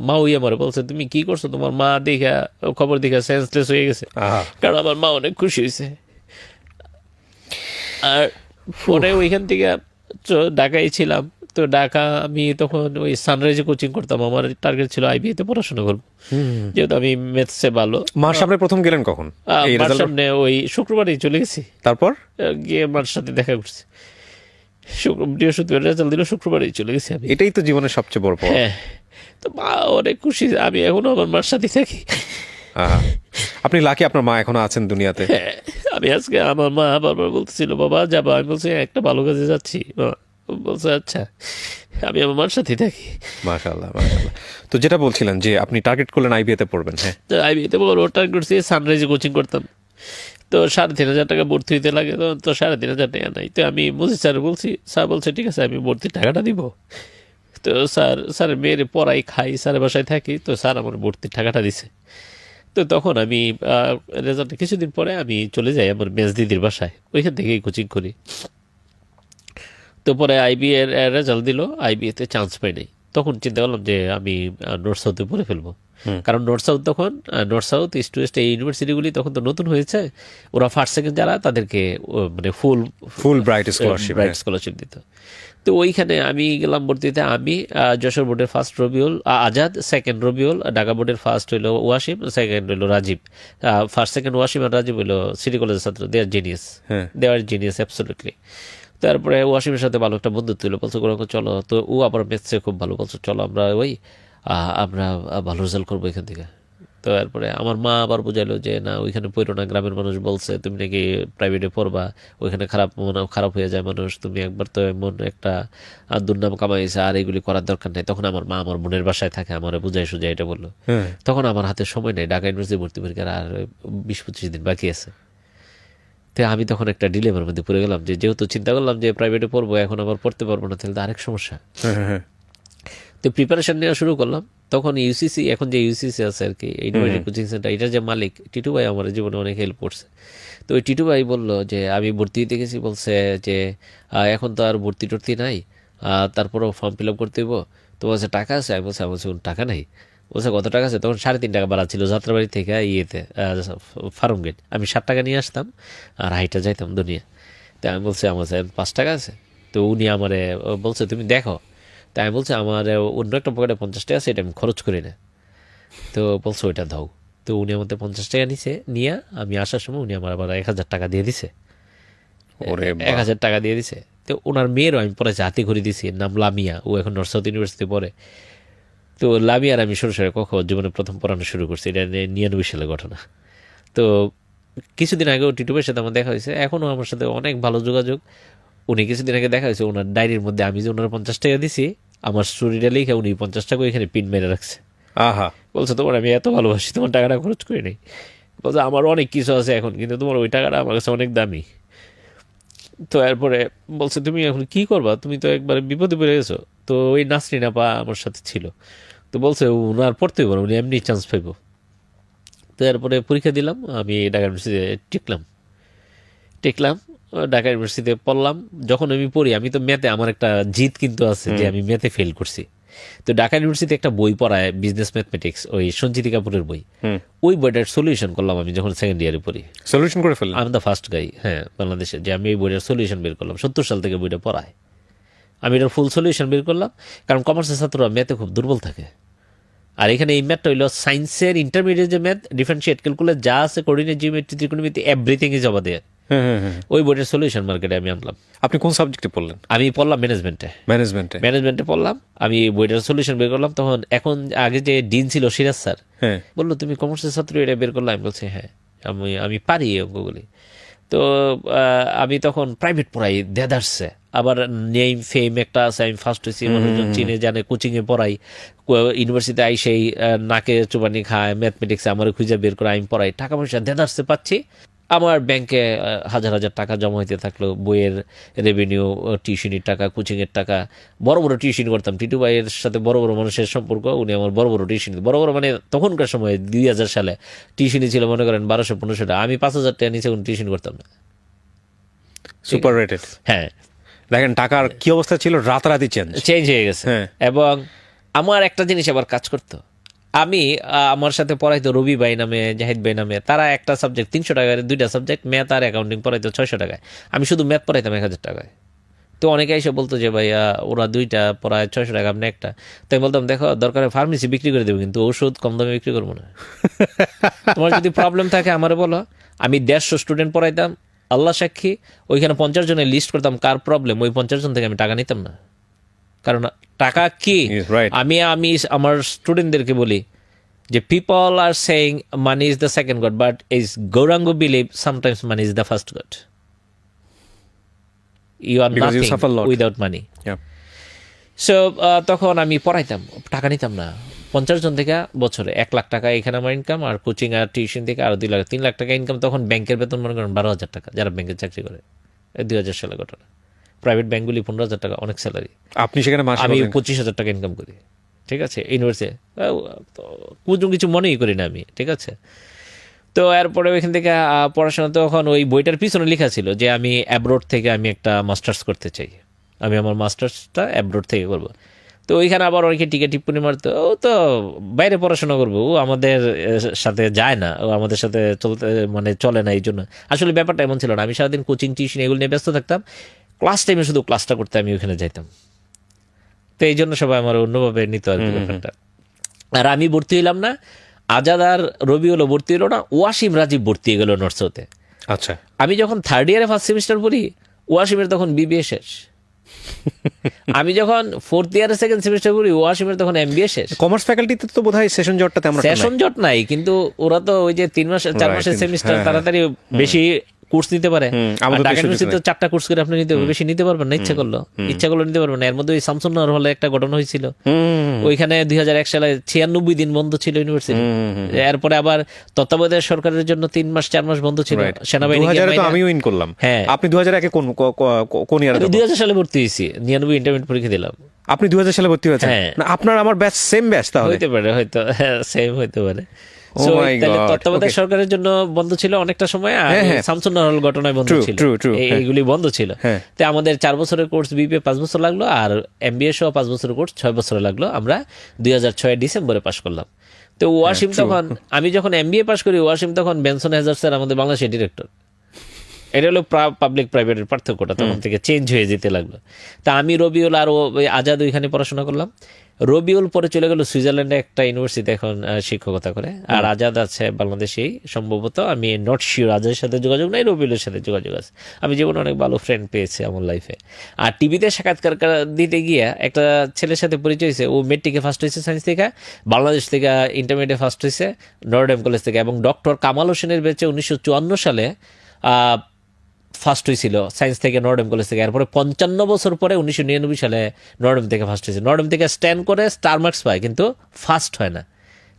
মা ওই আমার বলছে তুমি কি করছো, তোমার মা দেখা খবর দেখা সেন্সলেস হয়ে গেছে, কারণ আমার মা অনেক খুশি হয়েছে। আর পরে ওইখান থেকে ঢাকায় ছিলাম, তো ঢাকা আমি তখন ওই সানরাইজে কোচিং করতাম, আমার টার্গেট ছিল আইবিএতে পড়াশোনা করবো, যেহেতু আমি ম্যাথসে ভালো। মার সামনে প্রথম গেলেন কখন? মার সামনে ওই শুক্রবারই চলে গেছি, তারপর গিয়ে মার সাথে দেখা করছি, বৃহস্পতিবার রেজাল্ট দিল, শুক্রবারই চলে গেছি আমি। এটাই তো জীবনের সবচেয়ে বড় পাওয়া। হ্যাঁ, তো মা অনেক খুশি, আমি এখনো আমার মার সাথে থাকি। আপনি লাকি, আপনার মা এখনো আছেন দুনিয়াতে। হ্যাঁ, আমি আজকে আমার মা বারবার বলতেছিল বাবা যাবা, আমি বলছি একটা ভালো কাজে যাচ্ছি, বলছে আচ্ছা, আমি আমার মার সাথে থাকি। মাশাআল্লাহ মাশাআল্লাহ। তো যেটা বলছিলেন যে আপনি টার্গেট করলেন আইবিএতে পড়বেন। হ্যাঁ, তো আইবিএতে বড় টার্গেট করছি, সানরাইজে কোচিং করতাম, তো 3,500 টাকা ভর্তি হইতে লাগে, তো 3,500 টাকা নাই। তো আমি মুজিদ স্যার বলছি, স্যার বলছে ঠিক আছে আমি ভর্তির টাকাটা দিব। তো স্যারের মেয়ের পড়াই খাই, স্যারের বাসায় থাকি, তো স্যার আমার ভর্তির টাকাটা দিছে। তো তখন আমি রেজাল্টের কিছুদিন পরে আমি চলে যাই আমার মেজ দিদির বাসায়, ওইখান থেকেই কোচিং করি। তো পরে আইবি এর রেজাল্ট দিল, আইবিএতে চান্স পাই নাই। তখন চিন্তা করলাম যে আমি নর্থ সাউথে পড়ে ফেলবো, কারণ নর্থ সাউথ ইস্ট ওয়েস্ট এই ইউনিভার্সিটিগুলি তখন তো নতুন হয়েছে, ওরা ফার্স্ট সেকেন্ড যারা তাদেরকে মানে ফুল ব্রাইট স্কলারশিপ দিত। তো ওইখানে আমি গেলাম ভর্তিতে, আমি যশোর বোর্ডের ফার্স্ট রবিউল আজাদ, সেকেন্ড রবিউল, ঢাকা বোর্ডের ফার্স্ট হইলো ওয়াসিম, সেকেন্ড হইলো রাজীব। ফার্স্ট সেকেন্ড ওয়াসিম আর রাজীব হইলো সিটি কলেজের ছাত্র, দে আর জিনিয়াস অ্যাবসলিউটলি। তারপরে ওয়াসিমের সাথে ভালো একটা বন্ধুত্ব হলো, বলছো গৌরাঙ্গ চলো, তো ও আবার ম্যাথসে খুব ভালো, বলছো চলো আমরা ভালো রেজাল্ট করবো এখান থেকে। তো এরপরে আমার মা আবার বুঝাইলো যে না ওইখানে পড়ো না, গ্রামের মানুষ বলছে তুমি নাকি প্রাইভেটে পড়বা, ওইখানে খারাপ হয়ে যায় মানুষ, তুমি একবার তো এমন একটা দুর্নাম কামাইছে, আর এগুলি করার দরকার নেই। তখন আমার মা আমার বোনের বাসায় থাকে, আমার বুঝাই সুঝাই এটা বললো। তখন আমার হাতে সময় নেই, ঢাকা ইউনিভার্সিটি ভর্তি পরীক্ষার আর 20-25 দিন বাকি আছে। তো আমি তখন একটা ডিলেমার মধ্যে পড়ে গেলাম, যে যেহেতু চিন্তা করলাম যে প্রাইভেটে পড়বো, এখন আবার পড়তে পারবো না, তাহলে তো আরেক সমস্যা। তো প্রিপারেশন নেওয়া শুরু করলাম। তখন ইউসিসি, এখন যে ইউসিসি আছে আর কি, ইউনিভার্সিটি কোচিং সেন্টার, এটার যে মালিক টিটু ভাই আমার জীবনে অনেক হেল্প করছে। তো ওই টিটু ভাই বললো যে আমি ভর্তি হইতে গেছি, বলছে যে এখন তো আর ভর্তি টর্তি নাই, তারপরেও ফর্ম ফিল আপ করতে হইব, তো বলছে টাকা আছে, আমি বলছি আমার টাকা নাই। বলছে কত টাকা আছে? তখন 3.5 টাকা ভাড়া ছিল যাত্রাবাড়ি থেকে ফার্ম গেট, আমি 7 টাকা নিয়ে আসতাম আর হাইটা যাইতাম দুনিয়া। তো আমি বলছি আমার 5 টাকা আছে। তো উনি আমারে বলছে তুমি দেখো। তাই আমি বলছি আমার অন্য একটা পকেটে 50 টাকা আছে, এটা আমি খরচ করি না। তো বলছে ওইটা দাও। তো উনি আমাদের 50 টাকা নিয়ে আমি আসার সময় উনি আমার আবার 1,000 টাকা দিয়ে দিছে। 1,000 টাকা দিয়ে দিছে। তো ওনার মেয়েরও আমি পরে হাতে ঘুরে দিছি, নাম লামিয়া, ও এখন নর্থ সাউথ ইউনিভার্সিটি পড়ে। তো লামিয়ার আমি সরাসরি জীবনে প্রথম পড়ানো শুরু করছি, এটা 99 সালের ঘটনা। তো কিছুদিন আগেও টিটু ভাইয়ের সাথে আমার দেখা হয়েছে, এখনও আমার সাথে অনেক ভালো যোগাযোগ। উনি কিছুদিন আগে দেখা হয়েছে, ওনার ডায়েরির মধ্যে আমি যে ওনার 50 টাকা দিছি, আমার স্টোরিটা লিখে উনি 50 টাকা এখানে পিন মেরে রাখছে। বলছে তোমার আমি এত ভালোবাসি, তোমার টাকাটা খরচ করি নাই। বলছে আমার অনেক কিছু আছে এখন, কিন্তু তোমার ওই টাকাটা আমার কাছে অনেক দামি। তো এরপরে বলছে তুমি এখন কি করবা, তুমি তো একবার বিপদে পড়ে গেছো। তো ওই নাসরিন আপা আমার সাথে ছিল, তো বলছে উনার পড়তে পারবো, উনি এমনি চান্স পাইব। তো এরপরে পরীক্ষা দিলাম, আমি ঢাকা ইউনিভার্সিটিতে টেকলাম, ঢাকা ইউনিভার্সিটিতে পড়লাম। যখন আমি পড়ি, আমি তো ম্যাথে আমার একটা জিত কিন্তু আছে যে আমি ম্যাথে ফেল করছি। তো ঢাকা ইউনিভার্সিটিতে একটা বই পড়ায় বিজনেস ম্যাথমেটিক্স, ওই সঞ্জিতি কাপুরের বই, ওই বইটার সলিউশন করলাম আমি যখন সেকেন্ড ইয়ারে পড়ি। সলিউশন করে ফেললাম, আমি দ্য ফার্স্ট গাই হ্যাঁ বাংলাদেশে যে আমি এই বইটার সলিউশন বের করলাম। 70 সাল থেকে বইটা পড়ায়, আমি এটার ফুল সলিউশন বের করলাম। কারণ কমার্সের ছাত্ররা ম্যাথে খুব দুর্বল থাকে, আর এখানে এই ম্যাথটা হইল সায়েন্সের ইন্টারমিডিয়েট যে ম্যাথ, ডিফারেন্সিয়েট ক্যালকুলাস যা আছে, কোঅর্ডিনেট জিওমেট্রি, ত্রিকোণমিতি, এভরিথিং ইজ ওভার দেয়ার। ওই বইটার সলিউশন মার্কেটে আমি আনলাম। আপনি কোন সাবজেক্টে পড়লেন? আমি পড়লাম ম্যানেজমেন্টে পড়লাম। আমি বইটার সলিউশন বের করলাম। তখন এখন আগে যে ডিন ছিল সিরাজ স্যার, বললো তুমি কমার্সের ছাত্র, এটা বের করলাম। আমি বলছি হ্যাঁ আমি পারি এই অঙ্কগুলি। তো আমি তখন প্রাইভেট পড়াই দেদারসে, আবার নেম ফেম একটা আছে, আমি ফার্স্ট হয়েছি, মানুষজন চিনে জানে, কোচিংয়ে পড়াই, ইউনিভার্সিটিতে আই সেই নাকে চুবানি খায়, ম্যাথমেটিক্সে আমার খুঁজে বের করে আমি পড়াই, টাকা পয়সা দেদারসে পাচ্ছি। আমার ব্যাংকে হাজার হাজার টাকা জমা হইতে থাকলো, বইয়ের রেভিনিউ, টিউশনির টাকা, কোচিংয়ের টাকা, বড় বড় টিউশন করতাম। টিটু ভাইয়ের সাথে বড় বড় মানুষের সম্পর্ক, উনি আমার বড় বড় টিউশন, বড় বড় মানে তখনকার সময় 2000 সালে টিউশনি ছিল মনে করেন 1200-1500 টাকা। আমি 5000 টাকা নিচে কোনো টিউশন করতাম না। Super rated. হ্যাঁ, দেখেন টাকার কি অবস্থা ছিল, রাতারাতি চেঞ্জ হয়ে গেছে। হ্যাঁ। এবং আমার একটা জিনিস আবার কাজ করতো, আমি আমার সাথে পড়াইতো রবি ভাই নামে, জাহিদ ভাই নামে, তারা একটা সাবজেক্ট 300 টাকায়, 2টা সাবজেক্ট ম্যাথ আর অ্যাকাউন্টিং পড়াইতো 600 টাকায়, আমি শুধু ম্যাথ পড়াইতাম 1000 টাকায়। তো অনেকে এসে বলতো যে ভাইয়া ওরা 2টা পড়ায় 600 টাকা, আপনি একটা। তাই বলতাম দেখো দরকারে ফার্মেসি বিক্রি করে দেবো, কিন্তু ওষুধ কম দামে বিক্রি করবো না। তোমার যদি প্রবলেম থাকে আমারে বলো। আমি 150 স্টুডেন্ট পড়াইতাম, আল্লাহ সাক্ষী, ওইখানে 50 জনের লিস্ট করতাম কার প্রবলেম, ওই 50 জন থেকে আমি টাকা নিতাম না। কারণ টাকা কি, Yes, right. আমি আমার স্টুডেন্টদেরকে বলি যে people are saying money is the second god, but is গৌরাঙ্গ believe sometimes money is the first god. You are Because you nothing suffer a lot. Without money. Yeah. So তখন আমি পড়াইতাম, টাকা নিতাম না। 50 জন থেকে বছরে 1 লাখ টাকা এখানে আমার ইনকাম, আর কোচিং আর টিউশন থেকে আরো 2 লাখ 3 লাখ টাকা ইনকাম। তখন ব্যাংকের বেতন মনে করেন 12,000 টাকা, যারা ব্যাংকে চাকরি করে, 2000 সালে ঘটনা। প্রাইভেট ব্যাংকগুলি 15,000 টাকা, অনেক স্যালারি। আপনি সেখানে মাসে আমি পাবেন। 25,000 টাকা ইনকাম করি, ঠিক আছে, ইউনিভার্সিটি। কোনো কিছু মনেই করি না আমি, ঠিক আছে। তো এরপরে ওইখান থেকে পড়াশোনা, তখন ওই বইটার পিছনে লেখা ছিল যে আমি অ্যাব্রোড থেকে আমি একটা মাস্টার্স করতে চাই, আমি আমার মাস্টার্সটা অ্যাব্রোড থেকে করব। তো ওইখানে আবার অনেকে টিকে টিপ্পনি মারতো, ও তো বাইরে পড়াশোনা করবো, ও আমাদের সাথে যায় না, ও আমাদের সাথে চলে না। এই জন্য আসলে ব্যাপারটা এমন ছিল না। আমি সারাদিন কোচিং টিউশন এগুলো নিয়ে ব্যস্ত থাকতাম, ক্লাস টাইমে শুধু ক্লাসটা করতে আমি ওখানে যাইতাম। তো এই জন্য সবাই আমার অন্যভাবে নিত আর কি ব্যাপারটা। আর আমি ভর্তি হইলাম না, আজাদ আর রবিউলও ভর্তি হলো না, ওয়াসিম রাজীব ভর্তি হয়ে গেল নর্থসাউথে। আচ্ছা, আমি যখন 3rd ইয়ারে 1st সেমিস্টার পড়ি, ওয়াসিমের তখন বিবিএ শেষ। আমি যখন 4th ইয়ারে 2nd সেমিস্টার পড়ি, ওয়াসিমের তখন এমবিএ শেষ। কমার্স ফ্যাকাল্টিতে তো বোধহয় সেশন জটটা তেমন একটা সেশন নাই। জট নাই, কিন্তু ওরা তো ওই যে 3 মাস 4 মাসের Right, সেমিস্টার, হ্যাঁ, তাড়াতাড়ি বেশি কোর্স নিতে পারে। আমাদের ঢাকা দেশে ইউনিভার্সিটিতে 4টা কোর্স করে আপনি বেশি নিতে পারবেন না, ইচ্ছা করলো নিতে পারবেন না। এর মধ্যে ওই শামসুন্নাহর হলে একটা ঘটনা হয়েছিল, ওইখানে 2001 সালে 96 দিন বন্ধ ছিল ইউনিভার্সিটি। এরপরে আবার তত্ত্বাবধায়ক সরকারের জন্য 3 মাস 4 মাস বন্ধ ছিল। সেনাবাহিনী 2000 তো আমিও ইন করলাম। হ্যাঁ। আপনি 2001 কোন ইয়ারে? 2000 সালে ভর্তি হয়েছি, 99 ইন্টারমিডিয়েট পরীক্ষা দিলাম। আপনি 2000 সালে ভর্তি হয়েছেন? হ্যাঁ। না, আপনার আমার ব্যাচ সেম ব্যাচ তাহলে। হইতে পারে, হয়তো সেম হইতে পারে। Oh So, my তাহলে God, তত্ত্বাবধায়ক okay. সরকারের জন্য বন্ধ ছিল অনেকটা সময়, আর হ্যাঁ, হ্যাঁ। শামসুন্নাহর ঘটনায় বন্ধ True, ছিল। true, হ্যাঁ। এইগুলি বন্ধ ছিল। হ্যাঁ। তো আমাদের 4 বছরের কোর্স, বিবিএ 5 বছর লাগলো, আর এমবিএ সহ 5 বছরের কোর্স 6 বছর লাগলো। আমরা 2006 ডিসেম্বরে পাশ করলাম। তো ওয়াসিম তখন, আমি যখন এমবিএ পাশ করি, ওয়াসিম তখন বেনসন হেজার স্যার আমাদের বাংলাদেশের ডিরেক্টর। এটা হলো পাবলিক প্রাইভেটের পার্থক্যটা, তখন থেকে চেঞ্জ হয়ে যেতে লাগলো। তা আমি রবিউল আর আজাদ ওইখানে পড়াশোনা করলাম। রবিউল পরে চলে গেল সুইজারল্যান্ডে একটা ইউনিভার্সিটি, এখন শিক্ষকতা করে। আর আজাদ আছে বাংলাদেশেই সম্ভবত, আমি নট শিওর, আজাদের সাথে যোগাযোগ নাই, রবিউলের সাথে যোগাযোগ আছে। আমি জীবনে অনেক ভালো ফ্রেন্ড পেয়েছি আমার লাইফে। আর টিভিতে সাক্ষাৎকার দিতে গিয়ে একটা ছেলের সাথে পরিচয় হয়েছে, ও মেট্রিকে ফার্স্ট হয়েছে সায়েন্স থেকে, বাংলাদেশ থেকে ইন্টারমিডিয়েটে ফার্স্ট হয়েছে নটরডেম কলেজ থেকে, এবং ডক্টর কামাল হোসেনের ব্যাচে 1954 সালে ফার্স্ট হয়েছিল সায়েন্স থেকে নটরডেম কলেজ থেকে। এরপরে 55 বছর পরে 1999 সালে নটরডেম থেকে ফার্স্ট হয়েছে। নটরডেম থেকে স্ট্যান্ড করে স্টার মার্কস পায়, কিন্তু ফার্স্ট হয় না,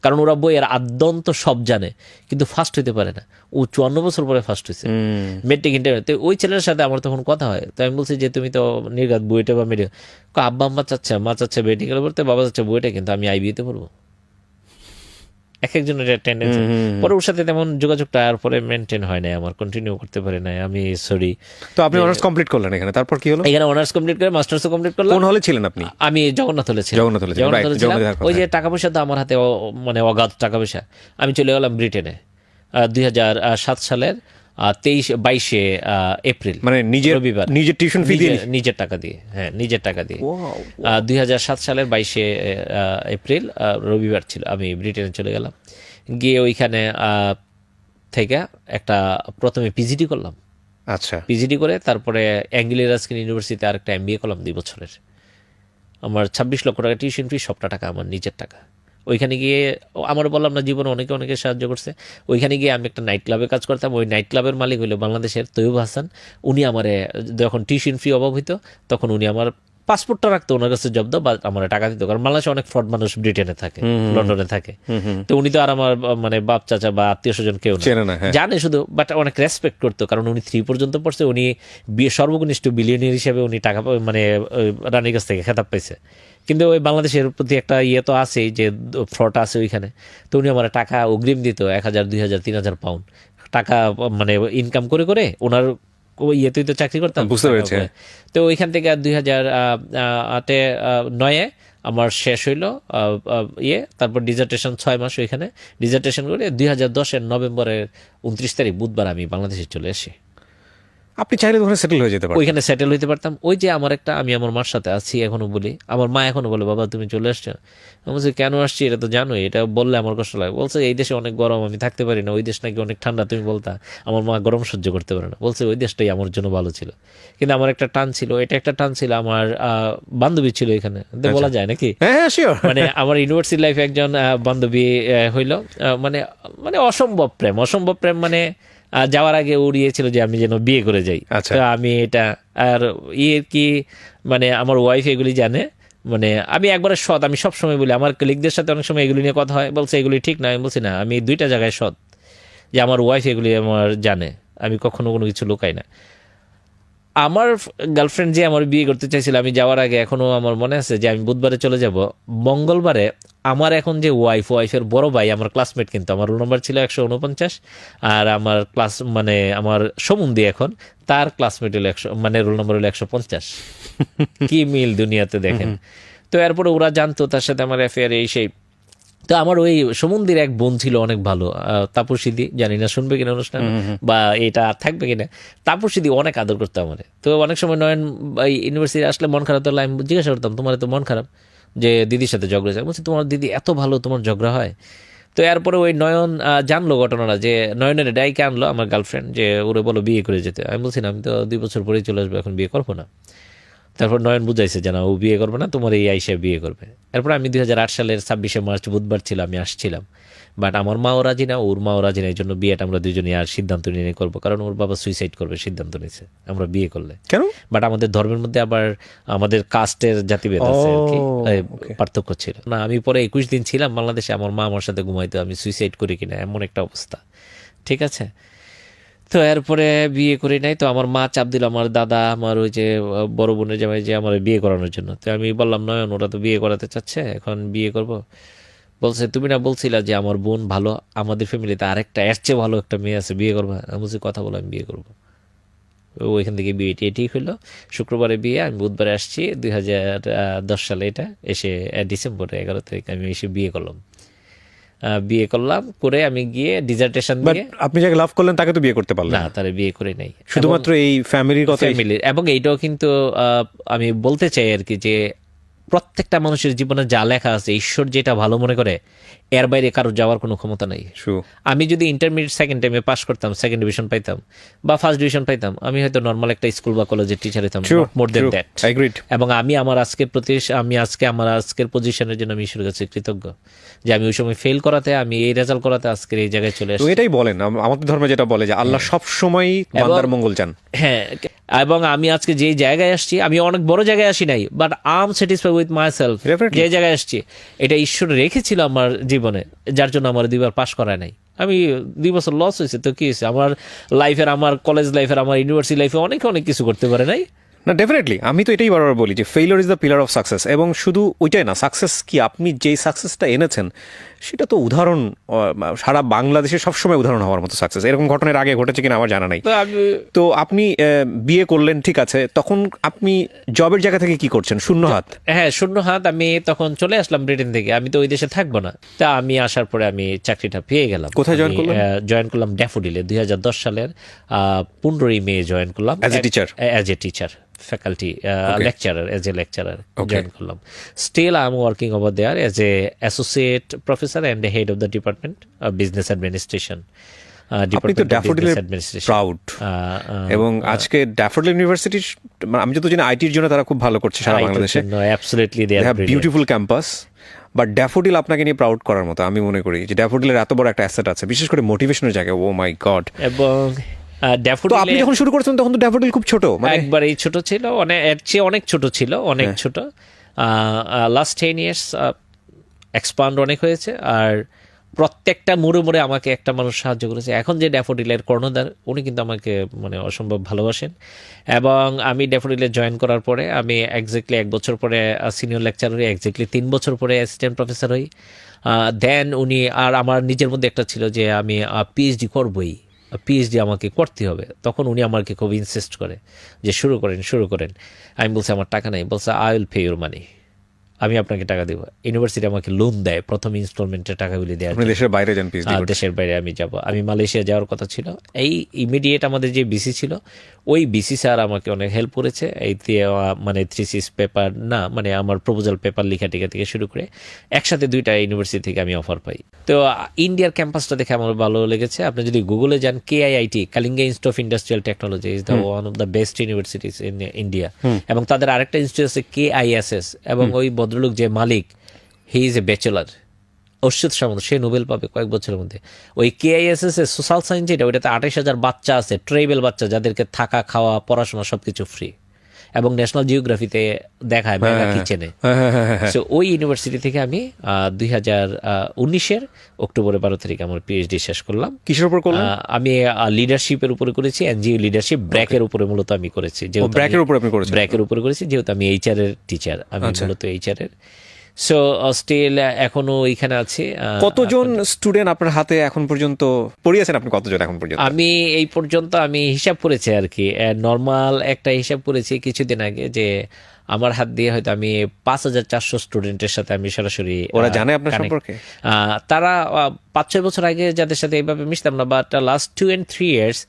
কারণ ওরা বইয়ের আদ্যন্ত সব জানে, কিন্তু ফার্স্ট হইতে পারে না। ও 54 বছর পরে ফার্স্ট হয়েছে মেট্রিক ইন্টারমিডিয়েট। তো ওই ছেলের সাথে আমার তখন কথা হয়। তো আমি বলছি যে তুমি তো নির্ঘাত বুয়েটে বা মেডিকেল, আব্বা আম্মা চাচ্ছে, মা চাচ্ছে মেডিকেলে পড়তে, বাবা চাচ্ছে বুয়েটে, কিন্তু আমি আইবিএতে পড়বো। এক একজনের টেন্ডেন্সি। পরে ওর সাথে তেমন যোগাযোগটা আর পরে মেনটেন হয় নাই, আমার কন্টিনিউ করতে পারি নাই, আমি সরি। তো আপনি অনার্স কমপ্লিট করলেন এখানে, তারপর কি হলো? এখানে অনার্স কমপ্লিট করে মাস্টার্সও কমপ্লিট করলাম। কোন হলে ছিলেন আপনি? আমি জগন্নাথ হলে ছিলাম। জগন্নাথ হলে ছিলেন, right, ছিলাম। জগন্নাথের কথা। ওই যে টাকা পয়সা তো আমার হাতে অগাধ টাকা পয়সা। আমি চলে গেলাম ব্রিটেনে 2007 সালের 22 এপ্রিল, মানে রবিবার, নিজের টিউশন ফি দিয়ে? নিজের টাকা দিয়ে, হ্যাঁ নিজের টাকা দিয়ে। 2007 সালের 22 এপ্রিল রবিবার ছিল, আমি ব্রিটেনে চলে গেলাম। গিয়ে ওইখানে থেকে একটা প্রথমে পিজিডি করলাম। আচ্ছা। পিজিডি করে তারপরে অ্যাঙ্গেলো রাস্কিন ইউনিভার্সিটিতে আরেকটা এমবিএ করলাম 2 বছরের। আমার 26 লক্ষ টাকা টিউশন ফি, সবটা টাকা আমার নিজের টাকা। ওইখানে গিয়ে আমার বললাম না, জীবনে অনেকে সাহায্য করছে। ওইখানে গিয়ে আমি একটা নাইট ক্লাবে কাজ করতাম। ওই নাইট ক্লাবের মালিক হইলো বাংলাদেশের তৈয়ব হাসান। উনি আমারে যখন টিউশন ফি অভাব হইতো, তখন উনি আমার পাসপোর্টটা রাখতো ওনার কাছে জব্দ, বা আমার টাকা দিত, কারণ বাংলাদেশে অনেক ফ্রড মানুষ ব্রিটেনে থাকে, লন্ডনে থাকে। তো উনি তো আর আমার মানে বাপ চাচা বা আত্মীয় স্বজন কেউ না, জানে শুধু, বাট অনেক রেসপেক্ট করতো, কারণ উনি 3 পর্যন্ত পড়ছে। উনি সর্বকনিষ্ঠ বিলিয়নিয়ার হিসেবে উনি টাকা মানে রানীর কাছ থেকে খেতাব পাইছে। কিন্তু ওই বাংলাদেশের প্রতি একটা ইয়ে তো আছেই যে ফ্রড আছে ওইখানে। তো উনি আমার টাকা অগ্রিম দিত 1,000, 2,000, 3,000 পাউন্ড টাকা, মানে ইনকাম করে করে ওনার ইয়েতেই তো চাকরি করতাম, বুঝতে পেরেছি। তো ওইখান থেকে 2009-এ আমার শেষ হইলো তারপর ডিজার্টেশন 6 মাস ওইখানে ডিজার্টেশন করে 2010-এর নভেম্বরের 29 তারিখ বুধবার আমি বাংলাদেশে চলে আসি। আপনি চাইলে ওখানে সেটেল হয়ে যেতে পারেন, ওইখানে সেটেল হইতে পারতাম। ওই যে আমি আমার মার সাথে আছি এখনো বলি, আমার মা এখনো বলে বাবা তুমি চলে আসছো। আমি বলছি কেন আসছি, এটা তো জানোই, এটা বললে আমার কষ্ট লাগে। বলছে এই দেশে অনেক গরম, আমি থাকতে পারি না, ওই দেশ নাকি অনেক ঠান্ডা, তুমি বলতা। আমার মা গরম সহ্য করতে পারে না, বলছে ওই দেশটাই আমার জন্য ভালো ছিল। কিন্তু আমার একটা টান ছিল, এটা একটা টান ছিল, আমার বান্ধবী ছিল এখানে, বলা যায় নাকি? মানে আমার ইউনিভার্সিটি লাইফে একজন বান্ধবী হইল, মানে মানে অসম্ভব প্রেম, মানে যাওয়ার আগে উড়িয়েছিল যে আমি যেন বিয়ে করে যাই। তো আমি এটা আর কি মানে আমার ওয়াইফ এগুলি জানে, মানে আমি একবারে সৎ। আমি সবসময় বলি, আমার কলিগদের সাথে অনেক সময় এগুলি নিয়ে কথা হয়, বলছে এগুলি ঠিক না। আমি বলছি না, আমি 2টা জায়গায় সৎ, যে আমার ওয়াইফ এগুলি আমার জানে, আমি কখনো কোনো কিছু লুকাই না। আমার গার্লফ্রেন্ড যে আমার বিয়ে করতে চাইছিল, আমি যাওয়ার আগে এখনো আমার মনে আছে যে আমি বুধবারে চলে যাব, মঙ্গলবারে আমার এখন যে ওয়াইফের বড় ভাই আমার ক্লাসমেট, কিন্তু আমার রোল নাম্বার ছিল 149, আর আমার মানে আমার সমুন্দি এখন তার ক্লাসমেট হলো 100, মানে রোল নাম্বার হলো 150। কি মিল দুনিয়াতে দেখেন। তো এরপরে ওরা জানতো তার সাথে আমার অ্যাফেয়ার এই সেই। তো আমার ওই সমুদ্রের এক বোন ছিল অনেক ভালো, তাপসিদি, জানি না শুনবে কিনা অনুষ্ঠান বা এটা থাকবে কিনা। তাপসিদি অনেক আদর করতো আমার। তো অনেক সময় নয়ন ইউনিভার্সিটি আসলে মন খারাপ হলে আমি জিজ্ঞাসা করতাম তোমার তো মন খারাপ যে দিদির সাথে ঝগড়া যায়, বলছি তোমার দিদি এত ভালো, তোমার ঝগড়া হয়? তো এরপরে ওই নয়ন জানলো ঘটনাটা, যে নয়নের ডাইকে আনলো আমার গার্লফ্রেন্ড, যে ওরে বলো বিয়ে করে যেতে। আমি বলছি না, আমি তো 2 বছর পরেই চলে আসবো, এখন বিয়ে করবো না। তারপর নয়ন বুঝাইছে যে না, ও বিয়ে করবে না, তোমার এই আইসা বিয়ে করবে। এরপর আমি 2008 সালের 26শে মার্চ বুধবার ছিল, আমি আসছিলাম। বাট আমার মাও রাজি না, ওর মাও রাজি না। এই জন্য বিয়েটা আমরা দুজনই আর সিদ্ধান্ত নিয়ে করবো, কারণ ওর বাবা সুইসাইড করবে সিদ্ধান্ত নিয়েছে আমরা বিয়ে করলে। কেন? বাট আমাদের ধর্মের মধ্যে আবার আমাদের কাস্টের জাতিভেদ আছে আর কি, পার্থক্য ছিল না। আমি পরে 21 দিন ছিলাম বাংলাদেশে, আমার মা আমার সাথে ঘুমাইতো, আমি সুইসাইড করি কিনা এমন একটা অবস্থা। ঠিক আছে, তো এরপরে বিয়ে করি নাই। তো আমার মা চাপ দিল, আমার দাদা, আমার ওই যে বড় বোনের জামাই, যে আমার বিয়ে করানোর জন্য। তো আমি বললাম নয়ন, ওরা তো বিয়ে করাতে চাচ্ছে, এখন বিয়ে করব। বলছে তুমি না বলছিলা যে আমার বোন ভালো, আমাদের ফ্যামিলিতে আরেকটা এর চেয়ে ভালো একটা মেয়ে আছে, বিয়ে করবা? আমি বলছি কথা বলো, আমি বিয়ে করবো। ওইখান থেকে বিয়ে ঠিক হইলো। শুক্রবারে বিয়ে, আমি বুধবারে আসছি 2010 সালে, এটা এসে ডিসেম্বরে 11 তারিখ আমি এসে বিয়ে করলাম। করে আমি গিয়ে ডিজার্টেশন দিয়ে। আপনি যাকে লাভ করলেন তাকে তো বিয়ে করতে পারলেন না, তারে বিয়ে করে নাই, শুধুমাত্র এই ফ্যামিলির কথা। এবং এইটাও কিন্তু আমি বলতে চাই আর কি, যে প্রত্যেকটা মানুষের জীবনে যা লেখা আছে, ঈশ্বর যেটা ভালো মনে করে এর বাইরে কারো যাওয়ার কোনো ক্ষমতা নাই। আমি যদি ইন্টারমিডিয়েট 2nd টাইমে পাস করতাম, 2nd ডিভিশন পাইতাম বা 1st ডিভিশন পাইতাম, আমি হয়তো নর্মাল একটা স্কুল বা কলেজের টিচার হইতাম, মোর দেন দ্যাট। এবং আমি আমার আজকের আমার আজকের পজিশনের জন্য আমি ঈশ্বরের কাছে কৃতজ্ঞ, যে আমি ওই সময় ফেল করাতে, আমি এই রেজাল্ট করাতে আজকের এই জায়গায় চলে আসছি। এটাই বলেন, আমাদের ধর্মে যেটা বলে যে আল্লাহ সব সময় বান্দার মঙ্গল চান। হ্যাঁ, এবং আমি আজকে যে জায়গায় আসছি, আমি অনেক বড় জায়গায় আসি নাই, but I am satisfied with my self. যে জায়গায় আসছি এটা ঈশ্বর রেখেছিল আমার জীবনে, যার জন্য আমার 2বার পাস করায় নাই। আমি 2 বছর লস হয়েছে, তো কি হয়েছে? আমার লাইফের, আমার কলেজ লাইফের, আমার ইউনিভার্সিটি লাইফে অনেক কিছু করতে পারে নাই। না, ডেফিনেটলি আমি তো এটাই বারবার বলি যে failure is the pillar of success. এবং শুধু ওইটাই না, সাকসেস কি, আপনি যেই সাকসেসটা এনেছেন সেটা তো উদাহরণ, সারা বাংলাদেশে সবসময় উদাহরণ হওয়ার মতো সাকসেস। এরকম ঘটনার আগে ঘটেছে কিনা আমার জানা নাই। তো আপনি বিয়ে করলেন, ঠিক আছে, তখন আপনি জবের জায়গা থেকে কি করছেন? শূন্য হাত? হ্যাঁ, শূন্য হাত। আমি তখন চলে আসলাম ব্রিটেন থেকে, আমি তো ওই দেশে থাকবো না। তা আমি আসার পরে আমি চাকরিটা পেয়ে গেলাম। কোথায় জয়েন করলেন? জয়েন করলাম ড্যাফোডিলে, 2010 সালের 15ই মে জয়েন করলাম as a teacher, faculty lecturer, as a lecturer join করলাম। Still I am working over there as a associate professor and the head of the department of business administration. আপনি তো ড্যাফোডিলের proud, এবং আজকে daffodil university, আমি যত জানি আইটির জন্য তারা খুব ভালো করছে সারা বাংলাদেশে। Absolutely, they have beautiful campus. But Daffodil আপনাকে নিয়ে প্রাউড করার মতো। আমি মনে করি যে ড্যাফোডিলের এত বড় একটা অ্যাসেট আছে, বিশেষ করে মোটিভেশনের জায়গায়। ও মাই গড। এবং তো ড্যাফোডিলে আপনি যখন শুরু করেছেন তখন তো ড্যাফোডিল খুব ছোট, মানে একবারেই ছোট ছিল, এর চেয়ে অনেক ছোট ছিল, অনেক ছোট। লাস্ট 10 years এক্সপান্ড অনেক হয়েছে, আর প্রত্যেকটা মোড়ে মোড়ে আমাকে একটা মানুষ সাহায্য করেছে। এখন যে ড্যাফোডিলের কর্ণধার, উনি কিন্তু আমাকে মানে অসম্ভব ভালোবাসেন। এবং আমি ড্যাফোডিলে জয়েন করার পরে আমি এক্স্যাক্টলি 1 বছর পরে সিনিয়র লেকচার হই, এক্স্যাক্টলি 3 বছর পরে অ্যাসিস্ট্যান্ট প্রফেসর হই। দেন উনি, আর আমার নিজের মধ্যে একটা ছিল যে আমি পিএইচডি করবই, পিএইচডি আমাকে করতে হবে। তখন উনি আমাকে খুব ইনসিস্ট করে যে শুরু করেন। আমি বলছি আমার টাকা নেই, বলছে আই উইল পে ইউর মানি, আমি আপনাকে টাকা দেবো। ইউনিভার্সিটি আমাকে লোন দেয় প্রথম ইনস্টলমেন্টের টাকাগুলি দেওয়ার আপনি জন্য। দেশের বাইরে যান পিএইচডি করতে। দেশের বাইরে আমি যাব, আমি মালয়েশিয়া যাওয়ার কথা ছিল। এই ইমিডিয়েট আমাদের যে বিসি ছিল, ওই বিসি স্যার আমাকে অনেক হেল্প করেছে। এই মানে থ্রিসিস পেপার না, মানে আমার প্রপোজাল পেপার লেখা টিকা থেকে শুরু করে একসাথে 2টা ইউনিভার্সিটি থেকে আমি অফার পাই। তো ইন্ডিয়ার ক্যাম্পাসটা দেখে আমার ভালো লেগেছে। আপনি যদি গুগলে যান, KIIT, Kalinga institute of industrial technology is the one of the best universities in India. এবং তাদের আরেকটা ইনস্টিটিউট আছে KISS, এবং ওই ভদ্রলোক যে মালিক, he is a bachelor, Achyut Samanta, সে নোবেল পাবে কয়েক বছরের মধ্যে। ওই KISS এর সোশ্যাল সায়েন্স যেটা, ওইটাতে 28,000 বাচ্চা আছে, ট্রাইবেল বাচ্চা, যাদেরকে থাকা, খাওয়া, পড়াশোনা সবকিছু ফ্রি, এবং ন্যাশনাল জিওগ্রাফিতে দেখায় মেগা কিচেনে। সো ওই ইউনিভার্সিটি থেকে আমি 2019-এর অক্টোবরের 12 তারিখে আমার পিএইচডি শেষ করলাম। কিসের উপর করলেন? আমি লিডারশিপের উপরে করেছি, এনজিও লিডারশিপ, ব্র্যাকের উপরে মূলত আমি করেছি। ব্র্যাকের উপরে আপনি করেছেন? ব্র্যাকের উপরে করেছি, যেহেতু আমি HR এর টিচার, আমি মূলত HR এর। সো স্টিল এখনো এখানে আছি। কতজন স্টুডেন্ট আপনার হাতে এখন পর্যন্ত পড়িয়েছেন আপনি? কতজন এখন পর্যন্ত? আমি এই পর্যন্ত আমি হিসাব করেছি আর কি, নর্মাল একটা হিসাব করেছি কিছুদিন আগে, যে আমার হাত দিয়ে হয়তো আমি 5,400 স্টুডেন্টের সাথে আমি সরাসরি। ওরা জানে আপনার সম্পর্কে? তারা 5-6 বছর আগে যাদের সাথে এইভাবে মিশতাম না, but last 2 and 3 years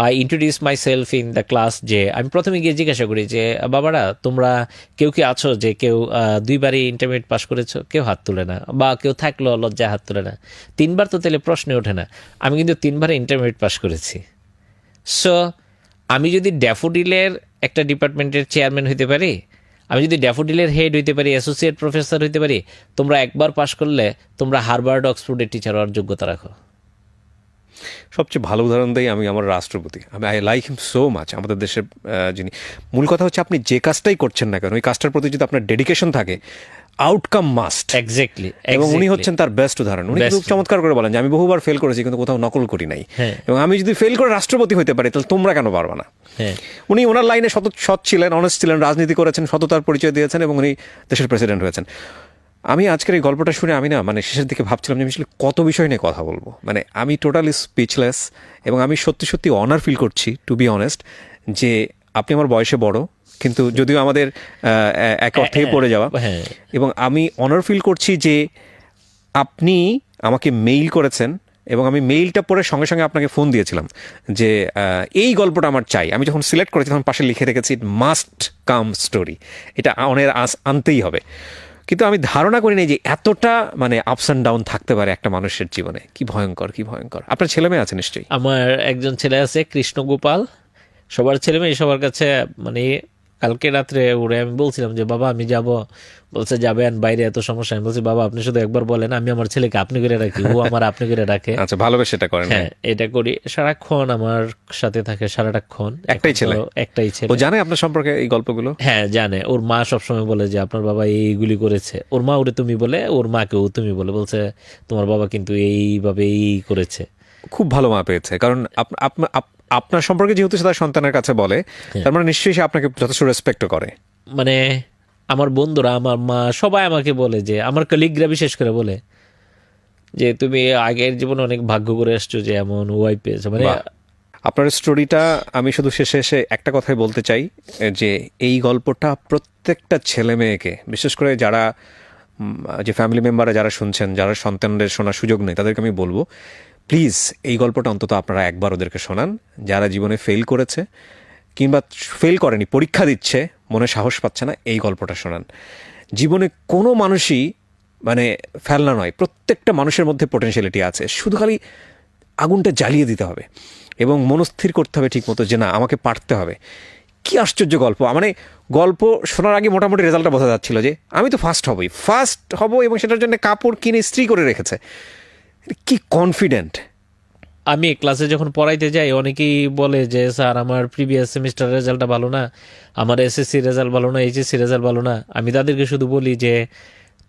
I introduce myself in the class। যে আমি প্রথমে গিয়ে জিজ্ঞাসা করি যে বাবারা, তোমরা কেউ কি আছো যে কেউ 2বারই ইন্টারমিডিয়েট পাস করেছো? কেউ হাত তুলে না, বা কেউ থাকলো লজ্জায় হাত তুলে না। 3বার তো তাহলে প্রশ্নে ওঠে না। আমি কিন্তু 3বারে ইন্টারমিডিয়েট পাস করেছি। সো আমি যদি ড্যাফোডিলের একটা ডিপার্টমেন্টের চেয়ারম্যান হইতে পারি, আমি যদি ড্যাফোডিলের হেড হইতে পারি, অ্যাসোসিয়েট প্রফেসর হইতে পারি, তোমরা একবার পাস করলে তোমরা হার্ভার্ড, অক্সফোর্ডের টিচার হওয়ার যোগ্যতা রাখো। সবচেয়ে ভালো উদাহরণ দেই আমি আমার রাষ্ট্রপতি। I like him so much. আমাদের দেশের যিনি, মূল কথা হচ্ছে আপনি যে কাজটাই করছেন না কেন, ওই কাজটার প্রতি যদি আপনার ডেডিকেশন থাকে, আউটকাম মাস্ট। এক্স্যাক্টলি। এবং উনি হচ্ছেন তার বেস্ট উদাহরণ। উনি খুব চমৎকার করে বলেন যে আমি বহুবার ফেল করেছি কিন্তু কোথাও নকল করি নাই, এবং আমি যদি ফেল করে রাষ্ট্রপতি হতে পারি তাহলে তোমরা কেন পারবা না? উনি ওনার লাইনে সৎ ছিলেন, অনেস্ট ছিলেন, রাজনীতি করেছেন, সততার পরিচয় দিয়েছেন, এবং উনি দেশের প্রেসিডেন্ট হয়েছেন। আমি আজকের এই গল্পটা শুনে আমি না, মানে শেষের দিকে ভাবছিলাম যে আসলে কত বিষয় নিয়ে কথা বলবো, মানে আমি টোটালি স্পিচলেস। এবং আমি সত্যি সত্যি অনার ফিল করছি, টু বি অনেস্ট, যে আপনি আমার বয়সে বড়, কিন্তু যদিও আমাদের এক অর্থে পড়ে যাওয়া, এবং আমি অনার ফিল করছি যে আপনি আমাকে মেইল করেছেন, এবং আমি মেইলটা পড়ে সঙ্গে সঙ্গে আপনাকে ফোন দিয়েছিলাম যে এই গল্পটা আমার চাই। আমি যখন সিলেক্ট করেছি তখন পাশে লিখে রেখেছি মাস্ট কাম স্টোরি, এটা অনের আনতেই হবে। কিন্তু আমি ধারণা করি নাই যে এতটা মানে আপস অ্যান্ড ডাউন থাকতে পারে একটা মানুষের জীবনে। কি ভয়ঙ্কর, কি ভয়ঙ্কর। আপনার ছেলে মেয়ে আছে নিশ্চয়ই? আমার একজন ছেলে আছে, কৃষ্ণগোপাল। সবার ছেলে মেয়ে সবার কাছে, মানে কালকে রাত্রে ওরে আমি বলছিলাম যে বাবা আমি যাব, বলছে যাবেন, বাইরে এত সমস্যা। আমি বলছি বাবা আপনি শুধু একবার বলেন, আমি আমার ছেলেকে আপনি করে রাখি, ও আমার আপনি করে রাখে। আচ্ছা, ভালোবেসে সেটা করেন? হ্যাঁ, এটা করি, সারাক্ষণ আমার সাথে থাকে, সারাটাক্ষণ। একটাই ছেলে? একটাই ছেলে। ও জানে আপনার সম্পর্কে এই গল্পগুলো? হ্যাঁ জানে। ওর মা সবসময় বলে যে আপনার বাবা এইগুলি করেছে। ওর মা ওরে তুমি বলে, ওর মাকেও তুমি বলে, বলছে তোমার বাবা কিন্তু এইভাবে এই করেছে। খুব ভালো মা পেয়েছে, কারণ আপনার সম্পর্কে যেহেতু সে তার সন্তানের কাছে বলে, তার মানে নিশ্চয়ই সে আপনাকে যথেষ্ট রেসপেক্টও করে। মানে আমার বন্ধুরা, আমার মা, সবাই আমাকে বলে, যে আমার কলিগরা বিশেষ করে বলে যে তুমি আগের জীবনে অনেক ভাগ্য করে আসছো যে এমন ওয়াইফ পেয়েছো। মানে আপনার স্টোরিটা আমি শুধু শেষে এসে একটা কথাই বলতে চাই, যে এই গল্পটা প্রত্যেকটা ছেলে মেয়েকে, বিশেষ করে যারা যে ফ্যামিলি মেম্বাররা যারা শুনছেন, যারা সন্তানদের শোনার সুযোগ নেই, তাদেরকে আমি বলবো প্লিজ এই গল্পটা অন্তত আপনারা একবার ওদেরকে শোনান। যারা জীবনে ফেল করেছে কিংবা ফেল করেনি, পরীক্ষা দিচ্ছে, মনে সাহস পাচ্ছে না, এই গল্পটা শোনান। জীবনে কোনো মানুষই মানে ফেলনা নয়, প্রত্যেকটা মানুষের মধ্যে পোটেনশিয়ালিটি আছে, শুধু খালি আগুনটা জ্বালিয়ে দিতে হবে এবং মনস্থির করতে হবে ঠিকমতো যে না আমাকে পারতে হবে। কি আশ্চর্য গল্প! মানে গল্প শোনার আগে মোটামুটি রেজাল্টটা বোঝা যাচ্ছিল যে আমি তো ফার্স্ট হব, এবং সেটার জন্য কাপড় কিনে ইস্ত্রি করে রেখেছে। কি কনফিডেন্ট! আমি ক্লাসে যখন পড়াইতে যাই অনেকেই বলে যে স্যার আমার প্রিভিয়াস সেমিস্টার রেজাল্টটা ভালো না, আমার এসএসসি রেজাল্ট ভালো না, এইচএসসি রেজাল্ট ভালো না। আমি তাদেরকে শুধু বলি যে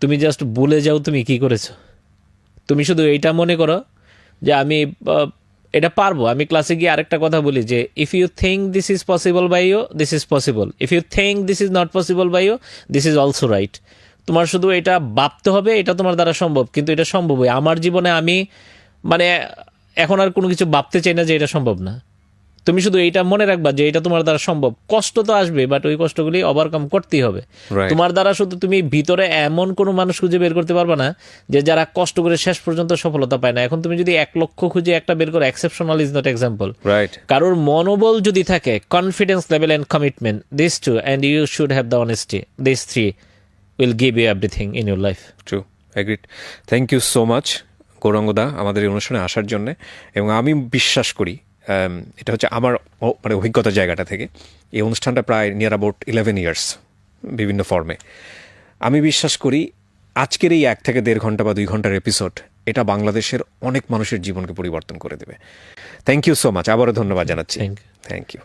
তুমি জাস্ট ভুলে যাও তুমি কি করেছো। তুমি শুধু এইটা মনে করো যে আমি এটা পারবো। আমি ক্লাসে গিয়ে আরেকটা কথা বলি যে if you think this is possible by you, this is possible. If you think this is not possible by you, this is also right. তোমার শুধু এটা ভাবতে হবে, এটা তোমার দ্বারা সম্ভব, কিন্তু এটা সম্ভবই। আমার জীবনে আমি মানে এখন আর কোনো কিছু ভাবতে চাই না যে এটা সম্ভব না। তুমি শুধু এইটা মনে রাখবা যে এটা তোমার দ্বারা সম্ভব। কষ্ট তো আসবে, বাট ওই কষ্টগুলি ওভারকাম করতেই হবে। Right. তোমার দ্বারা শুধু তুমি ভিতরে এমন কোনো মানুষ খুঁজে বের করতে পারবে না যে যারা কষ্ট করে শেষ পর্যন্ত সফলতা পায় না। এখন তুমি যদি 1 লক্ষ খুঁজে একটা বের করো, exceptional is not example. Right. কারোর মনোবল যদি থাকে, confidence level and commitment, this two, and you should have the honesty, this 3 will give you everything in your life. True, agreed. Thank you so much গৌরাঙ্গদা আমাদের এই অনুষ্ঠানে আসার জন্য। এবং আমি বিশ্বাস করি, এটা হচ্ছে আমার মানে অভিজ্ঞতার জায়গাটা থেকে, এই অনুষ্ঠানটা প্রায় নিয়ার অ্যাবাউট 11 ইয়ার্স বিভিন্ন ফর্মে। আমি বিশ্বাস করি আজকের এই 1 থেকে 1.5 ঘন্টা বা 2 ঘন্টার এপিসোড এটা বাংলাদেশের অনেক মানুষের জীবনকে পরিবর্তন করে দেবে। থ্যাংক ইউ সো মাচ, আবারও ধন্যবাদ জানাচ্ছি। Thank you. Thank you.